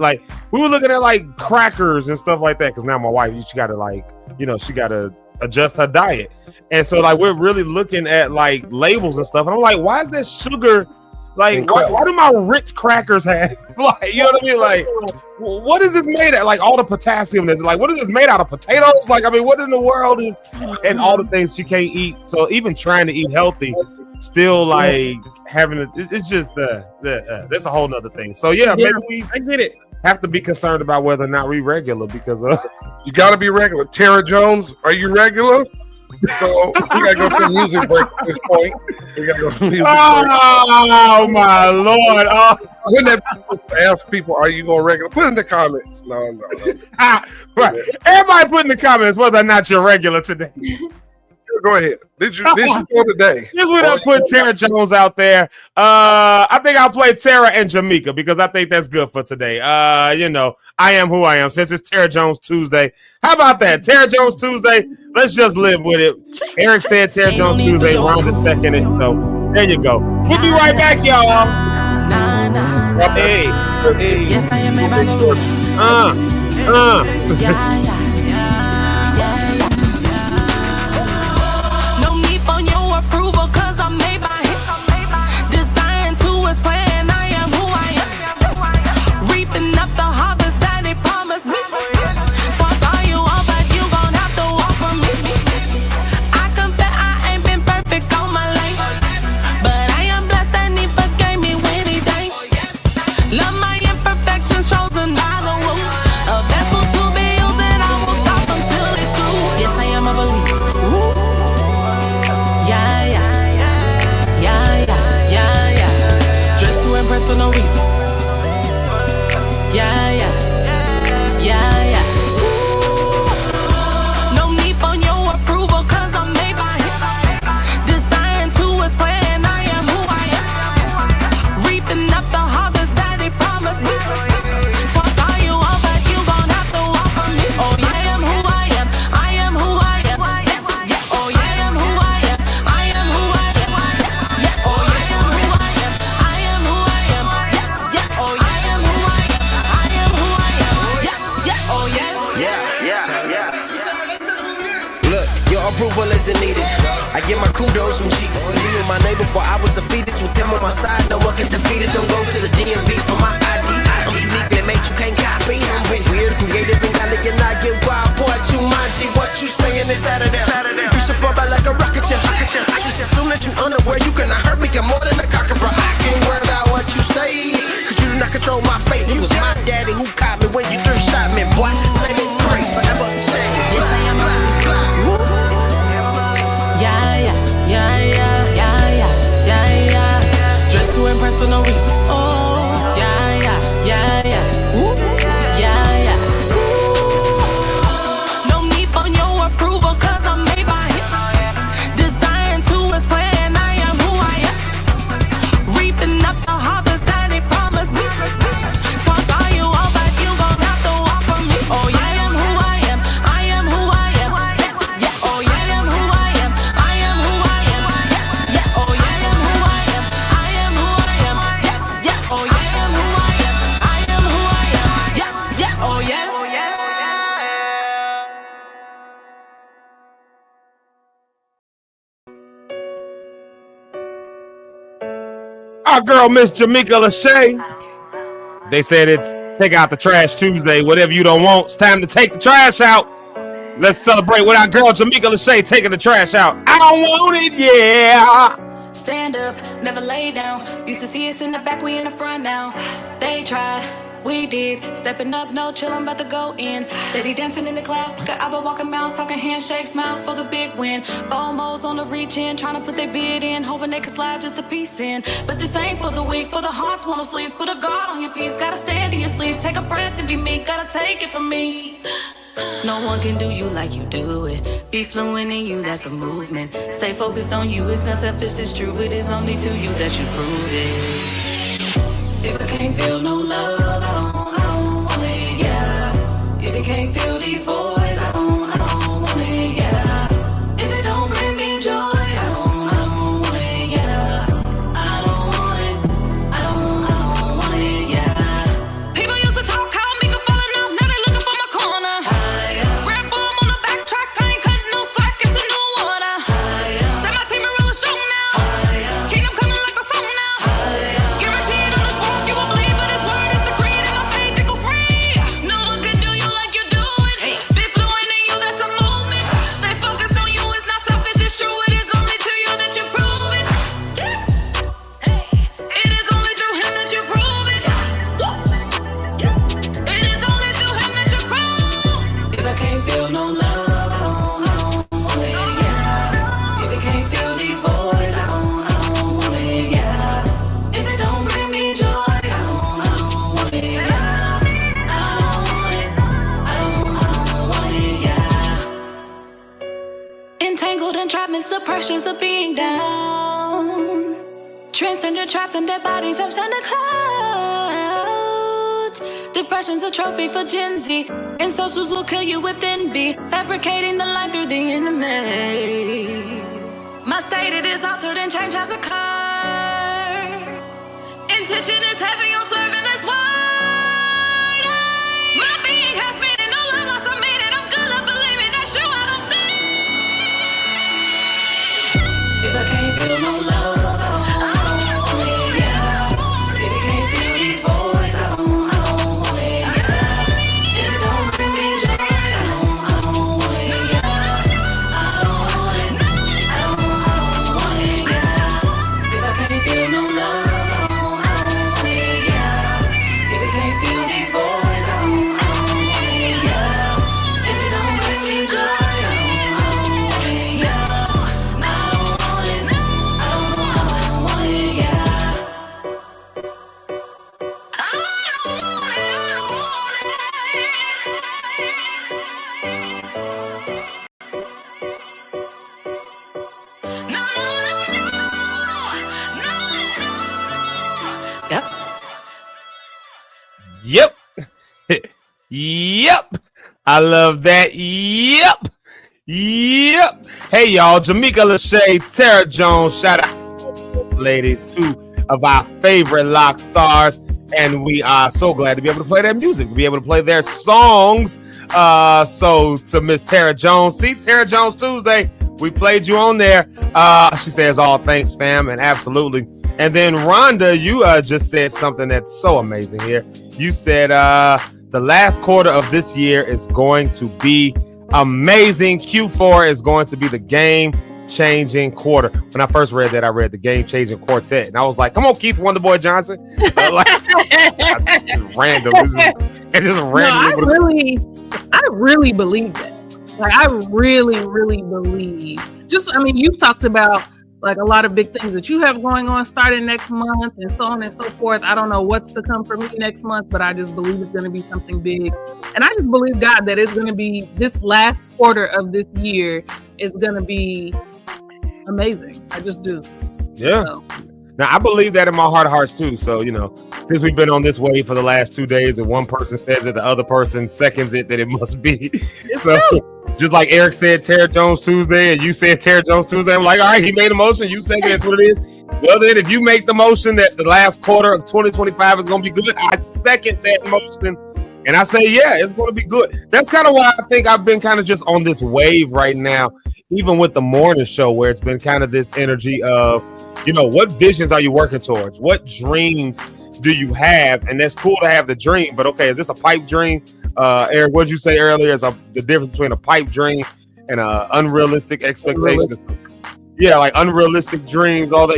we were looking at like crackers and stuff like that because now my wife, she gotta adjust her diet, and so like we're really looking at like labels and stuff, and I'm like, why is there sugar? Like, why do my Ritz crackers have like, you know what I mean? Like, what is this made at? Like all the potassium is like, what is this made out of? Potatoes? Like, I mean, what in the world is? And all the things she can't eat. So even trying to eat healthy, still like it's just that's a whole nother thing. So yeah, maybe I get it. Have to be concerned about whether or not we regular because you got to be regular. Tara Jones, are you regular? So we gotta go to a music break at this point. We gotta go to music break. Oh my Lord! Oh. When that ask people, "Are you going regular?" Put in the comments. No. Right. Everybody put in the comments whether or not you're regular today. Go ahead. Did you go today? Just we done put Tara Jones out there. I think I'll play Tara and Jamaica because I think that's good for today. You know, I am who I am. Since it's Tara Jones Tuesday, how about that? Tara Jones Tuesday. Let's just live with it. Eric said Tara Jones Tuesday. Rhonda second it. So there you go. We'll be right back, y'all. Hey. Yes, I am a No need for your approval, cause I'm made by him. Designed to his plan, I am who I am. Reaping up the harvest that he promised me. Talk all you want, but you gon' have to walk for me. I confess I ain't been perfect all my life, but I am blessed and he forgave me when he died. Love my imperfections chosen by the womb. A vessel to be used and I won't stop until it's through. Yes, I am a believer. Dressed to impress for no reason. No need for your approval, cause I'm made by him. Designed to his plan, I am who I am. Reaping up the harvest that he promised me. Talk all you want, but you gon' have to walk for me. Oh, yeah, I am who I am. I am who I am. Yes, yes. Oh, yeah, I am who I am. I am who I am. Yes, yes. Oh, yeah, I am who I am. I am who I am. Yes, yes. Oh, yeah, I am who I am. I am who I am. Yes, yes. Oh, yeah. Look, your approval isn't needed. I get my kudos from Jesus. You knew my name before I was a fetus. With them on my side, no one can defeat it. Don't go to the DMV for my ID. I'm uniquely made, you can't copy. I'm weird, creative, and elegant. I get wild, boy, you mind G. What you saying is out of there. You should fall back like a rocket ship. I just assume that you unaware. You cannot hurt me, you're more than a cockabra. I can't worry about what you say, cause you do not control my fate. It was my daddy who caught me when you threw shot me. Boy, saving grace forever changed. Yes, I am a Dressed to impress for no reason. Oh, no need for your approval, cause I'm made by him. Designed to his plan, I am who I am. Reaping up the harvest that he promised me. Talk all you want, but you gon' have to walk for me. Oh, yeah, I am who I am. I am who I am. Yes, yes. Oh, yeah, I am who I am. I am who I am. Yes, yes. Oh, yeah, I am who I am. I am who I am. Yes, yes. Oh, yeah, I am who I am. I am who I am. Yes, yes. Oh, yes. Our girl, Miss Jamaica Lachey. They said it's Take Out the Trash Tuesday. Whatever you don't want, it's time to take the trash out. Let's celebrate with our girl, Jamaica Lachey, taking the trash out. I don't want it, yeah. Stand up, never lay down. Used to see us in the back, we in the front now. They tried, we did. Stepping up, no chill, I'm about to go in. Steady dancing in the class, I've been walking mounds, talking handshakes, smiles for the big win. Almost on the reach in, trying to put their bid in, hoping they can slide just a piece in. But this ain't for the weak, for the hearts wanna sleep. Put a guard on your piece, gotta stand in your sleep. Take a breath and be meek, gotta take it from me. No one can do you like you do it. Be fluent in you, that's a movement. Stay focused on you, it's not selfish, it's true. It is only to you that you prove it. If I can't feel no love, I don't want it, yeah. If you can't feel these voids, I don't want it, yeah. If it don't bring me joy, I don't want it, yeah. I don't want it, I don't want it, yeah. People used to talk how me could falling off, now they looking for my corner. Red Bull, I'm on the backtrack, I ain't cutting no slack, it's a new order. Set my team real strong now. Kingdom coming like the song now. Guaranteed on this walk, you won't believe, but his word is the creed, and my faith it goes free. No one can do you like you do it. Be fluent in you, that's a movement. Stay focused on you, it's not selfish, it's true. It is only to you that you prove it. It is only through him that you prove it. It is only through him that you prove. If I can't feel no love, I don't want it, yeah. If you can't feel these voids, I don't want it, yeah. If it don't bring me joy, I don't want it, yeah. I don't want it, I don't want it, yeah. Entangled entrapments, the pressures of being down. Transcendent traps and dead bodies have turned to clouds. Depression's a trophy for Gen Z, and socials will kill you with envy, fabricating the line through the enemy. My state, it is altered and change has occurred. Intention is heavy on serving this wide. My being has meaning, no love lost, I made it. I'm good, I believe me, that's you, I don't think. If I can't feel no love, I don't want it, yeah. If you can't feel these voids, I don't want it, yeah. If it don't bring me joy, I don't want it, yeah. I don't want it, I don't want it, yeah. If I can't feel no love, I don't want it, yeah. If you can't feel these voids, I don't want it, yeah. If it don't bring me joy, I don't want it, yeah. I don't want it, I don't want it, yeah. Yep. Yep. I love that. Yep. Yep. Hey, y'all. Jamaica Lachey, Tara Jones. Shout out, ladies, two of our favorite lock stars. And we are so glad to be able to play their music, to be able to play their songs. So to Miss Tara Jones, see, Tara Jones Tuesday, we played you on there. She says, all thanks, fam, and absolutely. And then Rhonda, you just said something that's so amazing here. You said the last quarter of this year is going to be amazing. Q4 is going to be the game-changing quarter. When I first read that, I read the game-changing quartet, and I was like, "Come on, Keith Wonderboy Johnson!" Just random, I really believe that. Like, I really believe. You've talked about like a lot of big things that you have going on starting next month and so on and so forth. I don't know what's to come for me next month, but I just believe it's going to be something big. And I just believe, God, that it's going to be this last quarter of this year is going to be amazing. I just do. Yeah. So. Now, I believe that in my heart of hearts, too. So, since we've been on this wave for the last 2 days and one person says it, the other person seconds it, that it must be. So, just like Eric said, Tara Jones Tuesday, and you said Tara Jones Tuesday, I'm like, all right, he made a motion. You think that's what it is. Well, then, if you make the motion that the last quarter of 2025 is going to be good, I second that motion. And I say, yeah, it's going to be good. That's kind of why I think I've been kind of just on this wave right now, even with the morning show, where it's been kind of this energy of, what visions are you working towards? What dreams do you have? And that's cool to have the dream, but okay, is this a pipe dream? Eric, what did you say earlier? Is the difference between a pipe dream and unrealistic expectations? Yeah, like unrealistic dreams, all that.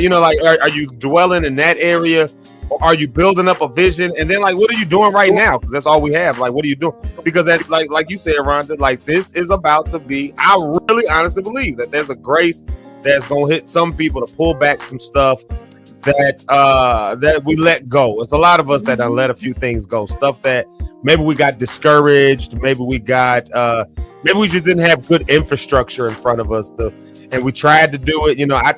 Are you dwelling in that area, Or are you building up a vision? And then like, what are you doing right now? Because that's all we have. Like, what are you doing? Because that, like you said, Rhonda, like this is about to be, I really honestly believe that there's a grace that's gonna hit some people to pull back some stuff that we let go. It's a lot of us that done let a few things go. Stuff that maybe we got discouraged, maybe we just didn't have good infrastructure in front of us. And we tried to do it. You know, I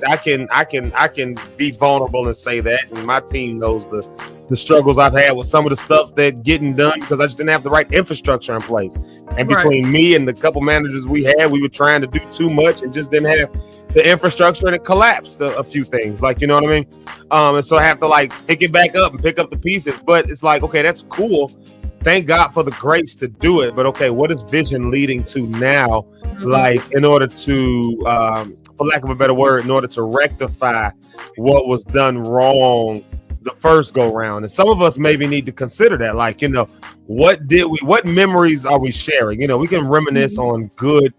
can be vulnerable and say that. And my team knows the struggles I've had with some of the stuff that getting done because I just didn't have the right infrastructure in place. And between me and the couple managers we had, we were trying to do too much and just didn't have the infrastructure, and it collapsed a few things. Like, you know what I mean? And so I have to like pick it back up and pick up the pieces. But it's like, okay, that's cool. Thank God for the grace to do it. But okay, what is vision leading to now? Like, in order to, for lack of a better word, in order to rectify what was done wrong the first go round. And some of us maybe need to consider that. Like, you know, what memories are we sharing? You know, we can reminisce on good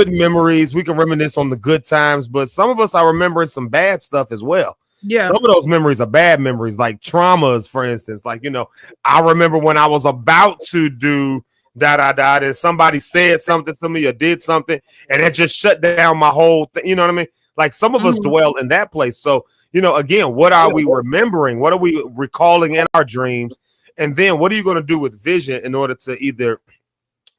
memories. We can reminisce on the good times, but some of us are remembering some bad stuff as well. Yeah. Some of those memories are bad memories, like traumas, for instance. Like, you know, I remember when I was about to do and somebody said something to me or did something, and it just shut down my whole thing. You know what I mean? Like some of us dwell in that place. So, you know, again, what are we remembering? What are we recalling in our dreams? And then what are you going to do with vision in order to either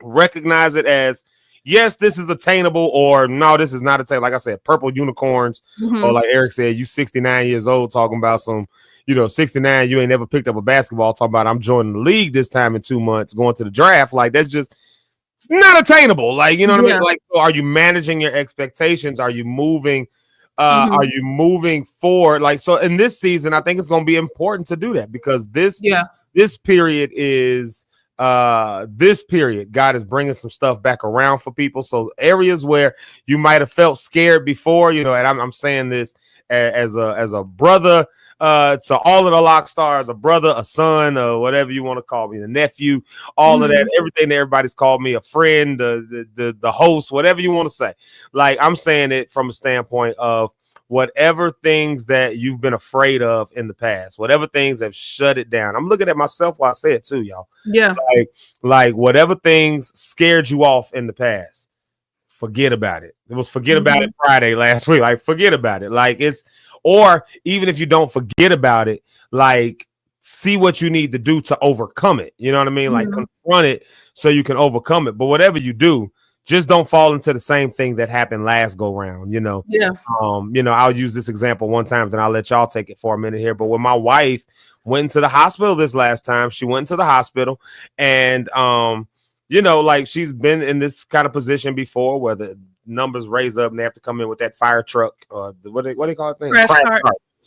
recognize it as, yes, this is attainable, or no, this is not attainable. Like I said, purple unicorns, or like Eric said, you 69 years old talking about some, you know, 69, you ain't never picked up a basketball, talking about I'm joining the league this time in 2 months, going to the draft. Like, that's just, it's not attainable. Like, you know what I mean? Like, so are you managing your expectations? Are you moving? Are you moving forward? Like, so in this season, I think it's going to be important to do that because this period is, this period, God is bringing some stuff back around for people. So areas where you might have felt scared before, you know, and I'm saying this as a brother to all of the Lock stars, a brother, a son, or whatever you want to call me, a nephew, all of that, everything that everybody's called me, a friend, the host, whatever you want to say. Like, I'm saying it from a standpoint of whatever things that you've been afraid of in the past, whatever things have shut it down. I'm looking at myself while I say it too, y'all. Yeah. Like whatever things scared you off in the past, forget about it. It was forget about it Friday last week. Like, forget about it. Like, it's, or even if you don't forget about it, like, see what you need to do to overcome it. You know what I mean? Like, confront it so you can overcome it. But whatever you do, just don't fall into the same thing that happened last go round, you know? Yeah. You know, I'll use this example one time, then I'll let y'all take it for a minute here. But when my wife went to the hospital this last time, she went to the hospital and, you know, like, she's been in this kind of position before where the numbers raise up and they have to come in with that fire truck or what do they call it? Crash cart.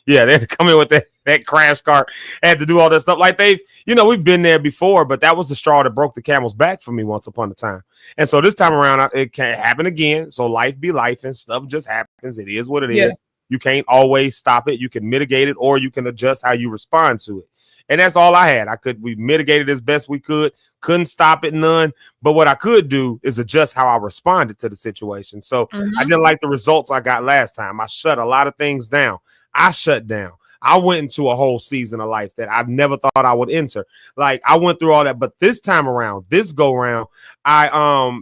Yeah, they had to come in with that crash cart, had to do all that stuff. Like, you know, we've been there before, but that was the straw that broke the camel's back for me once upon a time. And so this time around, it can't happen again. So life be life and stuff just happens. It is what it is. You can't always stop it. You can mitigate it or you can adjust how you respond to it. And that's all I had. We mitigated as best we could. Couldn't stop it, none. But what I could do is adjust how I responded to the situation. So I didn't like the results I got last time. I shut a lot of things down. I shut down. I went into a whole season of life that I never thought I would enter. Like, I went through all that, but this time around, this go round,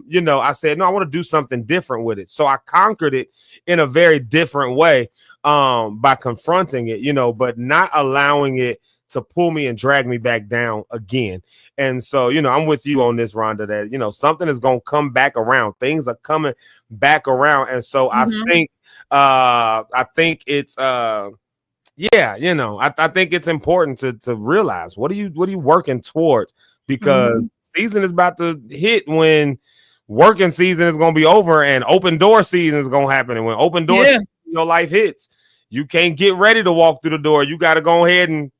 you know, I said, no, I want to do something different with it. So I conquered it in a very different way, by confronting it, you know, but not allowing it to pull me and drag me back down again. And so, you know, I'm with you on this, Rhonda, that, you know, something is going to come back around. Things are coming back around. And so I think it's, yeah, you know, I think it's important to realize what are you working towards, because season is about to hit when working season is going to be over and open door season is going to happen. And when open door season, your life hits, you can't get ready to walk through the door. You got to go ahead and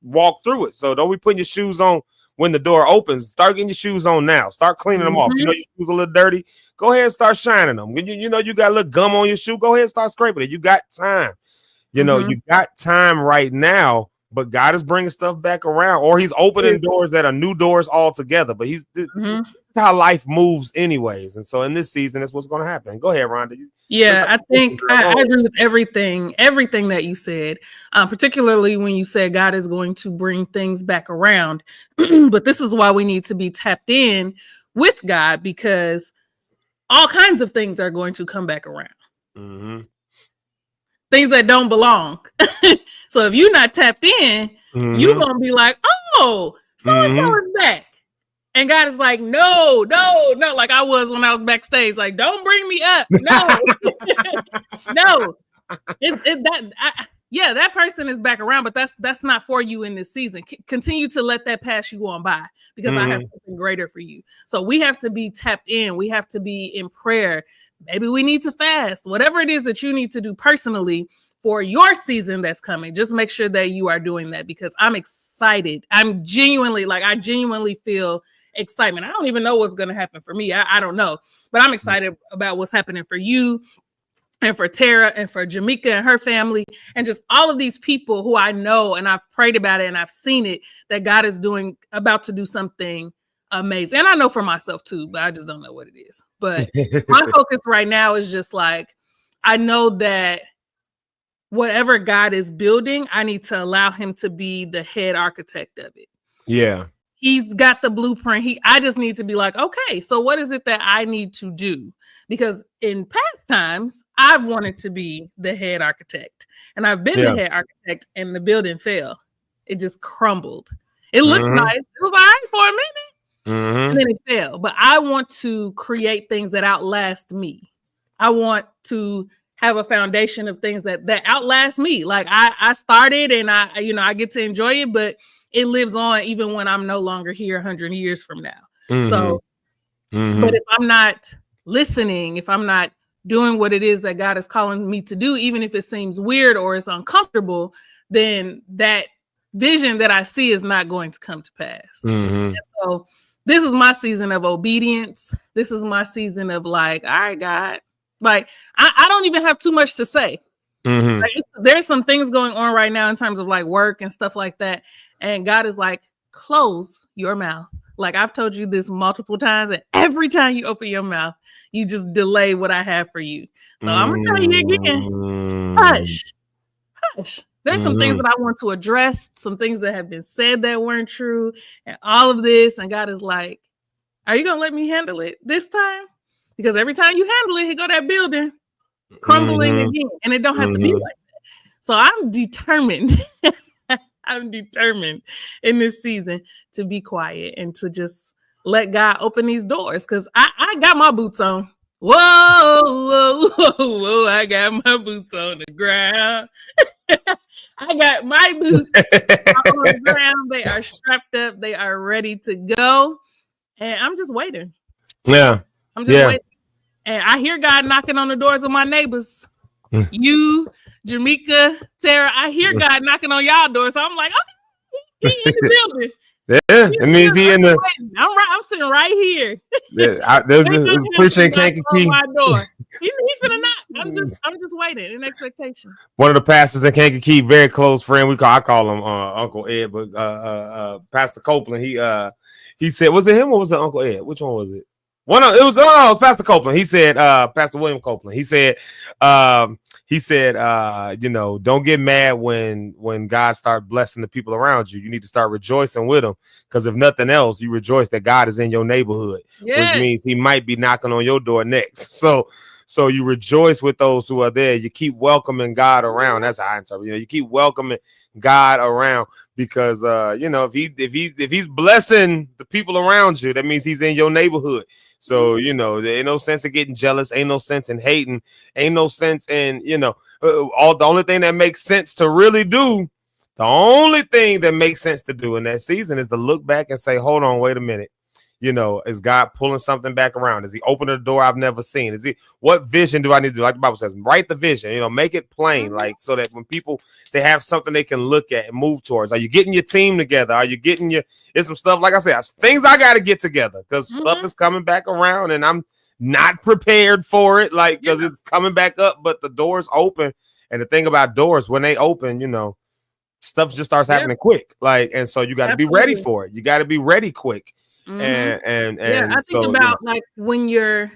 walk through it. So don't be putting your shoes on when the door opens. Start getting your shoes on now. Start cleaning them off. You know your shoes a little dirty. Go ahead and start shining them. You know you got a little gum on your shoe. Go ahead and start scraping it. You got time. You know, you got time right now but God is bringing stuff back around, or he's opening doors that are new doors altogether. But this is how life moves anyways. And so in this season, that's what's going to happen. Go ahead, Rhonda. Yeah, I think I agree with everything that you said, particularly when you said God is going to bring things back around. But this is why we need to be tapped in with God, because all kinds of things are going to come back around. Mm-hmm. Things that don't belong. So if you're not tapped in, you're going to be like, oh, so-and-so is back. And God is like, no, like I was when I was backstage. Like, don't bring me up. No, no. That person is back around, but that's not for you in this season. Continue to let that pass you on by, because I have something greater for you. So we have to be tapped in. We have to be in prayer. Maybe we need to fast. Whatever it is that you need to do personally for your season that's coming, just make sure that you are doing that, because I'm excited. I genuinely feel excitement. I don't even know what's going to happen for me. I don't know, but I'm excited about what's happening for you and for Tara and for Jamaica and her family, and just all of these people who I know, and I've prayed about it and I've seen it, that God is about to do something amazing. And I know for myself too, but I just don't know what it is. But my focus right now is just like, I know that whatever God is building, I need to allow him to be the head architect of it. Yeah. He's got the blueprint. I just need to be like, okay, so what is it that I need to do? Because in past times, I've wanted to be the head architect, and I've been the head architect, and the building fell. It just crumbled. It looked nice. It was all right for a minute, and then it fell. But I want to create things that outlast me. I want to have a foundation of things that outlast me. Like I started, and I get to enjoy it, but it lives on even when I'm no longer here 100 years from now. So, but if I'm not listening, if I'm not doing what it is that God is calling me to do, even if it seems weird or it's uncomfortable, then that vision that I see is not going to come to pass. And so this is my season of obedience. This is my season of like, all right, God, like I don't even have too much to say. Like, there's some things going on right now in terms of like work and stuff like that. And God is like, close your mouth. Like I've told you this multiple times, and every time you open your mouth, you just delay what I have for you. So I'm gonna tell you again, hush. There's some things that I want to address, some things that have been said that weren't true, and all of this. And God is like, are you gonna let me handle it this time? Because every time you handle it, he go that building crumbling again, and it don't have to be like that. So I'm determined. I'm determined in this season to be quiet and to just let God open these doors, because I got my boots on. Whoa, I got my boots on the ground. I got my boots on the ground. They are strapped up. They are ready to go. And I'm just waiting. Yeah. I'm just waiting. And I hear God knocking on the doors of my neighbors. You, Jamaica, Sarah, I hear God knocking on y'all doors. So I'm like, okay, he in the building. Yeah, it means he in the. I'm sitting right here. There's a preacher in Kankakee. He's finna knock. I'm just waiting in expectation. One of the pastors in Kankakee, very close friend. I call him Uncle Ed, but Pastor Copeland. He said, was it him or was it Uncle Ed? Which one was it? It was Pastor Copeland. He said, Pastor William Copeland. He said, don't get mad when God starts blessing the people around you. You need to start rejoicing with them, because if nothing else, you rejoice that God is in your neighborhood, which means he might be knocking on your door next. So you rejoice with those who are there. You keep welcoming God around. That's how I interpret. You keep welcoming God around, because if he's blessing the people around you, that means he's in your neighborhood. So, there ain't no sense in getting jealous. Ain't no sense in hating. Ain't no sense in, the only thing that makes sense to really do, the only thing that makes sense to do in that season is to look back and say, hold on, wait a minute. Is God pulling something back around? Is he opening a door I've never seen? What vision do I need to do? Like the Bible says, write the vision, make it plain, like so that when people, they have something they can look at and move towards. Are you getting your team together? Are you getting it's some stuff, like I said, things I got to get together, because stuff is coming back around and I'm not prepared for it, because it's coming back up, but the door's open. And the thing about doors, when they open, stuff just starts happening quick. Like, and so you got to be ready for it. You got to be ready quick. And I think about like when you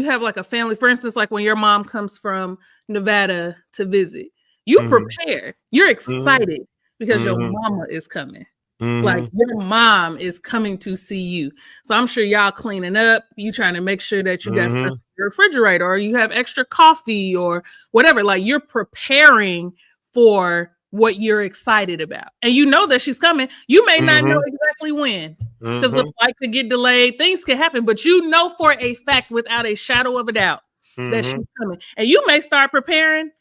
have like a family, for instance, like when your mom comes from Nevada to visit, you prepare, you're excited because your mama is coming. Like your mom is coming to see you. So I'm sure y'all cleaning up, you trying to make sure that you got stuff in your refrigerator or you have extra coffee or whatever. Like you're preparing for what you're excited about. And you know that she's coming. You may not know exactly when because the flight could get delayed. Things can happen, but you know for a fact without a shadow of a doubt that she's coming. And you may start preparing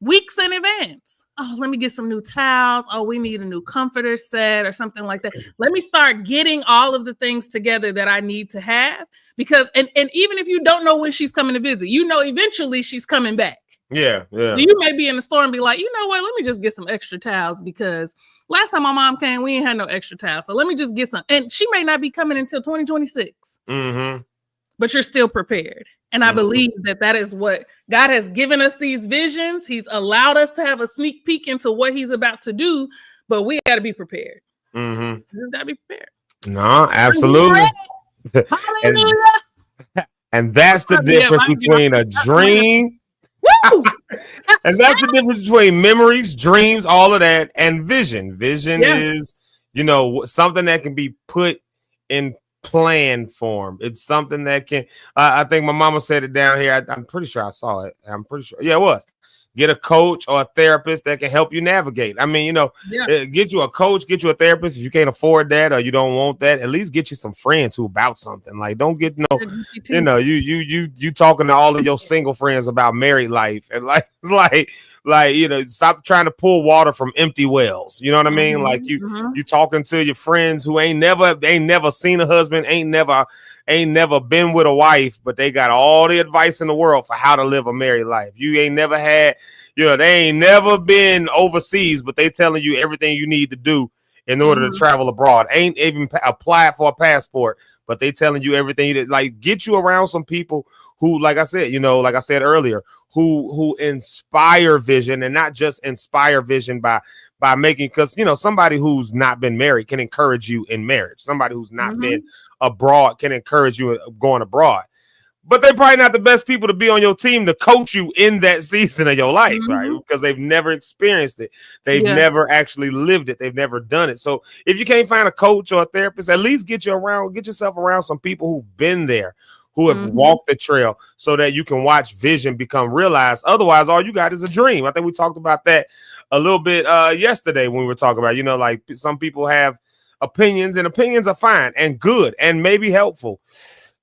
weeks in advance. Oh, let me get some new towels. Oh, we need a new comforter set or something like that. Let me start getting all of the things together that I need to have because, and even if you don't know when she's coming to visit, you know, eventually she's coming back. Yeah. So you may be in the store and be like, you know what? Let me just get some extra towels because last time my mom came, we ain't had no extra towels. So let me just get some. And she may not be coming until 2026, but you're still prepared. And I believe that is what God has given us these visions. He's allowed us to have a sneak peek into what he's about to do, but we got to be prepared. We got to be prepared. No, absolutely. and that's the difference between a dream. And that's the difference between memories, dreams, all of that, and vision. Vision is, you know, something that can be put in plan form. It's something that can I think my mama said it down here. I'm pretty sure I saw it. I'm pretty sure. Yeah, it was. Get a coach or a therapist that can help you navigate. I mean, you know, get you a coach, get you a therapist. If you can't afford that or you don't want that, at least get you some friends who about something. Like, don't get you know, you talking to all of your single friends about married life and like you know, stop trying to pull water from empty wells. You know what I mean? Like you talking to your friends who ain't never seen a husband, ain't never been with a wife, but they got all the advice in the world for how to live a married life. You ain't never had, you know, they ain't never been overseas, but they telling you everything you need to do in order to travel abroad. Ain't even applied for a passport, but they telling you everything. Like, get you around some people who, like I said, you know, like I said earlier, who inspire vision, and not just inspire vision by making, because, you know, somebody who's not been married can encourage you in marriage. Somebody who's not been abroad can encourage you going abroad. But they're probably not the best people to be on your team to coach you in that season of your life, right? Because they've never experienced it. They've never actually lived it. They've never done it. So if you can't find a coach or a therapist, at least get yourself around some people who've been there, who have walked the trail, so that you can watch vision become realized. Otherwise, all you got is a dream. I think we talked about that a little bit yesterday when we were talking about, you know, like some people have opinions, and opinions are fine and good and maybe helpful.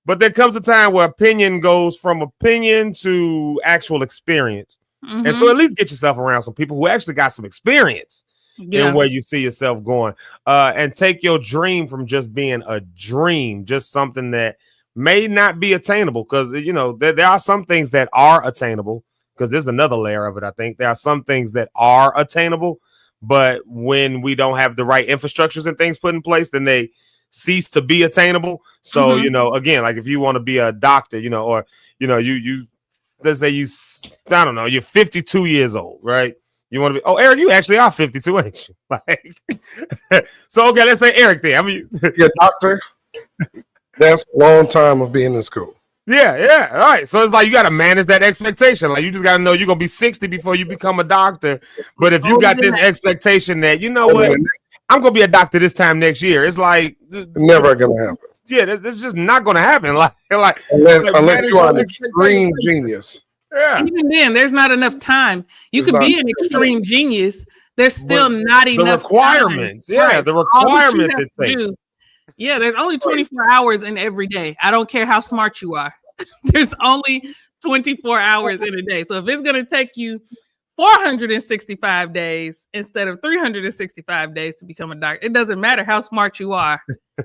But there comes a time where opinion goes from opinion to actual experience. And so at least get yourself around some people who actually got some experience in where you see yourself going, and take your dream from just being a dream, just something that may not be attainable. Because, you know, there are some things that are attainable, because there's another layer of it. I think there are some things that are attainable, but when we don't have the right infrastructures and things put in place, then they cease to be attainable. So, you know, again, like if you want to be a doctor, you know, or, you know, you let's say I don't know, you're 52 years old, right? You want to be, Eric, you actually are 52, ain't you? Like, so, okay, let's say Eric there. I mean, you're a doctor. That's a long time of being in school. Yeah. All right. So it's like you got to manage that expectation. Like, you just got to know you're going to be 60 before you become a doctor. But if you got this expectation that, you know what, I'm going to be a doctor this time next year, it's like never going to happen. Yeah, that's just not going to happen. Like unless you are an extreme genius. Yeah. Even then, there's not enough time. You could be an extreme genius. There's still not enough requirements. Time. Yeah, Right. the requirements it takes. Yeah, there's only 24 hours in every day. I don't care how smart you are. There's only 24 hours in a day. So if it's going to take you 465 days instead of 365 days to become a doctor, it doesn't matter how smart you are.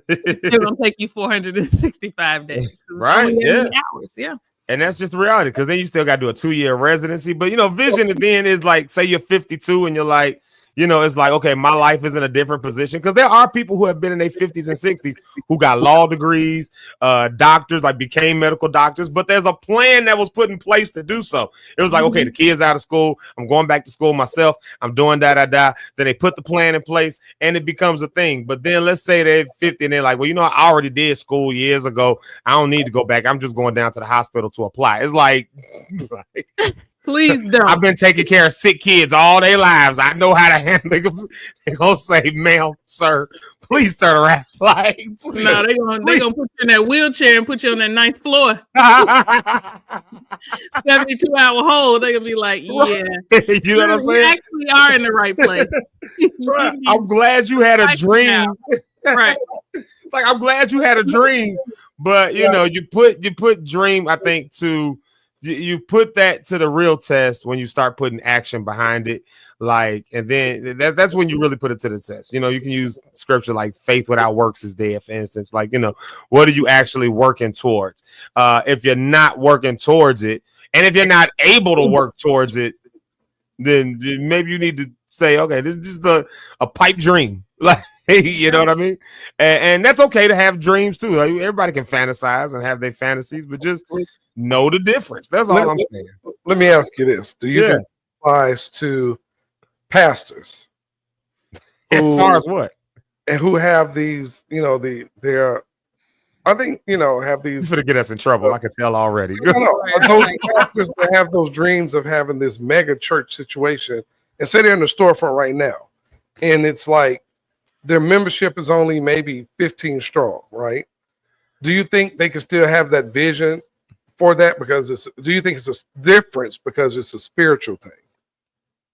It's still going to take you 465 days. Right. Yeah. Hours. Yeah. And that's just the reality, because then you still got to do a 2-year residency. But, you know, vision at the end is like, say you're 52 and you're like, it's like, okay, my life is in a different position because there are people who have been in their 50s and 60s who got law degrees, doctors, like became medical doctors, but there's a plan that was put in place to do so. It was like, okay, the kid's out of school. I'm going back to school myself. I'm doing that. Then they put the plan in place and it becomes a thing. But then let's say they're 50 and they're like, well, I already did school years ago. I don't need to go back. I'm just going down to the hospital to apply. It's like please don't. I've been taking care of sick kids all their lives. I know how to handle them. They're going to say, ma'am, sir, please turn around. Like, no, they're gonna put you in that wheelchair and put you on that 9th floor. 72-hour hold. They're gonna be like, yeah. You know what I'm saying? You actually are in the right place. Right. I'm glad you had a dream. Right. Like, I'm glad you had a dream. But you put dream, I think, you put that to the real test when you start putting action behind it. Like, and then that's when you really put it to the test. You can use scripture like faith without works is dead, for instance. Like, what are you actually working towards? If you're not working towards it, and if you're not able to work towards it, then maybe you need to say, okay, this is just a pipe dream. Like, you know what I mean? And that's okay to have dreams too. Like, everybody can fantasize and have their fantasies, but just know the difference. That's all I'm saying. Let me ask you this. Do you think it applies to pastors? As far as what? And who have these, have these. You're gonna get us in trouble. I can tell already. Those pastors that have those dreams of having this mega church situation, and say they're in the storefront right now, and it's like their membership is only maybe 15 strong, right? Do you think they can still have that vision for that? Do you think it's a difference because it's a spiritual thing?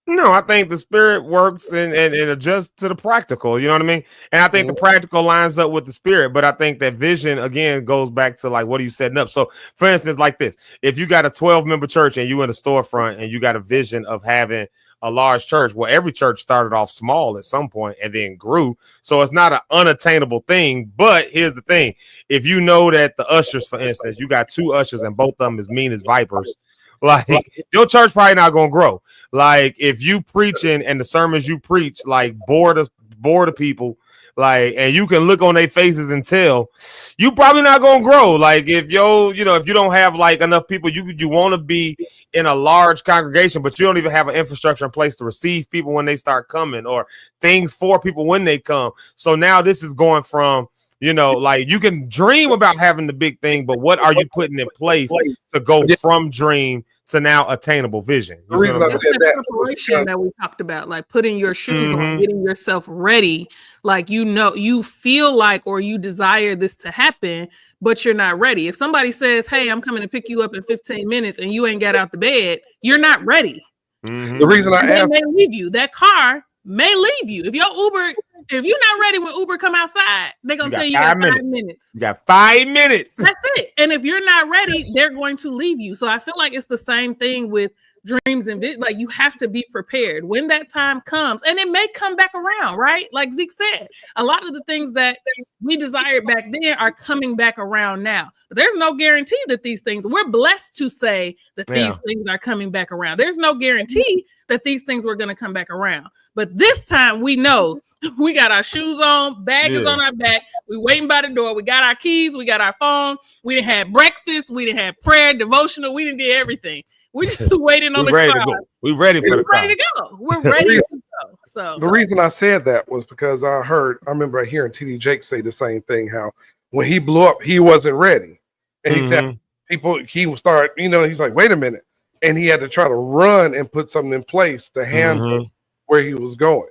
No, I think the spirit works and adjusts to the practical. You know what I mean? And I think the practical lines up with the spirit. But I think that vision, again, goes back to like, what are you setting up? So, for instance, like this, if you got a 12-member church and you in a storefront and you got a vision of having a large church, well, every church started off small at some point and then grew. So it's not an unattainable thing. But here's the thing. If you know that the ushers, for instance, you got 2 ushers and both of them as mean as vipers, like, your church probably not gonna grow. Like, if you preaching and the sermons you preach like bore the people, like, and you can look on their faces and tell, you probably not gonna grow. Like, if if you don't have like enough people, you want to be in a large congregation, but you don't even have an infrastructure in place to receive people when they start coming, or things for people when they come. So now this is going from, like, you can dream about having the big thing, but what are you putting in place to go from dream to now attainable vision? The reason I said that preparation that we talked about, like putting your shoes on, getting yourself ready, like, you feel like, or you desire this to happen, but you're not ready. If somebody says, hey, I'm coming to pick you up in 15 minutes and you ain't got out the bed, you're not ready. The reason I asked, they may leave you. That car may leave you. If you're not ready when Uber come outside, they're gonna tell you got 5 minutes. You got 5 minutes. That's it. And if you're not ready, they're going to leave you. So I feel like it's the same thing with dreams and like, you have to be prepared when that time comes, and it may come back around, right? Like Zeke said, a lot of the things that we desired back then are coming back around now. But there's no guarantee that these things, we're blessed to say that these things are coming back around. There's no guarantee that these things were going to come back around. But this time we know we got our shoes on, bag is on our back, we waiting by the door, we got our keys, we got our phone, we didn't have breakfast, we didn't have prayer, devotional, we didn't do everything. We just waiting on the ready car. to go. We ready for the car. Ready to go. We're ready to go. So the reason I said that was because I remember hearing TD Jake say the same thing, how when he blew up, he wasn't ready. And he said he would start, he's like, wait a minute. And he had to try to run and put something in place to handle where he was going.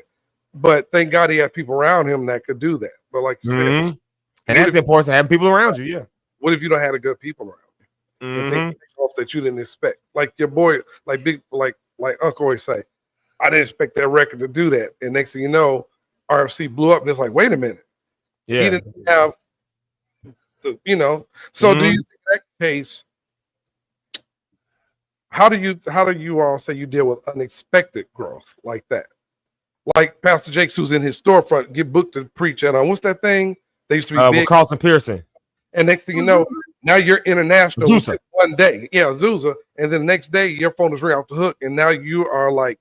But thank God he had people around him that could do that. But like you said, and that's the importance of having people around you. Yeah. What if you don't have a good people around you? And things off that you didn't expect, like your boy, like Uncle always say, I didn't expect that record to do that, and next thing you know, RFC blew up, and it's like, wait a minute, he didn't have the, So do you think that case? How do you all say you deal with unexpected growth like that? Like Pastor Jakes, who's in his storefront, get booked to preach at what's that thing? They used to be big. With Carlson Pearson. And next thing you know, now you're international one day. Yeah, Azusa. And then the next day, your phone is right off the hook. And now you are like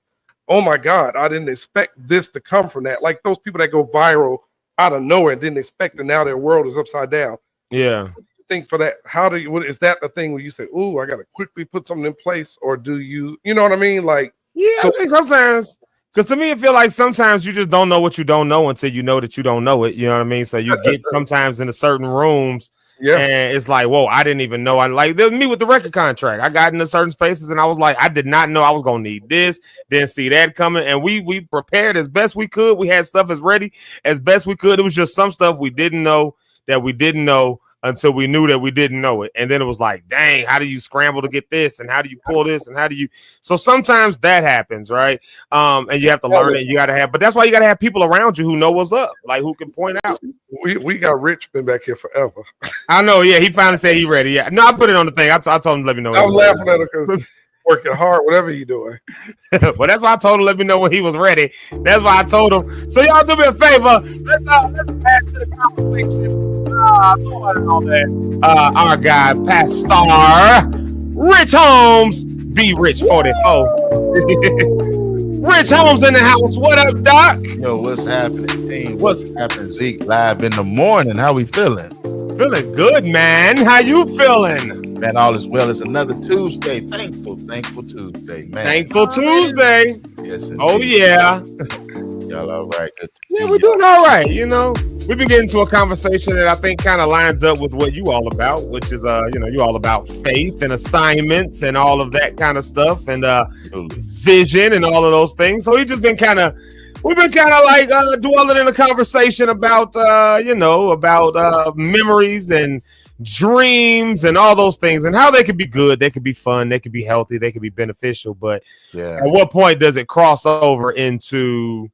oh my God, I didn't expect this to come from that. Like those people that go viral out of nowhere and didn't expect it. Now their world is upside down. Yeah. What do you think for that? Is that the thing where you say, ooh, I got to quickly put something in place? Or do you know what I mean? Like, yeah, I think sometimes, because to me, it feel like sometimes you just don't know what you don't know until you know that you don't know it. You know what I mean? So you get sometimes into certain rooms. Yeah. And it's like, whoa, I didn't even know. I like me with the record contract. I got into certain spaces and I was like, I did not know I was gonna need this, didn't see that coming. And we prepared as best we could. We had stuff as ready as best we could. It was just some stuff we didn't know until we knew that we didn't know it. And then it was like, dang, how do you scramble to get this? And how do you pull this? And how do you? So sometimes that happens, right? And you have to learn it. You got to have, but that's why you got to have people around you who know what's up, like who can point out. We got Rich been back here forever. I know, yeah. He finally said he ready. Yeah, no, I put it on the thing. I told him to let me know. I was laughing at him because working hard, whatever you doing. But that's why I told him let me know when he was ready. That's why I told him. So y'all do me a favor. Let's pass to the conversation. Our guy, Pastor Rich Holmes, be Rich 44. Rich Holmes in the house. What up, Doc? Yo, what's happening, team? What's happening, Zeke? Live in the morning. How we feeling? Feeling good, man. How you feeling? Man, all is well. It's another Tuesday. Thankful Tuesday, man. Thankful Tuesday. Yes, indeed. Oh, yeah. Y'all all right? Good to see yeah, we're doing all right. You know, we've been getting to a conversation that I think kind of lines up with what you all about, which is, you all about faith and assignments and all of that kind of stuff and vision and all of those things. So we've been kind of like dwelling in a conversation about, about memories and dreams and all those things and how they could be good, they could be fun, they could be healthy, they could be beneficial. But at what point does it cross over into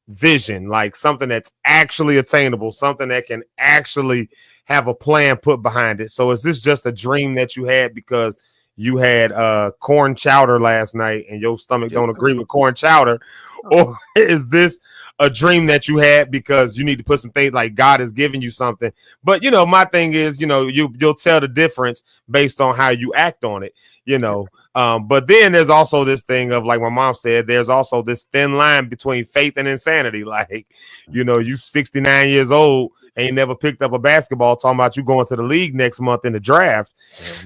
vision, like something that's actually attainable, something that can actually have a plan put behind it? So is this just a dream that you had because you had corn chowder last night and your stomach don't agree with corn chowder? Or is this a dream that you had because you need to put some things, like God is giving you something? But my thing is, you'll tell the difference based on how you act on it, but then there's also this thing of, like my mom said, there's also this thin line between faith and insanity. Like, you 69 years old, ain't never picked up a basketball, talking about you going to the league next month in the draft.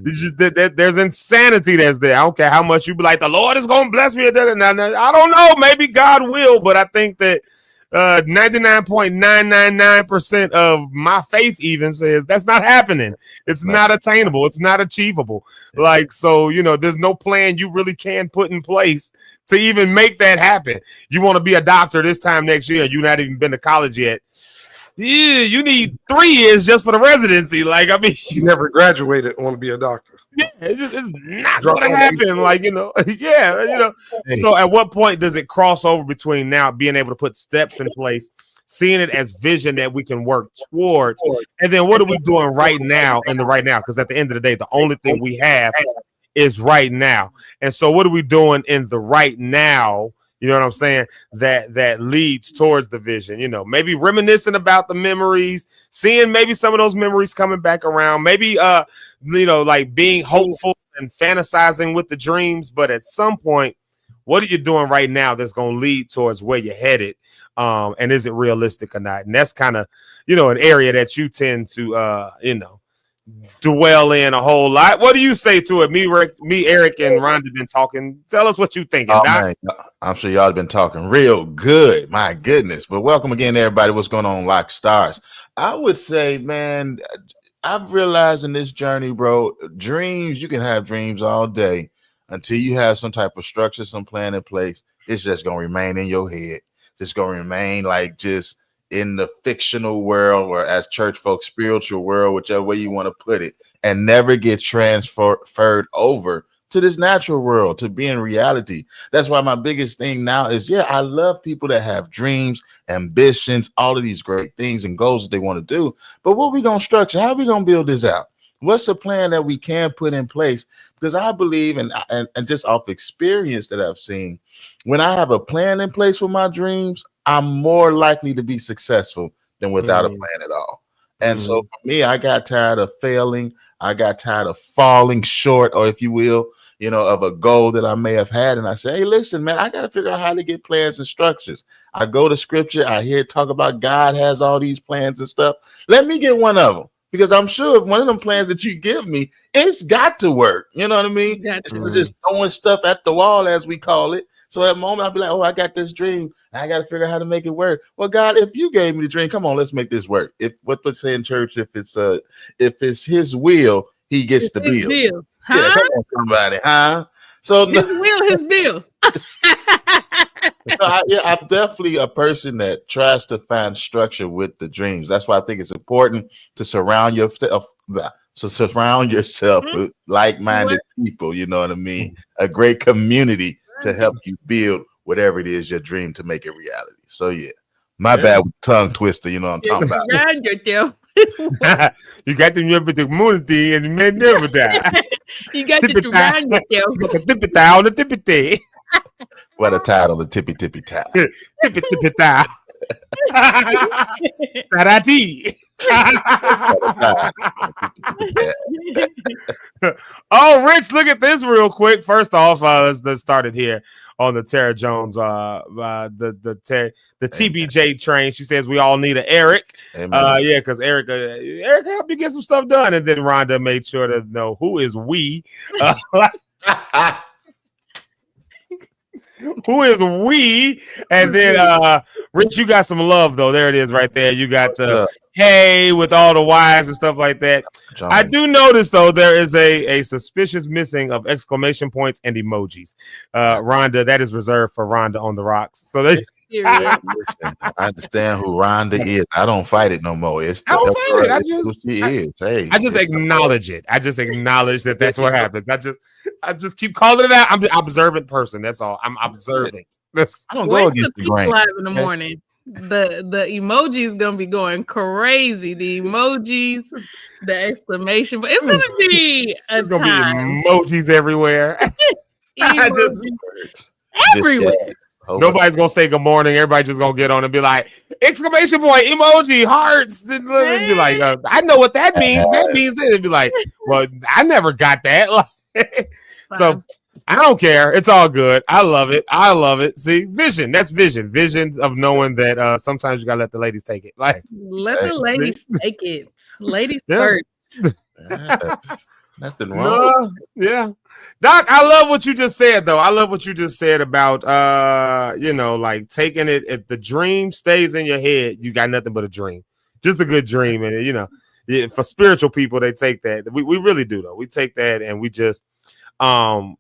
There's insanity that's there. I don't care how much you be like, the Lord is going to bless me. I don't know. Maybe God will, but I think that 99.999% of my faith even says that's not happening. It's not attainable. It's not achievable. Like, so, there's no plan you really can put in place to even make that happen. You want to be a doctor this time next year. You've not even been to college yet. Yeah, you need 3 years just for the residency. Like, I mean, you never graduated and want to be a doctor. Yeah, it's not going to happen. Like, So at what point does it cross over between now being able to put steps in place, seeing it as vision that we can work towards, and then what are we doing right now in the right now? Because at the end of the day, the only thing we have is right now. And so what are we doing in the right now? You know what I'm saying? That leads towards the vision, maybe reminiscing about the memories, seeing maybe some of those memories coming back around, maybe, like being hopeful and fantasizing with the dreams. But at some point, what are you doing right now that's going to lead towards where you're headed? And is it realistic or not? And that's kind of, an area that you tend to, dwell in a whole lot. What do you say to it? Me, Eric, and Rhonda been talking. Tell us what you think. Man, I'm sure y'all have been talking real good. My goodness. But welcome again, everybody. What's going on, Locke'd Stars? I would say, man, I've realized in this journey, bro, dreams, you can have dreams all day until you have some type of structure, some plan in place. It's just going to remain in your head. It's going to remain like just in the fictional world, or as church folks, spiritual world, whichever way you want to put it, and never get transferred over to this natural world, to be in reality. That's why my biggest thing now is, I love people that have dreams, ambitions, all of these great things and goals that they want to do. But what we going to structure? How are we going to build this out? What's the plan that we can put in place? Because I believe, and just off experience that I've seen, when I have a plan in place for my dreams, I'm more likely to be successful than without a plan at all. And so for me, I got tired of failing. I got tired of falling short, or if you will, of a goal that I may have had. And I say, hey, listen, man, I got to figure out how to get plans and structures. I go to scripture. I hear talk about God has all these plans and stuff. Let me get one of them. Because I'm sure if one of them plans that you give me, it's got to work. You know what I mean? Instead of just throwing stuff at the wall, as we call it. So at the moment, I'll be like, oh, I got this dream. I got to figure out how to make it work. Well, God, if you gave me the dream, come on, let's make this work. If what they say in church, if it's His will, He gets the bill. Huh? Yeah, come on, somebody, huh? So His will, His bill. I'm definitely a person that tries to find structure with the dreams. That's why I think it's important to surround yourself with like-minded people. You know what I mean? A great community to help you build whatever it is your dream to make it reality. So yeah, my bad with tongue twister. You know what I'm talking about. Surround yourself. You got to remember the community and you may never die. You got to surround yourself. On the tippy. What a title, the tippy towel. Tippy towel. Tarati. Oh, Rich, look at this real quick. First off, let's start it here on the Tara Jones, the TBJ train. She says we all need an Eric. Yeah, because Eric helped you get some stuff done. And then Rhonda made sure to know who is we. Who is we? And then Rich, you got some love though. There it is right there. You got hey with all the Y's and stuff like that. John. I do notice though there is a suspicious missing of exclamation points and emojis. Rhonda, that is reserved for Rhonda on the rocks. So they listen, I understand who Rhonda is. I don't fight it no more. I just acknowledge it. I just acknowledge that that's what happens. I just keep calling it out. I'm an observant person. That's all. I'm observant. I don't go against the grain. Live in the morning. The emoji is gonna be going crazy. The emojis, the exclamation, but it's gonna be a gonna time. Be emojis everywhere. Everywhere. Nobody's gonna say good morning. Everybody just gonna get on and be like, exclamation point, emoji, hearts. And be like, I know what that means. That means it. It'd be like, well, I never got that. So I don't care. It's all good. I love it. See, vision. That's vision. Vision of knowing that sometimes you gotta let the ladies take it. Like, let the ladies take it. Ladies first. Nothing wrong. Yeah. Doc, I love what you just said, though. I love what you just said about, like taking it. If the dream stays in your head, you got nothing but a dream, just a good dream. And, for spiritual people, they take that. We really do, though. We take that and we just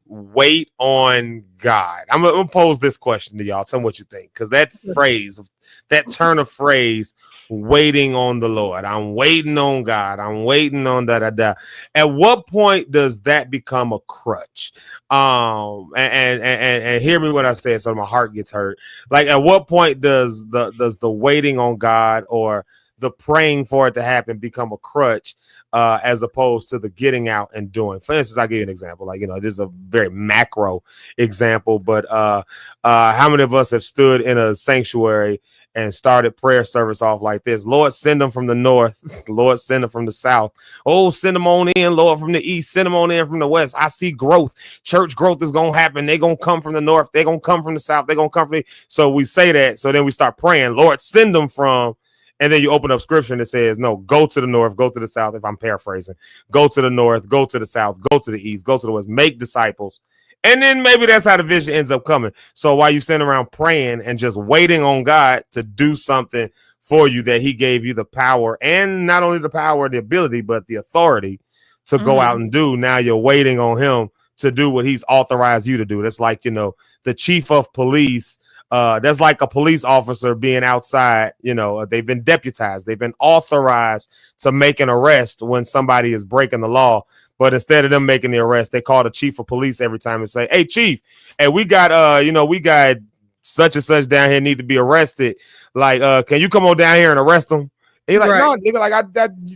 wait on God. I'm going to pose this question to y'all. Tell me what you think. Because that phrase, that turn of phrase, waiting on the Lord. I'm waiting on God. I'm waiting on da. At what point does that become a crutch? And hear me when I say it, so my heart gets hurt. Like, at what point does the waiting on God or the praying for it to happen become a crutch, as opposed to the getting out and doing? For instance, I'll give you an example. Like, this is a very macro example, but how many of us have stood in a sanctuary and started prayer service off like this? Lord, send them from the north. Lord, send them from the south. Oh, send them on in, Lord, from the east. Send them on in from the west. I see growth. Church growth is going to happen. They're going to come from the north. They're going to come from the south. They're going to come from the... So we say that. So then we start praying, Lord, send them from... And then you open up scripture and it says, no, go to the north, go to the south. If I'm paraphrasing, go to the north, go to the south, go to the east, go to the west, make disciples. And then maybe that's how the vision ends up coming. So while you stand around praying and just waiting on God to do something for you, that he gave you the power, and not only the power, the ability, but the authority to go out and do. Now you're waiting on him to do what he's authorized you to do. That's like, the chief of police. That's like a police officer being outside. They've been deputized. They've been authorized to make an arrest when somebody is breaking the law. But instead of them making the arrest, they call the chief of police every time and say, hey, chief, hey, we got, we got such and such down here need to be arrested. Like, can you come on down here and arrest them? And he's like, no, nigga, like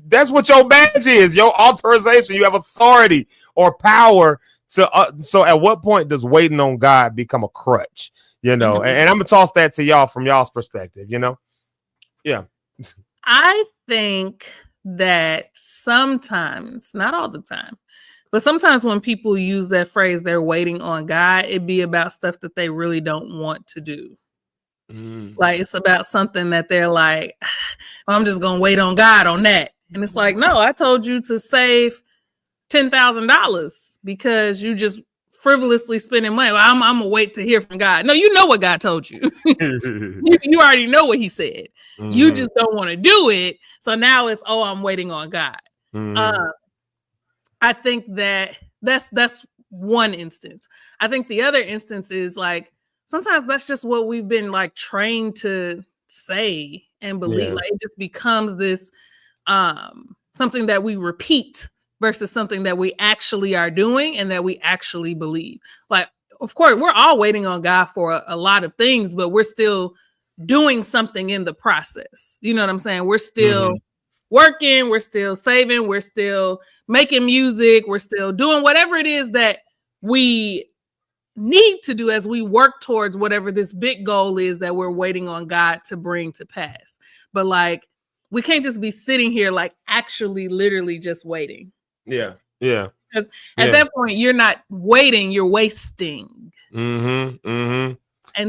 that's what your badge is, your authorization. You have authority or power to. So at what point does waiting on God become a crutch? And I'm gonna toss that to y'all from y'all's perspective. Yeah. I think that sometimes, not all the time, But sometimes when people use that phrase, they're waiting on God, it be about stuff that they really don't want to do. Like it's about something that they're like, I'm just gonna wait on God on that. And it's like, no, I told you to save $10,000 because you just frivolously spending money. Well, I'm gonna wait to hear from God. No, you know what God told you. You already know what he said. You just don't want to do it. So now it's, oh, I'm waiting on God. I think that's one instance. I think the other instance is like, sometimes that's just what we've been like trained to say and believe. Yeah. Like it just becomes this something that we repeat versus something that we actually are doing and that we actually believe. Like, of course, we're all waiting on God for a lot of things, but we're still doing something in the process. You know what I'm saying? We're still working, we're still saving, we're still making music, we're still doing whatever it is that we need to do as we work towards whatever this big goal is that we're waiting on God to bring to pass. But like, we can't just be sitting here like actually literally just waiting. Yeah. Because at that point, you're not waiting, you're wasting. And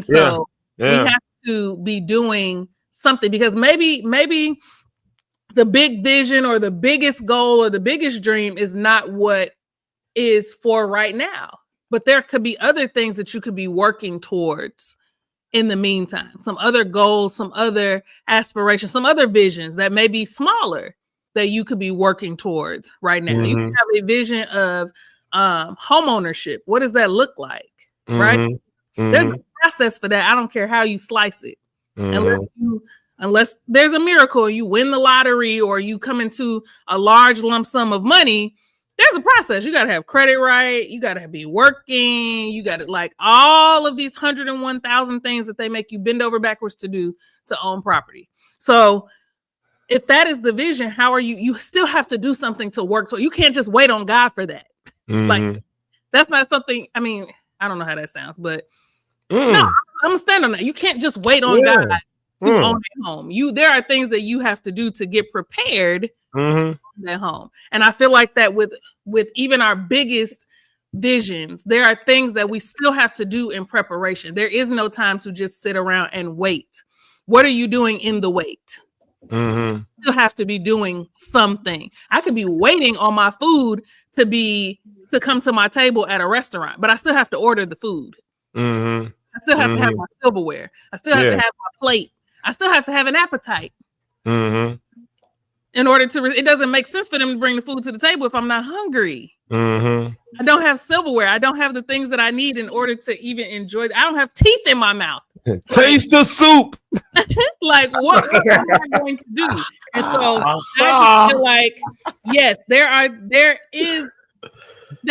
so we have to be doing something, because maybe the big vision or the biggest goal or the biggest dream is not what is for right now. But there could be other things that you could be working towards in the meantime. Some other goals, some other aspirations, some other visions that may be smaller that you could be working towards right now. You can have a vision of home ownership. What does that look like? Right? There's a process for that. I don't care how you slice it. Unless there's a miracle, you win the lottery or you come into a large lump sum of money, there's a process. You got to have credit right. You got to be working. You got to like all of these 101,000 things that they make you bend over backwards to do to own property. So if that is the vision, how are you still have to do something to work. So you can't just wait on God for that. Like that's not something, I mean, I don't know how that sounds, but no, I'm gonna stand on that. You can't just wait on God to own a home. There are things that you have to do to get prepared to own that home. And I feel like that with even our biggest visions, there are things that we still have to do in preparation. There is no time to just sit around and wait. What are you doing in the wait? You still have to be doing something. I could be waiting on my food to come to my table at a restaurant, but I still have to order the food. I still have to have my silverware. I still have to have my plate. I still have to have an appetite. In order to, it doesn't make sense for them to bring the food to the table if I'm not hungry. I don't have silverware. I don't have the things that I need in order to even enjoy. I don't have teeth in my mouth. Taste the soup. Like what am I going to do? And so I just feel like, yes, there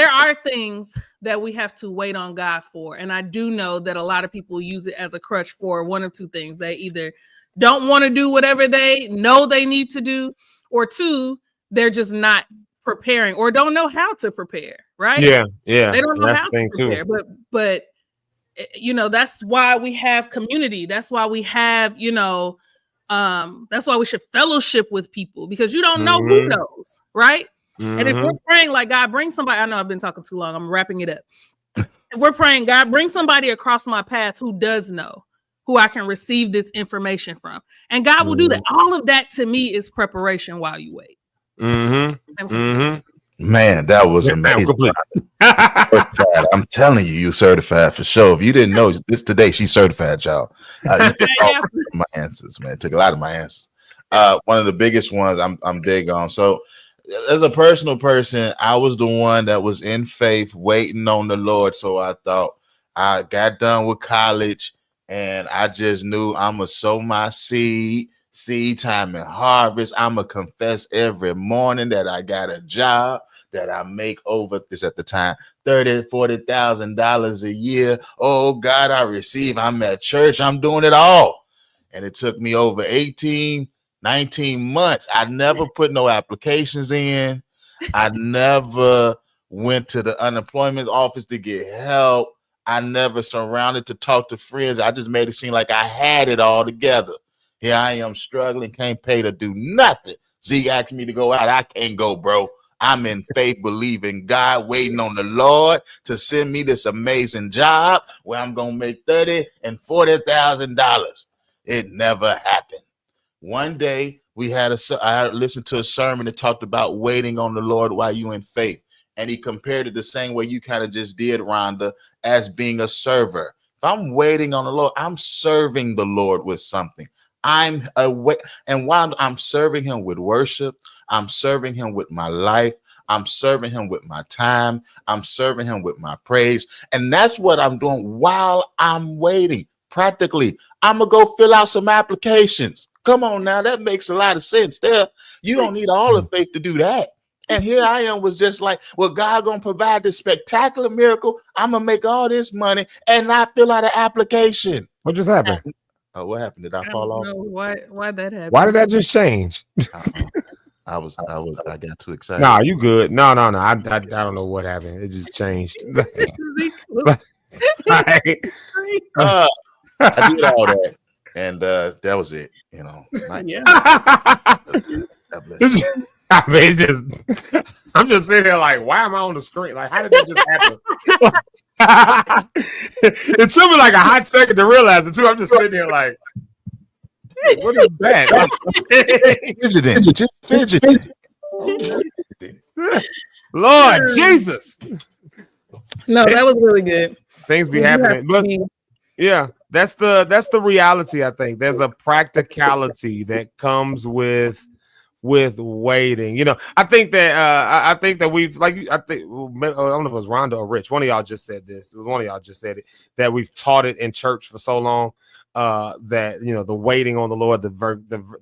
are things that we have to wait on God for. And I do know that a lot of people use it as a crutch for one of two things. They either don't want to do whatever they know they need to do, or two, they're just not preparing or don't know how to prepare, right? Yeah. They don't know That's how the thing to prepare. too. But you know, that's why we have community. That's why we have, that's why we should fellowship with people, because you don't know who knows, right? And if we're praying like, God, bring somebody, I know I've been talking too long, I'm wrapping it up. If we're praying, God, bring somebody across my path who does know, who I can receive this information from. And God will do that. All of that to me is preparation while you wait. Man, that was amazing. Certified. I'm telling you, certified for sure. If you didn't know, this today, she's certified, y'all. You took all my answers, man. Took a lot of my answers. One of the biggest ones I'm big on. So as a personal person, I was the one that was in faith waiting on the Lord. So I thought, I got done with college and I just knew I'm going to sow my seed time and harvest. I'm going to confess every morning that I got a job, that I make over this at the time, $30,000, $40,000 a year. Oh God, I receive. I'm at church. I'm doing it all. And it took me over 18, 19 months. I never put no applications in. I never went to the unemployment office to get help. I never surrounded to talk to friends. I just made it seem like I had it all together. Here I am struggling, can't pay to do nothing. Zeke asked me to go out. I can't go, bro. I'm in faith, believing God, waiting on the Lord to send me this amazing job where I'm gonna make $30,000 and $40,000. It never happened. One day I listened to a sermon that talked about waiting on the Lord while you in faith. And he compared it the same way you kind of just did, Rhonda, as being a server. If I'm waiting on the Lord, I'm serving the Lord with something. I'm away, and while I'm serving him with worship, I'm serving him with my life, I'm serving him with my time, I'm serving him with my praise. And that's what I'm doing while I'm waiting. Practically, I'm gonna go fill out some applications. Come on now, that makes a lot of sense there. You don't need all the faith to do that. And here I am was just like, well, God gonna provide this spectacular miracle. I'm gonna make all this money and not fill out an application. What just happened? Oh, what happened? Did I I fall don't off? know why that happened. Why did that just change? I got too excited. Nah, you good. No. I don't know what happened. It just changed. I did all that, and that was it. You know. Yeah. I mean, I'm just sitting there like, why am I on the screen? Like, how did that just happen? It took me like a hot second to realize it too. I'm just sitting there like, hey, what is that? Fidgeting, just fidgeting. Lord Jesus. No, that was really good. Things be happening, but yeah, that's the reality. I think there's a practicality that comes with waiting. You know, I think that we've I don't know if it was Rhonda or Rich. One of y'all just said this. It was one of y'all just said it, that we've taught it in church for so long. That, you know, the waiting on the Lord, the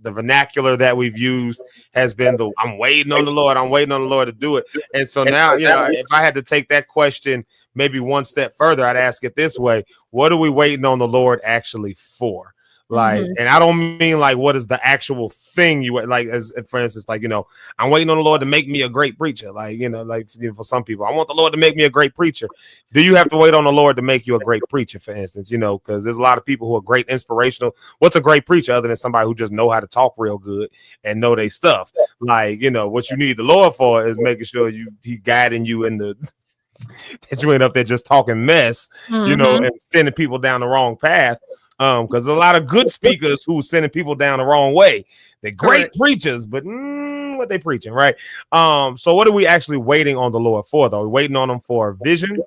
vernacular that we've used has been I'm waiting on the Lord, I'm waiting on the Lord to do it. And so now, you know, if I had to take that question maybe one step further, I'd ask it this way: what are we waiting on the Lord actually for? Like, and I don't mean like what is the actual thing you like, as for instance, like, you know, I'm waiting on the Lord to make me a great preacher. Like, you know, like, you know, for some people, I want the Lord to make me a great preacher. Do you have to wait on the Lord to make you a great preacher, for instance? You know, because there's a lot of people who are great inspirational. What's a great preacher other than somebody who just know how to talk real good and know their stuff? Like, you know, what you need the Lord for is making sure he guiding you in the that you ain't up there just talking mess, you know, and sending people down the wrong path. Because a lot of good speakers who sending people down the wrong way. They're great preachers, but what they preaching, right? So what are we actually waiting on the Lord for, though? Are we waiting on him for vision?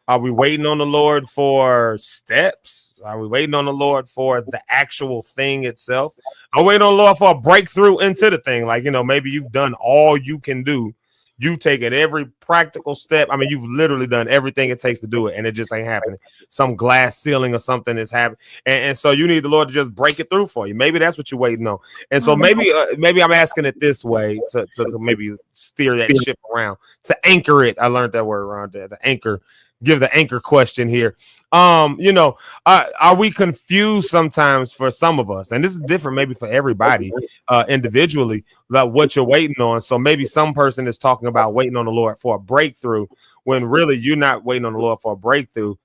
Are we waiting on the Lord for steps? Are we waiting on the Lord for the actual thing itself? I'm waiting on the Lord for a breakthrough into the thing. Like, you know, maybe you've done all you can do. You've taken every practical step. I mean, you've literally done everything it takes to do it, and it just ain't happening. Some glass ceiling or something is happening, and so you need the Lord to just break it through for you. Maybe that's what you're waiting on. And so maybe I'm asking it this way to maybe steer that ship around, to anchor it. I learned that word around there, the anchor. Give the anchor question here. You know, are we confused sometimes for some of us? And this is different maybe for everybody individually, about what you're waiting on. So maybe some person is talking about waiting on the Lord for a breakthrough, when really you're not waiting on the Lord for a breakthrough.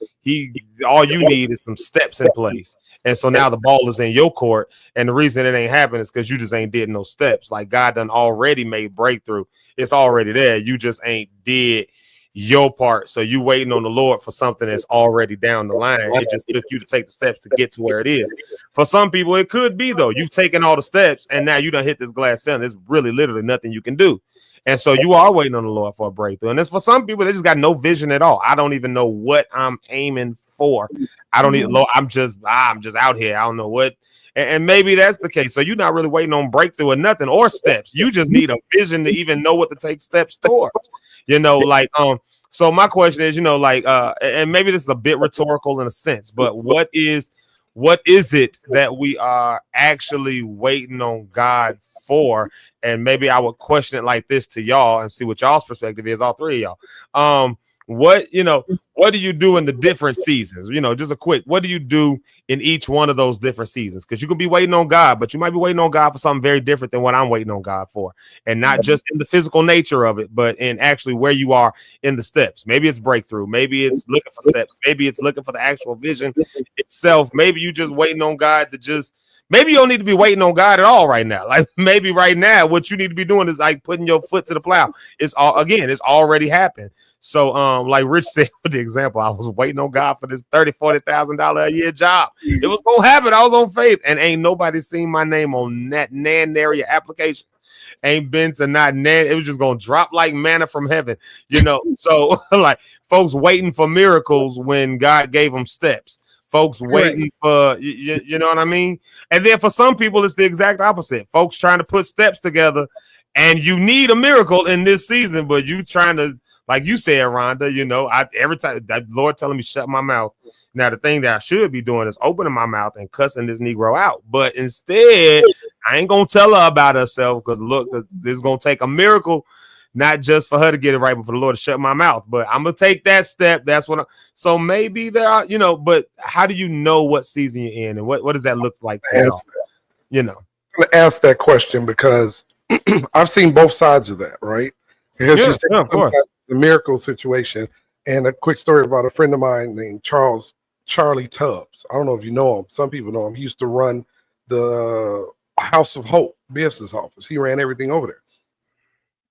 All you need is some steps in place. And so now the ball is in your court. And the reason it ain't happening is because you just ain't did no steps. Like, God done already made breakthrough. It's already there. You just ain't did your part. So you waiting on the Lord for something that's already down the line. It just took you to take the steps to get to where it is. For some people, it could be, though, you've taken all the steps and now you done hit this glass ceiling. There's really literally nothing you can do. And so you are waiting on the Lord for a breakthrough. And it's for some people, they just got no vision at all. I don't even know what I'm aiming for. I don't even know. I'm just out here. I don't know what. And maybe that's the case. So you're not really waiting on breakthrough or nothing, or steps. You just need a vision to even know what to take steps towards. You know, like, so my question is, you know, like, and maybe this is a bit rhetorical in a sense, but what is it that we are actually waiting on God for? And maybe I would question it like this to y'all and see what y'all's perspective is, all three of y'all. what do you do in the different seasons? Just a quick, what do you do in each one of those different seasons? Because you could be waiting on God, but you might be waiting on God for something very different than what I'm waiting on God for. And not just in the physical nature of it, but in actually where you are in the steps. Maybe it's breakthrough. Maybe it's looking for steps. Maybe it's looking for the actual vision itself. Maybe you just waiting on God to maybe you don't need to be waiting on God at all right now. Like maybe right now, what you need to be doing is like putting your foot to the plow. It's already happened. So, like Rich said with the example, I was waiting on God for this $30,000-$40,000 a year job. It was gonna happen. I was on faith, and ain't nobody seen my name on that area application. Ain't been to not nan. It was just gonna drop like manna from heaven, So, like folks waiting for miracles when God gave them steps. Folks waiting for you know what I mean. And then for some people, it's the exact opposite. Folks trying to put steps together, and you need a miracle in this season, but you trying to. Like you said, Rhonda, every time that Lord telling me shut my mouth. Now, the thing that I should be doing is opening my mouth and cussing this Negro out. But instead, I ain't going to tell her about herself because, look, this is going to take a miracle, not just for her to get it right, but for the Lord to shut my mouth. But I'm going to take that step. That's what so maybe there are, but how do you know what season you're in and what does that look like for y'all? I'm going to ask that question because I've seen both sides of that, right? Because you said of course. The miracle situation, and a quick story about a friend of mine named Charlie Tubbs. I don't know if you know him. Some people know him. He used to run the House of Hope business office. He ran everything over there.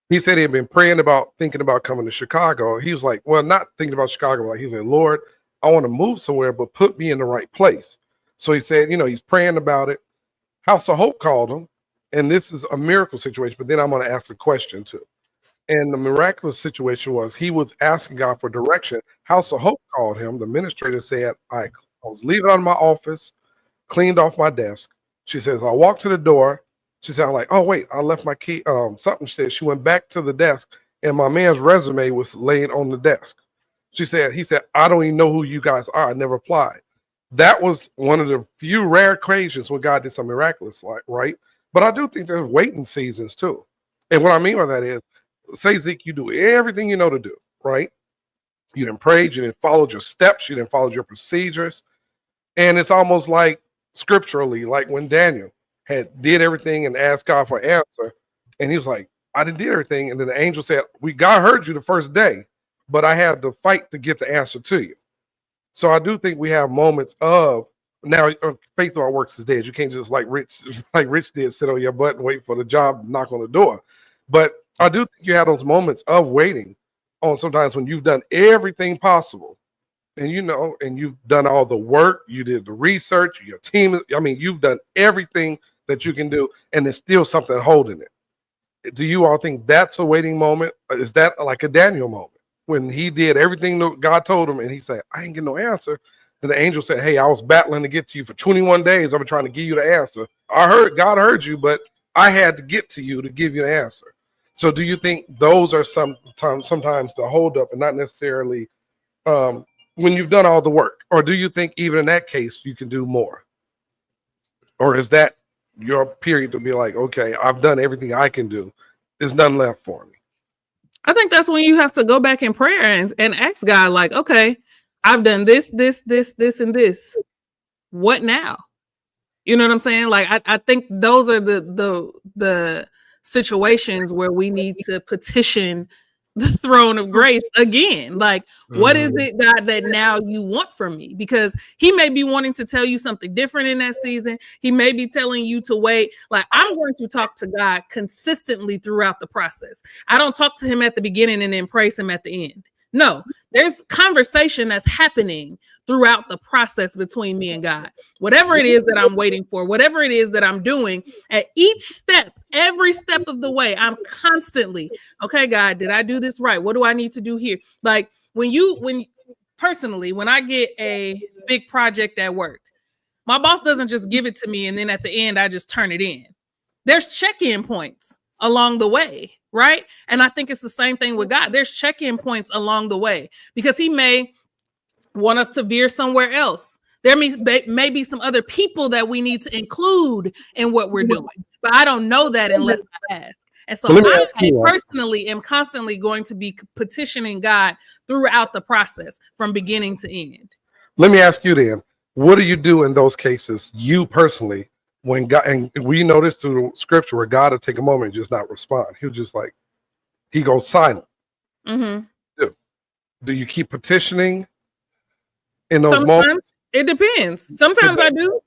He said he had been thinking about coming to Chicago. He was like, well, not thinking about Chicago. Like he said, Lord, I want to move somewhere, but put me in the right place. So he said, he's praying about it. House of Hope called him, and this is a miracle situation. But then I'm going to ask a question too. And the miraculous situation was he was asking God for direction. House of Hope called him. The administrator said, I was leaving out of my office, cleaned off my desk. She says, I walked to the door. She said, I'm like, oh, wait, I left my key. Something said she went back to the desk and my man's resume was laid on the desk. He said, I don't even know who you guys are. I never applied. That was one of the few rare occasions when God did something miraculous, right? But I do think there's waiting seasons too. And what I mean by that is, say, Zeke, you do everything you know to do, right? You didn't pray, you didn't follow your steps, you didn't follow your procedures. And it's almost like scripturally, like when Daniel did everything and asked God for an answer. And he was like, I didn't do everything. And then the angel said, God heard you the first day, but I had to fight to get the answer to you. So I do think we have moments of now faith without works is dead. You can't just like Rich did, sit on your butt and wait for the job, knock on the door. But I do think you have those moments of waiting on sometimes when you've done everything possible and you've done all the work, you did the research, your team, you've done everything that you can do, and there's still something holding it. Do you all think that's a waiting moment? Is that like a Daniel moment when he did everything that God told him and he said, I ain't get no answer? And the angel said, hey, I was battling to get to you for 21 days. I've been trying to give you the answer. God heard you, but I had to get to you to give you the answer. So do you think those are sometimes the holdup and not necessarily when you've done all the work? Or do you think even in that case you can do more? Or is that your period to be like, okay, I've done everything I can do. There's nothing left for me? I think that's when you have to go back in prayer and ask God, like, okay, I've done this, and this. What now? You know what I'm saying? Like, I think those are the situations where we need to petition the throne of grace again. Like, what is it, God, that now you want from me? Because he may be wanting to tell you something different in that season. He may be telling you to wait. Like, I'm going to talk to God consistently throughout the process. I don't talk to him at the beginning and then praise him at the end. No, there's conversation that's happening throughout the process between me and God. Whatever it is that I'm waiting for, whatever it is that I'm doing, at each step, every step of the way, I'm constantly, okay, God, did I do this right? What do I need to do here? Like when I get a big project at work, my boss doesn't just give it to me and then at the end, I just turn it in. There's check-in points along the way. Right. And I think it's the same thing with God. There's check-in points along the way because he may want us to veer somewhere else. There may be some other people that we need to include in what we're doing, but I don't know that unless I ask. And so But let me I ask you, personally am constantly going to be petitioning God throughout the process from beginning to end. let me ask you then, what do you do in those cases, you personally, when God, and we know this through scripture where God will take a moment and just not respond. He'll just like, he goes silent. Mm-hmm. Do you keep petitioning in those Sometimes moments? it depends. Sometimes I do.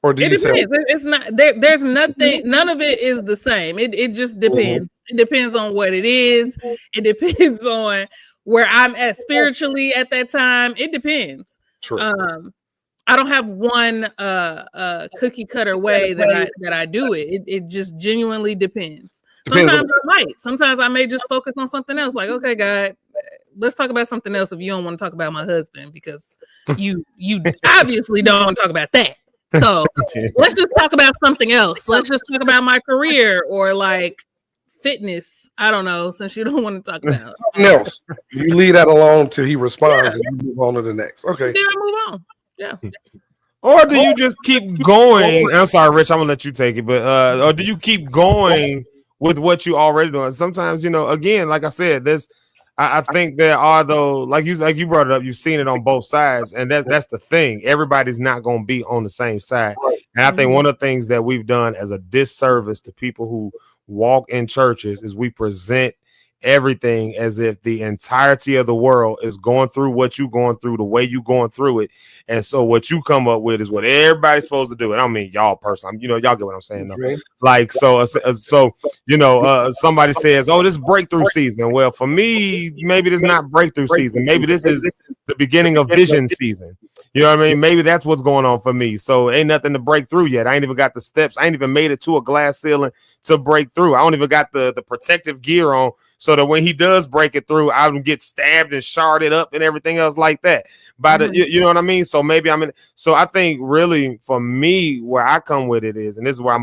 Or do It you say, depends. It's not there. There's nothing. None of it is the same. It just depends. It depends on what it is. It depends on where I'm at spiritually at that time. It depends. True. I don't have one cookie cutter way that I do it. It just genuinely depends. Sometimes I might. Sometimes I may just focus on something else. Like, okay, God, let's talk about something else if you don't want to talk about my husband, because you obviously don't want to talk about that. So let's just talk about something else. Let's just talk about my career or like fitness. I don't know, since you don't want to talk about something else. You leave that alone till he responds and you move on to the next. Okay. then I move on. Yeah. Or do you just keep going? I'm sorry, Rich, I'm gonna let you take it, but or do you keep going with what you already doing? Sometimes, again, like I said, I think there are though, like you brought it up, you've seen it on both sides, and that's the thing. Everybody's not gonna be on the same side. And I think one of the things that we've done as a disservice to people who walk in churches is we present everything as if the entirety of the world is going through what you're going through the way you're going through it, and so what you come up with is what everybody's supposed to do. And I don't mean y'all personally, y'all get what I'm saying though. Like so somebody says, oh, this breakthrough season. Well, for me, maybe this is not breakthrough season. Maybe this is the beginning of vision season. You know what I mean? Maybe that's what's going on for me. So ain't nothing to break through yet. I ain't even got the steps. I ain't even made it to a glass ceiling to break through. I don't even got the protective gear on so that when he does break it through, I don't get stabbed and sharded up and everything else like that. By the, you know what I mean? So maybe so I think really for me, where I come with it is, and this is where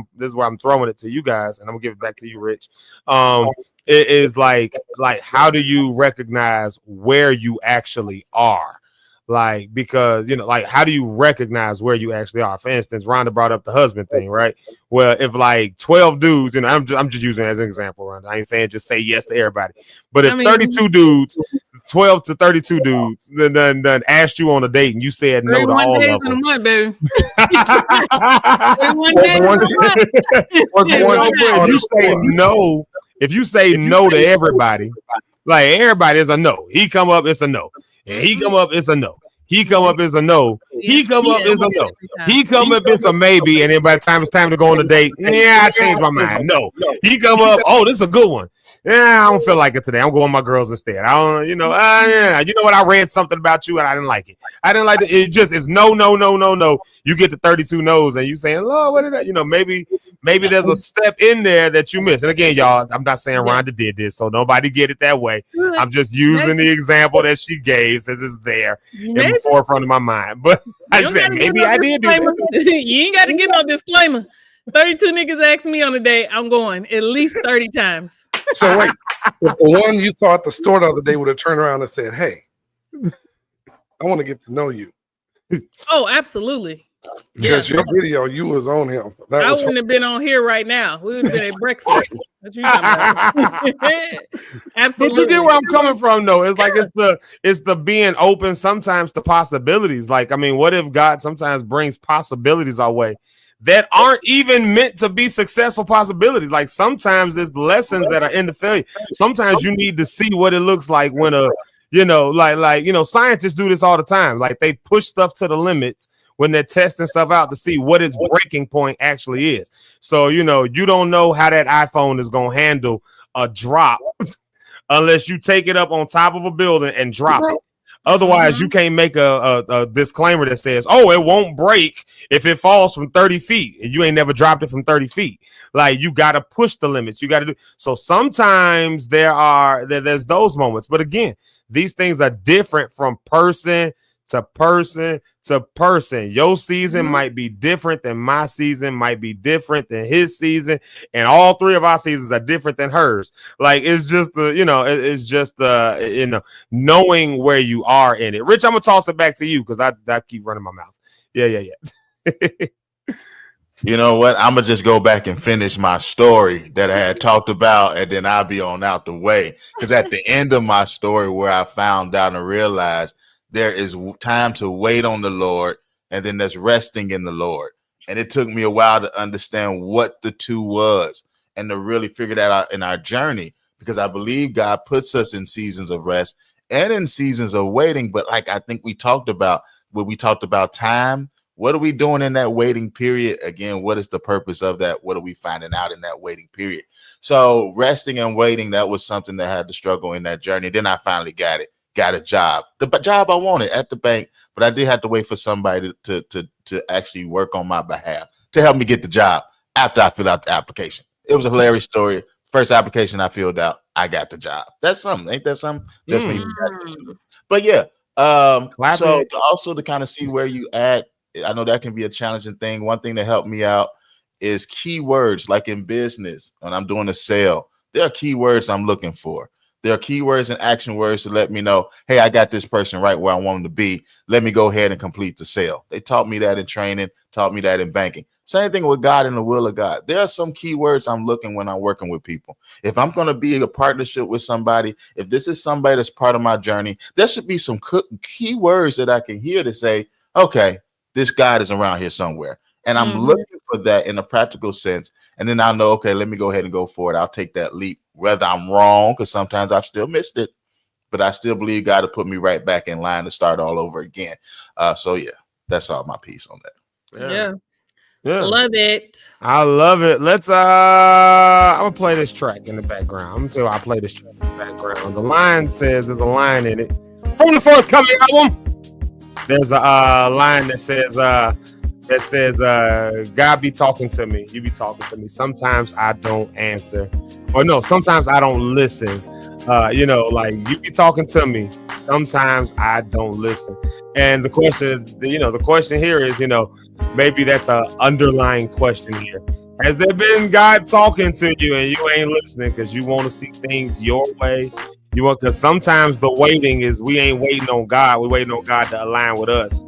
I'm throwing it to you guys, and I'm gonna give it back to you, Rich. It is like how do you recognize where you actually are? Like, because, like, how do you recognize where you actually are? For instance, Rhonda brought up the husband thing, right? Well, if like 12 dudes, I'm just using it as an example, Rhonda. I ain't saying just say yes to everybody. But if 32 dudes, 12 to 32 dudes, then asked you on a date and you said no to all of them. Month, baby. If you say no to everybody, like everybody is a no. He come up, it's a no. And he come up, it's a no. He come up, it's a no. He come up, it's a no. He come up, it's a maybe. And then by the time it's time to go on the date, I changed my mind. No. He come up, oh, this is a good one. Yeah, I don't feel like it today. I'm going with my girls instead. I don't, you know what? I read something about you and I didn't like it. I didn't like it. It just is no. You get the 32 no's and you saying, Lord, what did that? Maybe there's a step in there that you missed. And again, y'all, I'm not saying Rhonda did this, so nobody get it that way. I'm just using the example that she gave since it's there in the forefront of my mind. But I just said, maybe I did do that. You ain't got to get no disclaimer. 32 niggas asked me on a date. I'm going at least 30 times. So wait, if the one you saw at the store the other day would have turned around and said, hey, I want to get to know you. Oh, absolutely. Because your video, you was on him. I wouldn't have been on here right now. We would have been at breakfast. What you talking about? Absolutely. But you get where I'm coming from, though. It's like it's the being open sometimes to possibilities. Like, I mean, what if God sometimes brings possibilities our way that aren't even meant to be successful possibilities? Like sometimes there's lessons that are in the failure. Sometimes you need to see what it looks like when scientists do this all the time. Like they push stuff to the limits when they're testing stuff out to see what its breaking point actually is. So, you don't know how that iPhone is going to handle a drop unless you take it up on top of a building and drop it. Otherwise, you can't make a disclaimer that says, oh, it won't break if it falls from 30 feet and you ain't never dropped it from 30 feet. Like you got to push the limits. You got to do. So sometimes there's those moments. But again, these things are different from person to person to person. Your season might be different than my season, might be different than his season, and all three of our seasons are different than hers. Like it's just knowing where you are in it. Rich, I'm gonna toss it back to you because I keep running my mouth. Yeah. You know what? I'm gonna just go back and finish my story that I had talked about, and then I'll be on out the way. Because at the end of my story, where I found out and realized there is time to wait on the Lord, and then there's resting in the Lord. And it took me a while to understand what the two was, and to really figure that out in our journey. Because I believe God puts us in seasons of rest and in seasons of waiting. But like I think we talked about, when we talked about time. What are we doing in that waiting period? Again, what is the purpose of that? What are we finding out in that waiting period? So resting and waiting, that was something that had to struggle in that journey. Then I finally got it, got a job, the job I wanted at the bank, but I did have to wait for somebody to actually work on my behalf to help me get the job after I filled out the application. It was a hilarious story. First application I filled out, I got the job. That's something. Ain't that something? Just when you but yeah. So to kind of see where you at, I know that can be a challenging thing. One thing that helped me out is keywords. Like in business, when I'm doing a sale, there are keywords I'm looking for. There are keywords and action words to let me know, hey, I got this person right where I want them to be. Let me go ahead and complete the sale. They taught me that in training, taught me that in banking. Same thing with God and the will of God. There are some keywords I'm looking when I'm working with people. If I'm going to be in a partnership with somebody, if this is somebody that's part of my journey, there should be some keywords that I can hear to say, okay, this God is around here somewhere. And I'm looking for that in a practical sense. And then I'll know, okay, let me go ahead and go for it. I'll take that leap, whether I'm wrong, because sometimes I've still missed it, but I still believe God to put me right back in line to start all over again. So yeah, that's all my piece on that. Yeah. Love it. I love it. Let's I'm gonna play this track in the background. I'm gonna tell you, I play this track in the background. The line says there's a line in it from the forthcoming album. There's a line that says God be talking to me. You be talking to me. Sometimes I don't answer, or no, sometimes I don't listen. Like you be talking to me. Sometimes I don't listen. And the question here is, maybe that's an underlying question here. Has there been God talking to you and you ain't listening because you want to see things your way? Because sometimes the waiting is we ain't waiting on God. We're waiting on God to align with us.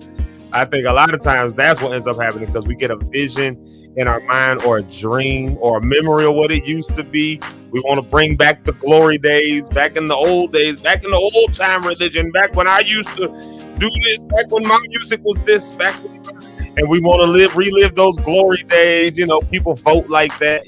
I think a lot of times that's what ends up happening because we get a vision in our mind or a dream or a memory of what it used to be. We want to bring back the glory days, back in the old days, back in the old time religion, back when I used to do this, back when my music was this, and we want to relive those glory days. People vote like that,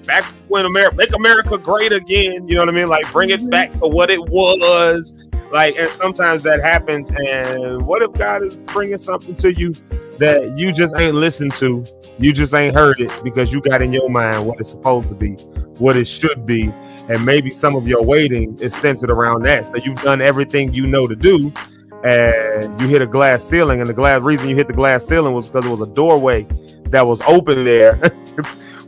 back when make America great again, you know what I mean? Like bring it back to what it was. Like, and sometimes that happens. And what if God is bringing something to you that you just ain't listened to? You just ain't heard it because you got in your mind what it's supposed to be, what it should be. And maybe some of your waiting is centered around that. So you've done everything you know to do and you hit a glass ceiling. And the reason you hit the glass ceiling was because it was a doorway that was open there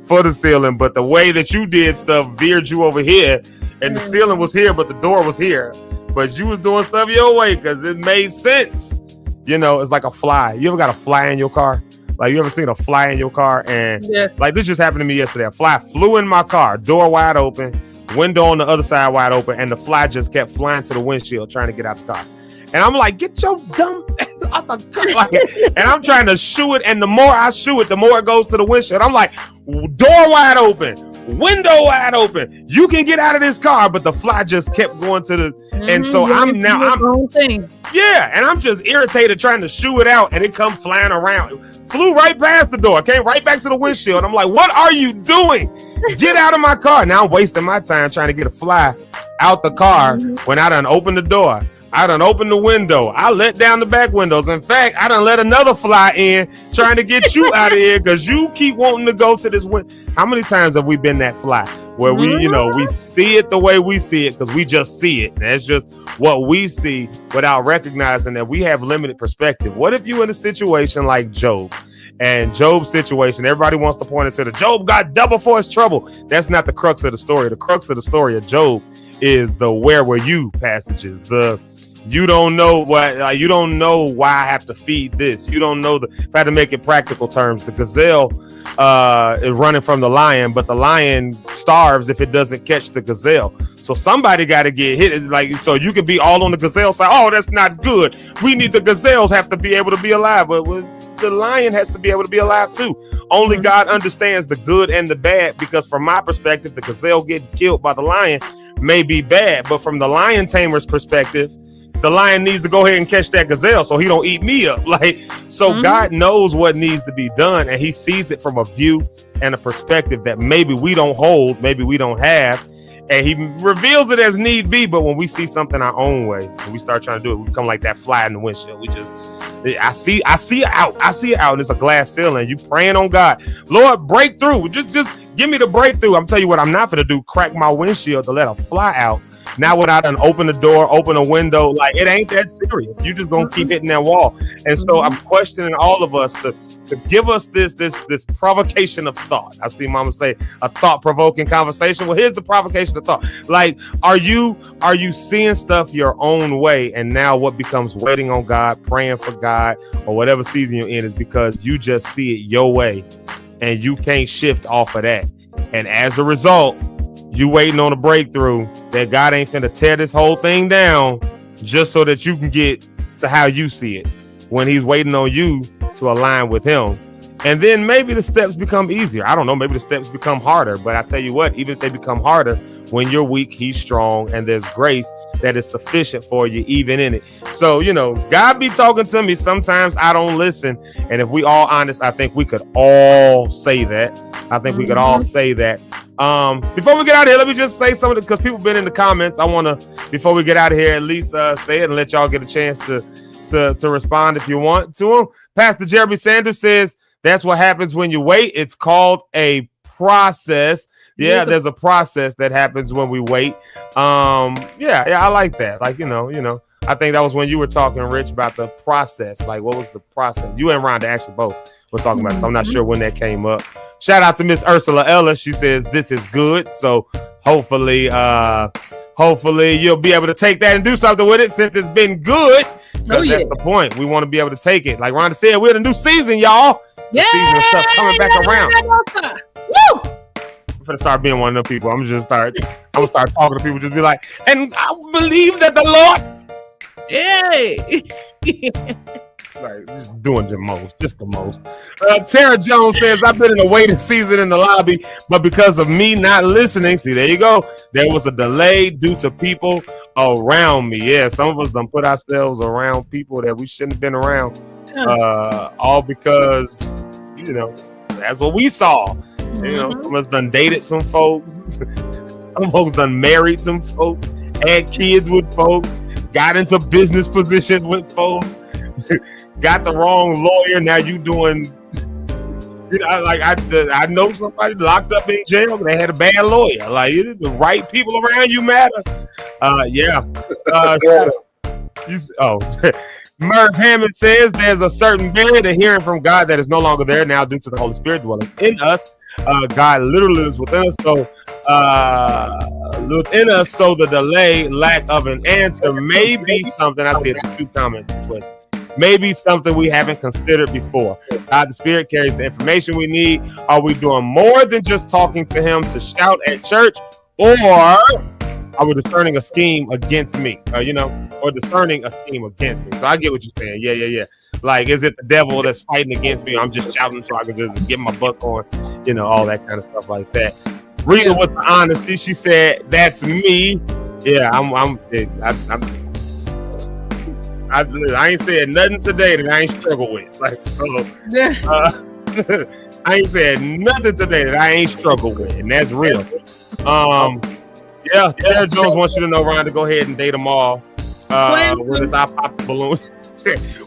for the ceiling. But the way that you did stuff veered you over here and the ceiling was here, but the door was here. But you was doing stuff your way because it made sense. It's like a fly. You ever got a fly in your car? Like, you ever seen a fly in your car? And like, this just happened to me yesterday. A fly flew in my car, door wide open, window on the other side wide open, and the fly just kept flying to the windshield trying to get out the car. And I'm like, get your dumb out the car. And I'm trying to shoo it, and the more I shoo it, the more it goes to the windshield. I'm like, door wide open, window wide open. You can get out of this car, but the fly just kept going to the. And so I'm and I'm just irritated trying to shoo it out, and it come flying around. Flew right past the door, came right back to the windshield. I'm like, what are you doing? Get out of my car. Now I'm wasting my time trying to get a fly out the car when I done opened the door. I done opened the window. I let down the back windows. In fact, I done let another fly in trying to get you out of here because you keep wanting to go to this window. How many times have we been that fly where we see it the way we see it because we just see it. That's just what we see without recognizing that we have limited perspective. What if you in a situation like Job? And Job's situation, everybody wants to point it to the Job got double for his trouble. That's not the crux of the story. The crux of the story of Job is the where were you passages. You don't know what you don't know why I have to feed this. You don't know if I had to make it practical terms. The gazelle is running from the lion, but the lion starves if it doesn't catch the gazelle. So somebody got to get hit. Like, so you can be all on the gazelle side. Oh, that's not good. We need the gazelles have to be able to be alive. But the lion has to be able to be alive too. Only God understands the good and the bad, because from my perspective, the gazelle getting killed by the lion may be bad, but from the lion tamer's perspective, the lion needs to go ahead and catch that gazelle so he don't eat me up. God knows what needs to be done, and he sees it from a view and a perspective that maybe we don't hold, maybe we don't have, and he reveals it as need be. But when we see something our own way, when we start trying to do it, we become like that fly in the windshield. I see it out, and it's a glass ceiling. You praying on God, Lord, break through. Just give me the breakthrough. I'm telling you what I'm not gonna do: crack my windshield to let a fly out. Now when I done open the door, open a window, like it ain't that serious. You just gonna keep hitting that wall. And so I'm questioning all of us to give us this provocation of thought. I see Mama say a thought-provoking conversation. Well, here's the provocation of thought. Like, are you seeing stuff your own way? And now what becomes waiting on God, praying for God, or whatever season you're in, is because you just see it your way and you can't shift off of that. And as a result, you waiting on a breakthrough that God ain't finna tear this whole thing down just so that you can get to how you see it, when he's waiting on you to align with him. And then maybe the steps become easier. I don't know. Maybe the steps become harder. But I tell you what, even if they become harder, when you're weak, he's strong, and there's grace that is sufficient for you even in it. So, God be talking to me. Sometimes I don't listen. And if we all honest, I think we could all say that. We could all say that. Before we get out of here, let me just say something, because people been in the comments. I want to, before we get out of here, at least say it and let y'all get a chance to respond if you want to them. Pastor Jeremy Sanders says, that's what happens when you wait. It's called a process. Yeah, there's a process that happens when we wait. Yeah, I like that. Like, I think that was when you were talking, Rich, about the process. Like, what was the process? You and Rhonda actually both were talking about it, so I'm not sure when that came up. Shout out to Miss Ursula Ella. She says this is good. So hopefully you'll be able to take that and do something with it, since it's been good. Because that's the point. We want to be able to take it. Like Rhonda said, we're in a new season, y'all. The season of stuff coming back around. Woo! I'm gonna start being one of them people. I'm gonna start talking to people, just be like, and I believe that the Lord. Yay! Like, just doing the most. Tara Jones says, I've been in a waiting season in the lobby, but because of me not listening, see, there you go, there was a delay due to people around me. Yeah, some of us done put ourselves around people that we shouldn't have been around, all because, that's what we saw. Some of us done dated some folks. Some folks done married some folks, had kids with folks, got into business positions with folks, got the wrong lawyer. Now you doing, I know somebody locked up in jail, but they had a bad lawyer. Like, the right people around you matter. Merv Hammond says there's a certain bed of hearing from God that is no longer there now due to the Holy Spirit dwelling in us. God literally is within us, so the delay, lack of an answer may be something. I see it's 2 comments. Maybe something we haven't considered before. The Spirit carries the information we need. Are we doing more than just talking to him to shout at church, or are we discerning a scheme against me? Or discerning a scheme against me. So I get what you're saying. Yeah. Like, is it the devil that's fighting against me? I'm just shouting so I can just get my butt on, all that kind of stuff like that. Rita with the honesty, she said, "That's me." Yeah, I ain't said nothing today that I ain't struggled with. Like, so, I ain't said nothing today that I ain't struggled with, and that's real. Sarah Jones wants you to know, Ron, to go ahead and date them all. When it's I pop the balloon.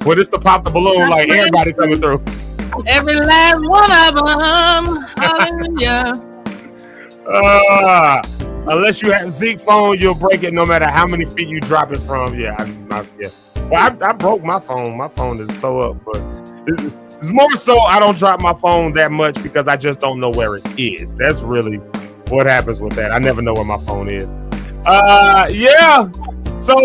When it's to pop the balloon, like everybody coming through. Every last one of them. Hallelujah. Unless you have Zeke phone, you'll break it no matter how many feet you drop it from. Yeah. Well, I broke my phone. My phone is so up, but it's more so I don't drop my phone that much because I just don't know where it is. That's really what happens with that. I never know where my phone is. So,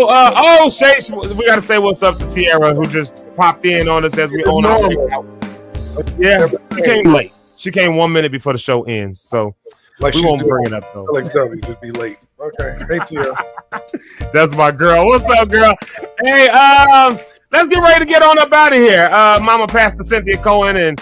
Shay, we got to say what's up to Tiara, who just popped in on us as we own our way out. Yeah, she came late. She came 1 minute before the show ends, so we won't bring it up though. Like W, just be late. Okay, hey Tiara. That's my girl. What's up, girl? Hey, let's get ready to get on up out of here. Mama Pastor Cynthia Cohen and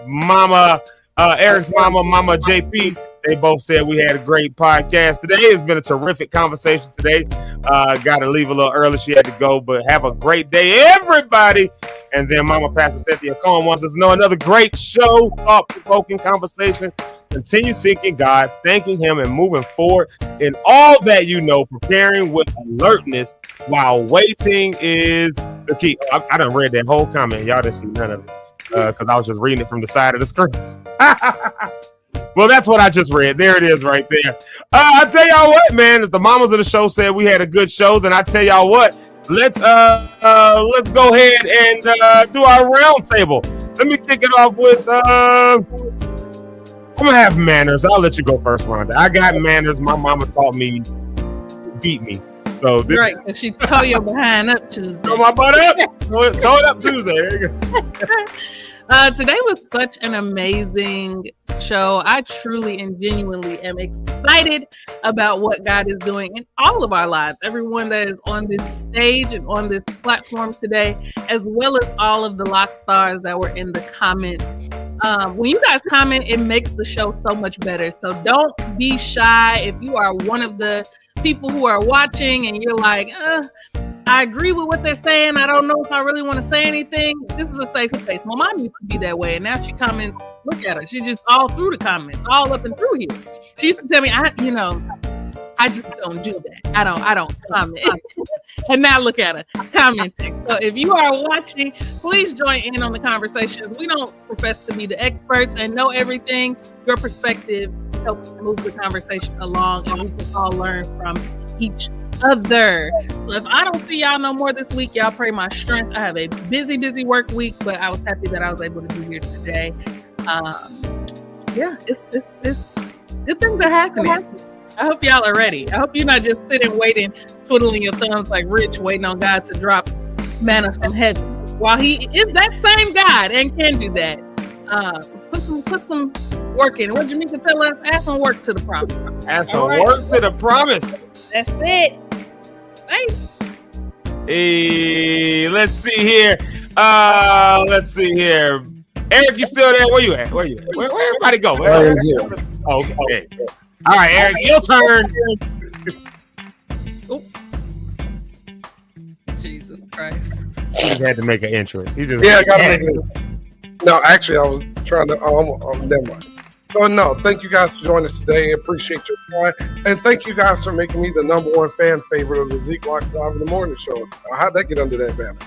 Mama Eric's Mama JP. They both said we had a great podcast today. It's been a terrific conversation today. Got to leave a little early. She had to go, but have a great day, everybody. And then Mama Pastor Cynthia Cohen wants us to know another great show, thought-provoking conversation. Continue seeking God, thanking Him, and moving forward in all that you know, preparing with alertness while waiting is the key. I done read that whole comment. Y'all didn't see none of it because I was just reading it from the side of the screen. Well, that's what I just read. There it is right there. I tell y'all what, man, if the mamas of the show said we had a good show, then I tell y'all what, let's go ahead and do our round table. Let me kick it off with I'm gonna have manners. I'll let you go first, Rhonda. I got manners. My mama taught me to beat me. So this right, because she tore your behind up Tuesday. Throw my butt up. Toe it up Tuesday. There you go. Today was such an amazing show. I truly and genuinely am excited about what God is doing in all of our lives. Everyone that is on this stage and on this platform today, as well as all of the Lock Stars that were in the comments. When you guys comment, it makes the show so much better. So don't be shy. If you are one of the people who are watching and you're like, I agree with what they're saying, I don't know if I really want to say anything, this is a safe space. My mom used to be that way, and now she comments. Look at her. She just all through the comments, all up and through here. She used to tell me, I just don't do that. I don't comment. And now look at her commenting. So if you are watching, please join in on the conversations. We don't profess to be the experts and know everything. Your perspective helps move the conversation along, and we can all learn from each other. So if I don't see y'all no more this week, y'all pray my strength. I have a busy work week, but I was happy that I was able to be here today. It's good things are happening. I hope y'all are ready. I hope you're not just sitting waiting, twiddling your thumbs like Rich, waiting on God to drop manna from heaven. While He is that same God and can do that, put some work in. What Janika tell us? Add some work to the promise. Add some work to the promise. That's it. Thanks. Hey, let's see here. Eric, you still there? Where you at? Where everybody go? I am here. Oh, okay. All right, Eric, your turn. Oh. Jesus Christ. He just had to make an entrance. I gotta make it. No, actually, I was trying to. Never mind. So no, thank you guys for joining us today. I appreciate your time, and thank you guys for making me the #1 fan favorite of the Zeke Locke'd in the Morning show. How'd that get under that banner?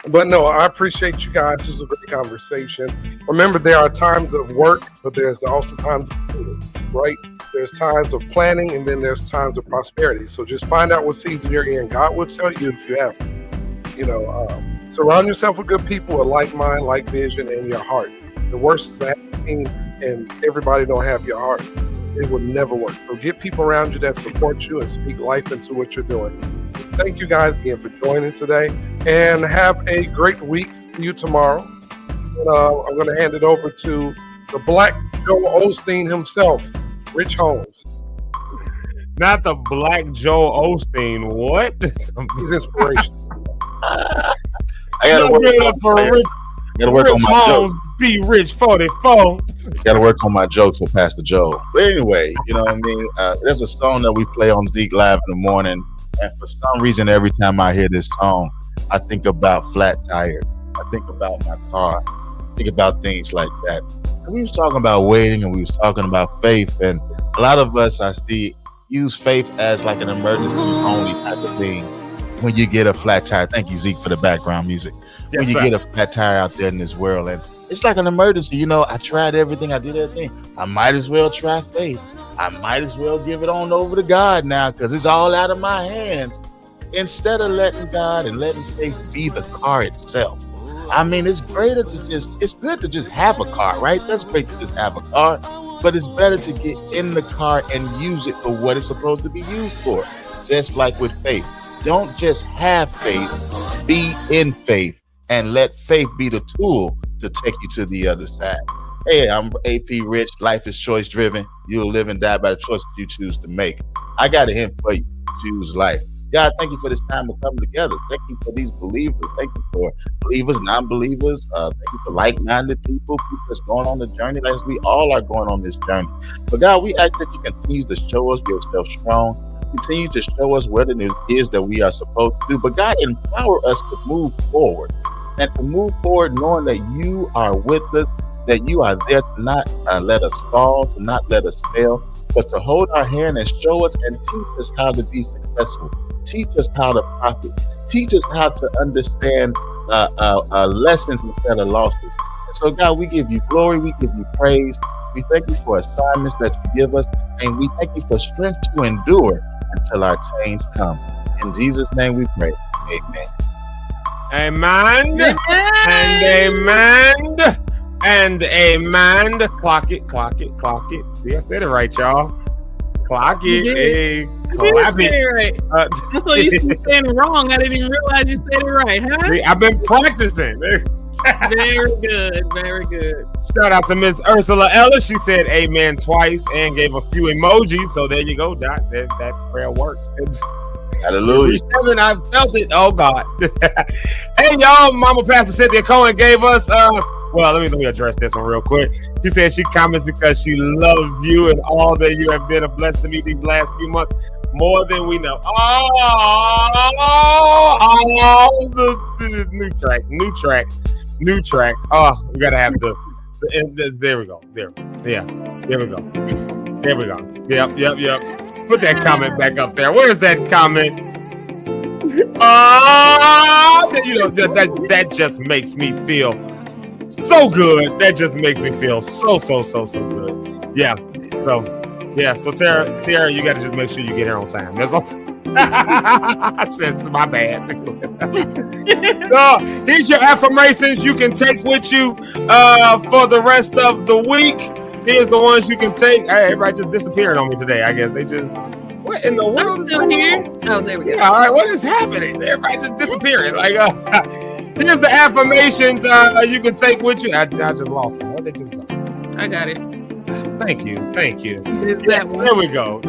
But no, I appreciate you guys. This was a great conversation. Remember, there are times of work, but there's also times of food, right? There's times of planning, and then there's times of prosperity. So just find out what season you're in. God will tell you if you ask Him. Surround yourself with good people with like mind, like vision, and your heart. The worst is that team and everybody don't have your heart. It will never work. So get people around you that support you and speak life into what you're doing. Thank you guys again for joining today, and have a great week. See you tomorrow. And, I'm going to hand it over to the Black Joel Osteen himself, Rich Holmes. Not the Black Joel Osteen. What? He's inspiration. I gotta work on my jokes. Be Rich 44. Gotta work on my jokes with Pastor Joe. But anyway, you know what I mean? There's a song that we play on Zeke Live in the morning, and for some reason, every time I hear this song, I think about flat tires. I think about my car. I think about things like that. And we was talking about waiting, and we was talking about faith, and a lot of us, I see, use faith as like an emergency only type of thing. When you get a flat tire, thank you, Zeke, for the background music. Yes, when you get a flat tire out there in this world, and it's like an emergency. I tried everything. I did everything. I might as well try faith. I might as well give it on over to God now, because it's all out of my hands. Instead of letting God and letting faith be the car itself. I mean, it's good to just have a car, right? That's great to just have a car, but it's better to get in the car and use it for what it's supposed to be used for. Just like with faith. Don't just have faith, be in faith, and let faith be the tool to take you to the other side. Hey, I'm AP Rich. Life is choice driven. You will live and die by the choices you choose to make. I got a hint for you. Choose life. God, thank you for this time of coming together. Thank you for these believers. Thank you for believers, non-believers. Thank you for like-minded people that's going on the journey as we all are going on this journey. But God, we ask that you continue to show us yourself strong. Continue to show us what it is that we are supposed to do. But God, empower us to move forward and to move forward knowing that you are with us, that you are there to not let us fall, to not let us fail, but to hold our hand and show us and teach us how to be successful. Teach us how to profit. Teach us how to understand lessons instead of losses. And so, God, we give you glory. We give you praise. We thank you for assignments that you give us. And we thank you for strength to endure until our change comes. In Jesus' name we pray. Amen. Amen. And amen. And amen. Clock it, clock it, clock it. See, I said it right, y'all. Clock it. Hey, clap it. Right. That's why you keep saying it wrong. I didn't even realize you said it right, huh? See, I've been practicing. Very good. Very good. Shout out to Miss Ursula Ellis. She said amen twice and gave a few emojis. So there you go, Doc. That prayer worked. Hallelujah. I felt it. Oh, God. Hey, y'all. Mama Pastor Cynthia Cohen gave us, well, let me address this one real quick. She said she comments because she loves you and all that you have been a blessing to me these last few months. More than we know. Oh, the new track. Oh, we gotta have the there we go. There we go. Yep. Put that comment back up there. Where's that comment? That just makes me feel so good. That just makes me feel so good. Yeah. So Tara, you gotta just make sure you get here on time. That's all. That's my bad. So here's your affirmations you can take with you for the rest of the week. Here's the ones you can take. Hey, everybody just disappeared on me today. I guess they just. What in the world is still here? Oh, there we go. Yeah, all right, what is happening? Everybody just disappearing. Like, here's the affirmations you can take with you. I just lost them. Where'd they just go? I got it. Thank you. Yes, there we go.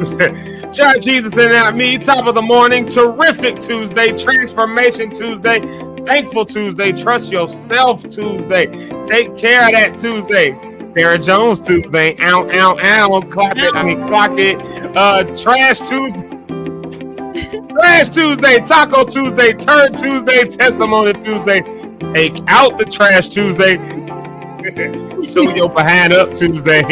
Shout Jesus and not me. Top of the morning. Terrific Tuesday. Transformation Tuesday. Thankful Tuesday. Trust yourself Tuesday. Take care of that Tuesday. Sarah Jones Tuesday. Ow, ow, ow. Clock it. Trash Tuesday. Trash Tuesday. Taco Tuesday. Turd Tuesday. Testimony Tuesday. Take out the trash Tuesday. Tune your behind up Tuesday.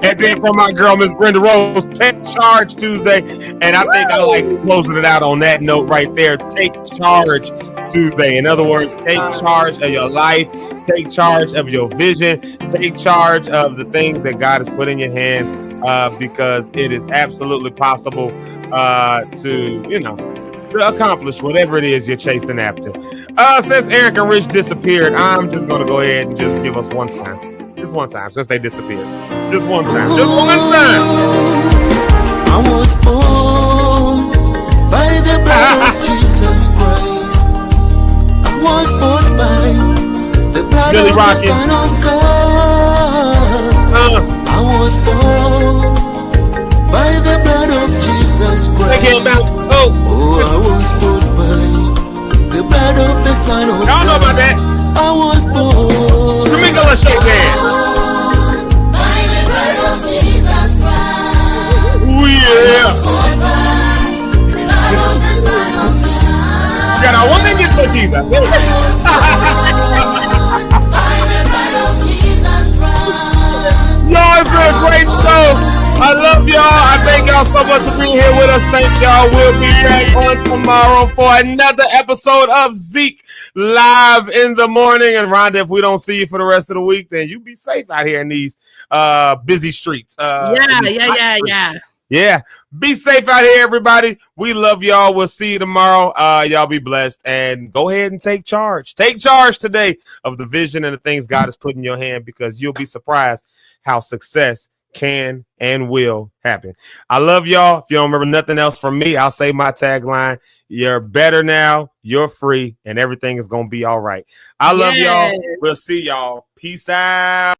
And then for my girl, Miss Brenda Rose, take charge Tuesday. And I think I like closing it out on that note right there. Take charge Tuesday. In other words, take charge of your life. Take charge of your vision. Take charge of the things that God has put in your hands because it is absolutely possible to accomplish whatever it is you're chasing after. Since Eric and Rich disappeared, I'm just going to go ahead and just give us one time. Just one time, since they disappeared. Just one time. Just one time. I was born by the blood of Jesus Christ. I was born by the blood of the Son of God. I was born by the blood of Jesus Christ. I was born by the blood of the Son of God. Y'all know about that? I was born. Domingo, let's shake hands. By the blood of Jesus Christ. Ooh, yeah. The blood of the Son of God. Got our one thing for Jesus. By the blood of Jesus Christ. Y'all, it's been a great show. I love y'all. I thank y'all so much for being here with us. Thank y'all. We'll be back on tomorrow for another episode of Zeke Live in the Morning. And Rhonda, if we don't see you for the rest of the week, then you be safe out here in these busy streets. Yeah. Be safe out here, everybody. We love y'all. We'll see you tomorrow. Y'all be blessed. And go ahead and take charge. Take charge today of the vision and the things God has put in your hand, because you'll be surprised how success can and will happen. I love y'all. If you don't remember nothing else from me, I'll say my tagline: you're better now, you're free, and everything is going to be all right. I love y'all. We'll see y'all. Peace out.